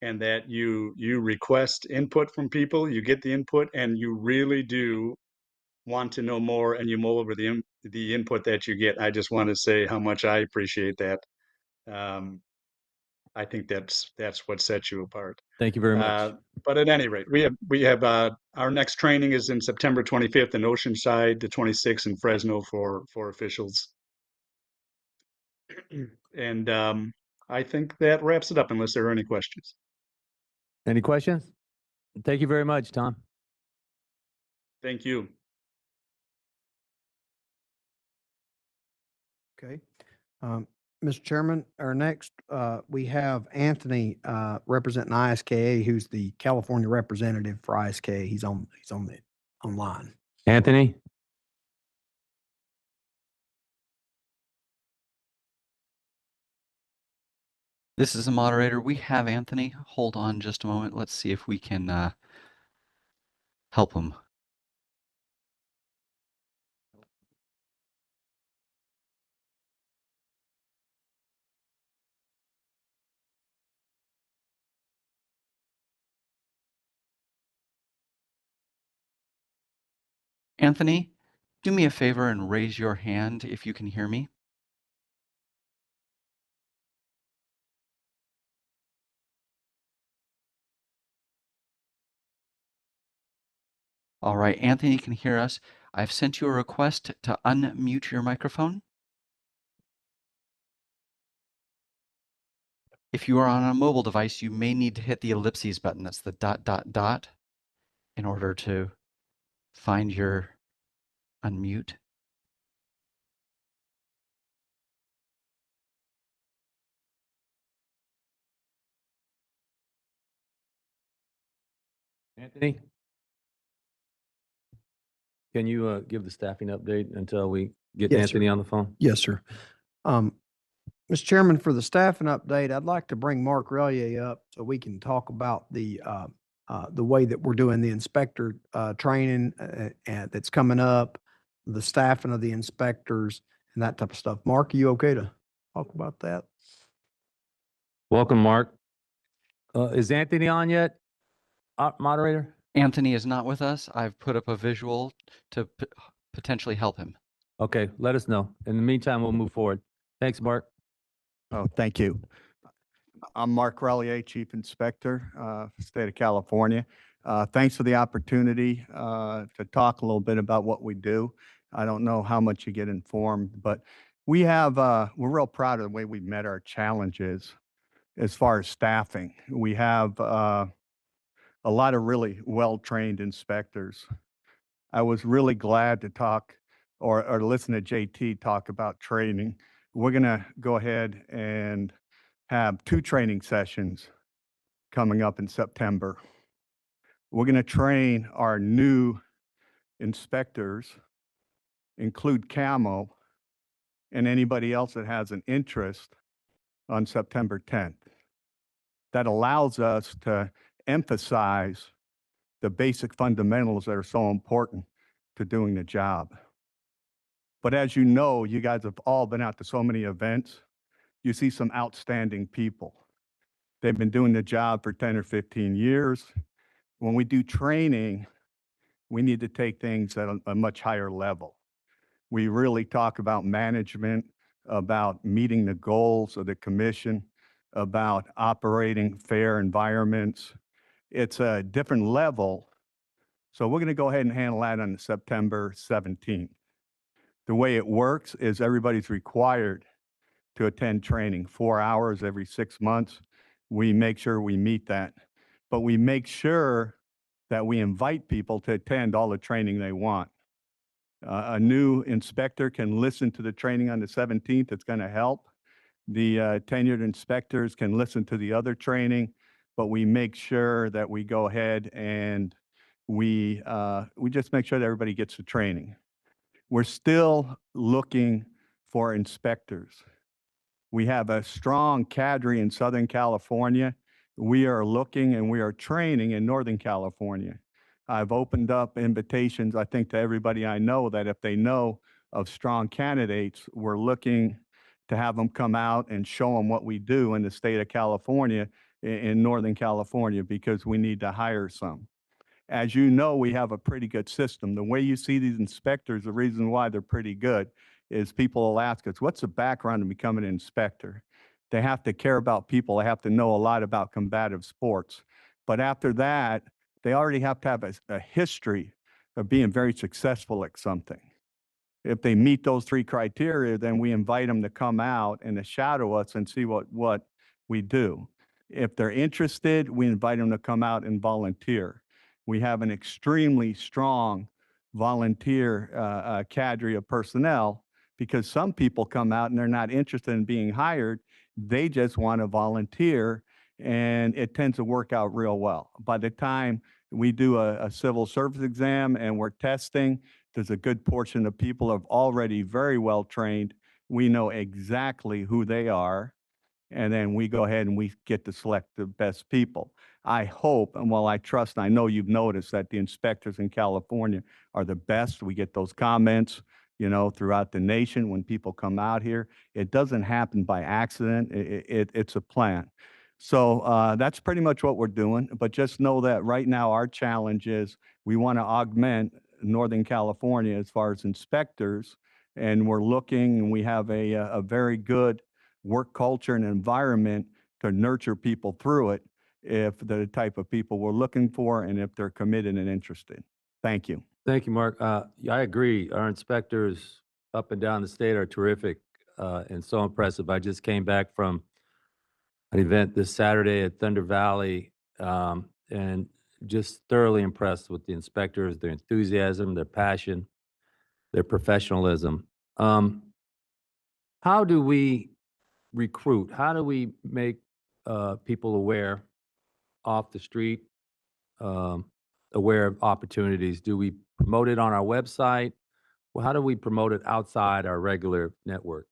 and that you request input from people, you get the input, and you really do want to know more, and you mull over the input that you get. I just want to say how much I appreciate that. I think that's what sets you apart. Thank you very much. But at any rate, we have our next training is in September 25th in Oceanside, the 26th in Fresno for officials. And I think that wraps it up unless there are any questions. Any questions? Thank you very much, Tom. Thank you. Okay. Mr. Chairman, our next, we have Anthony, representing ISKA, who's the California representative for ISKA. He's online. Anthony? This is the moderator. We have Anthony. Hold on just a moment. Let's see if we can help him. Anthony, do me a favor and raise your hand if you can hear me. All right, Anthony can hear us. I've sent you a request to unmute your microphone. If you are on a mobile device, you may need to hit the ellipses button. That's the ... in order to find your unmute. Anthony? Can you give the staffing update until we get Yes, Anthony sir. on the phone? Yes, sir. Mr. Chairman, for the staffing update, I'd like to bring Mark Relier up so we can talk about the way that we're doing the inspector training that's coming up, the staffing of the inspectors and that type of stuff. Mark, are you okay to talk about that? Welcome, Mark. Is Anthony on yet? Moderator? Anthony is not with us. I've put up a visual to potentially help him. Okay, let us know. In the meantime, we'll move forward. Thanks, Mark. Oh, thank you. I'm Mark Relier, Chief Inspector, State of California. Thanks for the opportunity to talk a little bit about what we do. I don't know how much you get informed, but we have, we're real proud of the way we've met our challenges as far as staffing. We have a lot of really well-trained inspectors. I was really glad to talk or listen to JT talk about training. We're going to go ahead and have 2 training sessions coming up in September. We're going to train our new inspectors, include Camo, and anybody else that has an interest on September 10th. That allows us to emphasize the basic fundamentals that are so important to doing the job. But as you know, you guys have all been out to so many events. You see some outstanding people. They've been doing the job for 10 or 15 years. When we do training, we need to take things at a much higher level. We really talk about management, about meeting the goals of the commission, about operating fair environments. It's a different level. So we're going to go ahead and handle that on September 17th. The way it works is everybody's required to attend training 4 hours every 6 months. We make sure we meet that, but we make sure that we invite people to attend all the training they want. A new inspector can listen to the training on the 17th. It's going to help. The tenured inspectors can listen to the other training, but we make sure that we go ahead and we just make sure that everybody gets the training. We're still looking for inspectors. We have a strong cadre in Southern California. We are looking and we are training in Northern California. I've opened up invitations, I think, to everybody I know that if they know of strong candidates, we're looking to have them come out and show them what we do in the state of California, in Northern California, because we need to hire some. As you know, we have a pretty good system. The way you see these inspectors, the reason why they're pretty good is people will ask us, what's the background in becoming an inspector? They have to care about people. They have to know a lot about combative sports. But after that, they already have to have a history of being very successful at something. If they meet those 3 criteria, then we invite them to come out and to shadow us and see what we do. If they're interested, we invite them to come out and volunteer. We have an extremely strong volunteer cadre of personnel, because some people come out and they're not interested in being hired. They just want to volunteer, and it tends to work out real well. By the time we do a civil service exam and we're testing, there's a good portion of people are already very well trained. We know exactly who they are, and then we go ahead and we get to select the best people. I hope, and while I trust, I know you've noticed that the inspectors in California are the best. We get those comments, you know, throughout the nation when people come out here. It doesn't happen by accident. It's a plan. So that's pretty much what we're doing. But just know that right now our challenge is we want to augment Northern California as far as inspectors, and we're looking, and we have a very good work culture and environment to nurture people through it if they're the type of people we're looking for and if they're committed and interested. Thank you. Thank you, Mark. Yeah, I agree. Our inspectors up and down the state are terrific and so impressive. I just came back from an event this Saturday at Thunder Valley and just thoroughly impressed with the inspectors, their enthusiasm, their passion, their professionalism. How do we recruit? How do we make people aware off the street, aware of opportunities? Do we promote it on our website? Well, how do we promote it outside our regular network?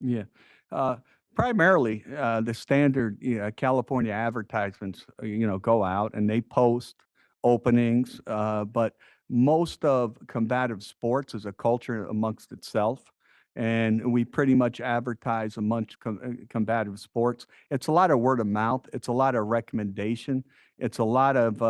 Yeah. Primarily, the standard California advertisements, go out and they post openings. But most of combative sports is a culture amongst itself. And we pretty much advertise amongst combative sports. It's a lot of word of mouth. It's a lot of recommendation. It's a lot of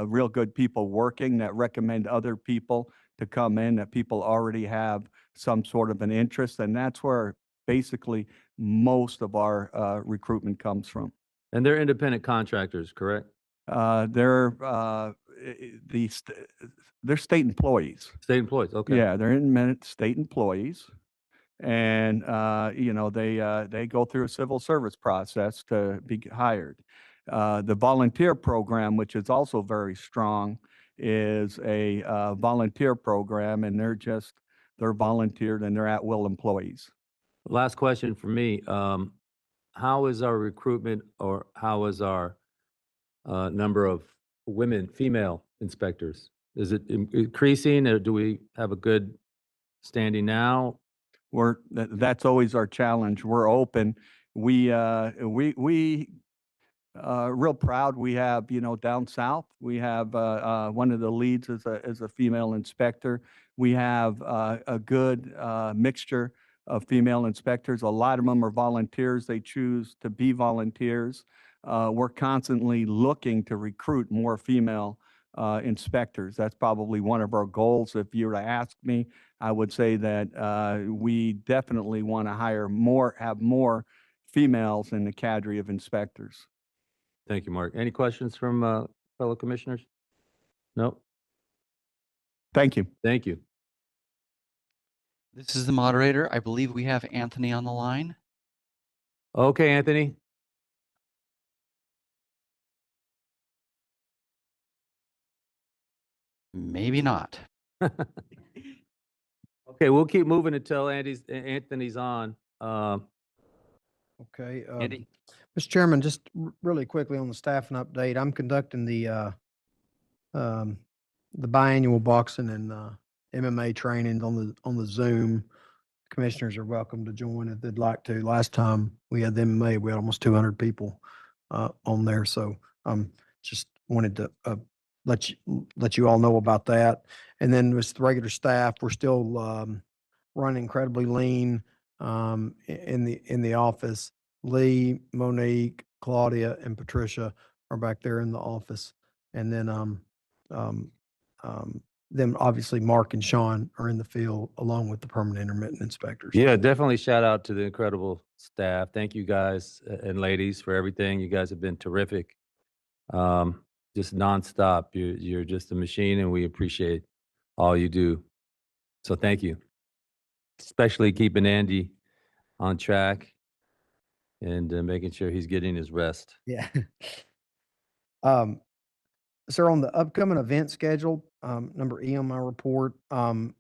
real good people working that recommend other people to come in, that people already have some sort of an interest. And that's where basically most of our recruitment comes from. And they're independent contractors, correct? They're they're state employees. State employees, okay. Yeah, they're independent state employees. And, you know, they go through a civil service process to be hired. The volunteer program, which is also very strong, is a volunteer program, and they're volunteered and they're at-will employees. Last question for me. How is our recruitment, or how is our number of female inspectors? Is it increasing, or do we have a good standing now? That's always our challenge. We're open. We real proud. We have, you know, down south, we have one of the leads is a female inspector. We have a good mixture of female inspectors. A lot of them are volunteers. They choose to be volunteers. We're constantly looking to recruit more female inspectors. That's probably one of our goals. If you were to ask me, I would say that we definitely want to have more females in the cadre of inspectors. Thank you, Mark. Any questions from fellow commissioners? No? Thank you. Thank you. This is the moderator. I believe we have Anthony on the line. Okay, Anthony. Maybe not. Okay, we'll keep moving until Anthony's on. Okay. Andy? Mr. Chairman, just really quickly on the staffing update, I'm conducting the biannual boxing and MMA trainings on the Zoom. Commissioners are welcome to join if they'd like to. Last time we had the MMA, we had almost 200 people on there. So just wanted to let you all know about that. And then with the regular staff, we're still running incredibly lean in the office. Lee, Monique, Claudia, and Patricia are back there in the office. And then obviously Mark and Sean are in the field along with the permanent intermittent inspectors. Yeah, definitely shout out to the incredible staff. Thank you guys and ladies for everything. You guys have been terrific. Just nonstop. You're just a machine, and we appreciate all you do. So thank you. Especially keeping Andy on track and making sure he's getting his rest. Yeah. Sir, on the upcoming event schedule, number E on my report, a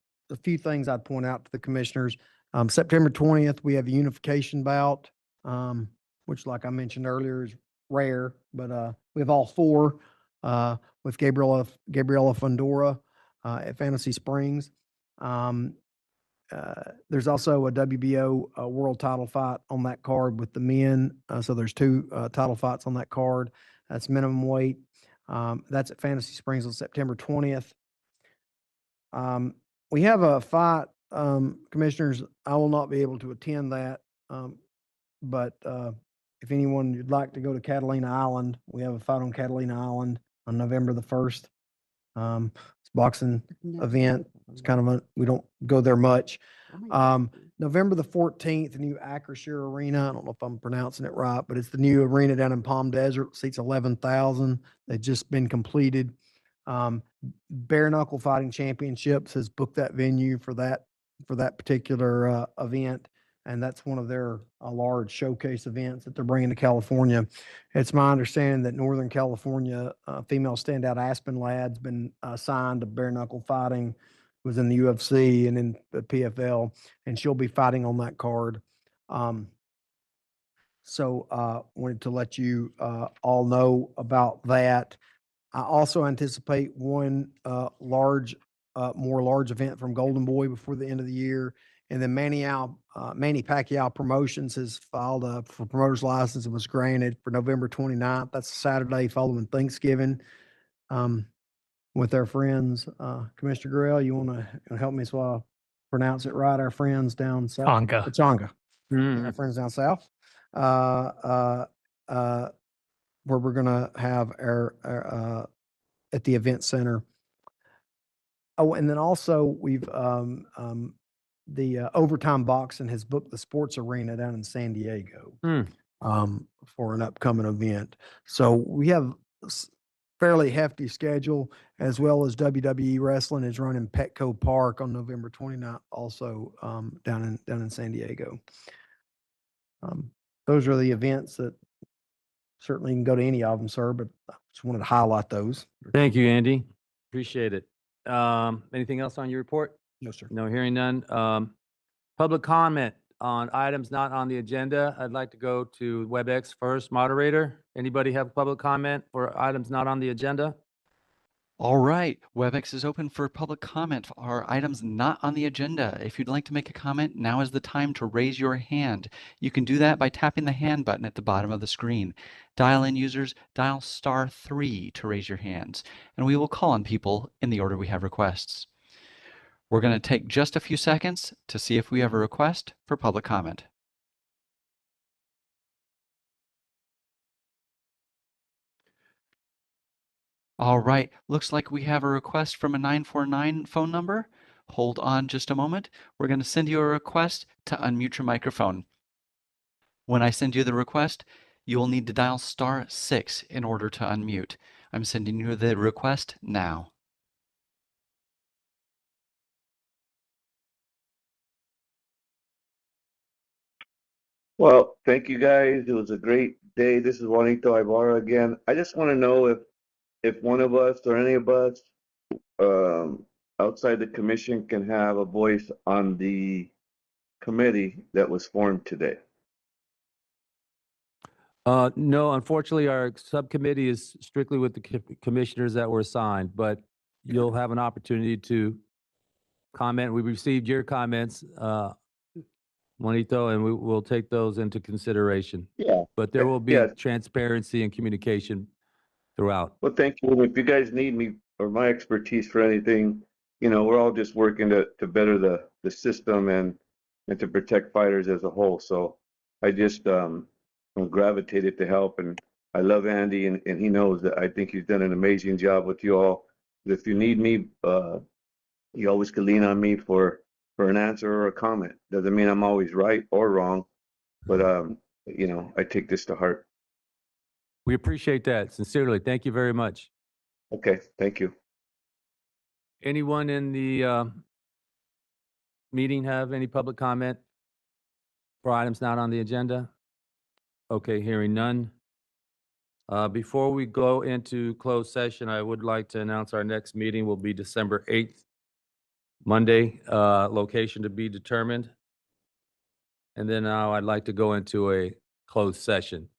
few things I'd point out to the commissioners. September 20th, we have a unification bout, which, like I mentioned earlier, is rare, but we have all four with Gabriella Fundora at Fantasy Springs. There's also a WBO world title fight on that card with the men. So there's two title fights on that card. That's minimum weight. That's at Fantasy Springs on September 20th. We have a fight, commissioners. I will not be able to attend that. But if anyone would like to go to Catalina Island, we have a fight on Catalina Island on November the 1st. It's a boxing event. It's kind of we don't go there much. November the 14th, the new Acrisure Arena. I don't know if I'm pronouncing it right, but it's the new arena down in Palm Desert. Seats 11,000. They've just been completed. Bare Knuckle Fighting Championships has booked that venue for that particular event, and that's one of their large showcase events that they're bringing to California. It's my understanding that Northern California female standout Aspen Ladd's been signed to Bare Knuckle Fighting, was in the UFC and in the PFL, and she'll be fighting on that card. So wanted to let you all know about that. I also anticipate one more large event from Golden Boy before the end of the year. And then Manny Pacquiao Promotions has filed for promoter's license and was granted for November 29th. That's a Saturday following Thanksgiving. with our friends. Commissioner Gurriel, you want to help me so I pronounce it right? Our friends down south. Tonga. Tonga. Mhm. Our friends down south. Where we're gonna have our at the event center. Oh, and then also we've the Overtime Boxing has booked the sports arena down in San Diego for an upcoming event. So we have fairly hefty schedule, as well as WWE Wrestling is running Petco Park on November 29th, also down in San Diego. Those are the events that certainly you can go to any of them, sir, but I just wanted to highlight those. Thank you, Andy. Appreciate it. Anything else on your report? No, sir. No, hearing none. Public comment on items not on the agenda. I'd like to go to WebEx first. Moderator, anybody have public comment for items not on the agenda? All right, WebEx is open for public comment for items not on the agenda. If you'd like to make a comment, now is the time to raise your hand. You can do that by tapping the hand button at the bottom of the screen. Dial-in users, dial *3 to raise your hands, and we will call on people in the order we have requests. We're going to take just a few seconds to see if we have a request for public comment. All right, looks like we have a request from a 949 phone number. Hold on just a moment. We're going to send you a request to unmute your microphone. When I send you the request, you will need to dial *6 in order to unmute. I'm sending you the request now. Well, thank you guys. It was a great day. This is Juanito Ibarra again. I just want to know if one of us or any of us outside the commission can have a voice on the committee that was formed today. No, unfortunately, our subcommittee is strictly with the commissioners that were assigned, but you'll have an opportunity to comment. We received your comments, Juanito, and we will take those into consideration. Yeah. But there will be Yeah. transparency and communication throughout. Well, thank you. If you guys need me or my expertise for anything, we're all just working to better the system and to protect fighters as a whole. So I just I'm gravitated to help, and I love Andy, and he knows that I think he's done an amazing job with you all. If you need me, you always can lean on me for an answer or a comment. Doesn't mean I'm always right or wrong, but I take this to heart. We appreciate that sincerely. Thank you very much. Okay, thank you. Anyone in the meeting have any public comment for items not on the agenda? Okay, hearing none. Before we go into closed session, I would like to announce our next meeting will be December 8th, Monday, location to be determined. And then now I'd like to go into a closed session.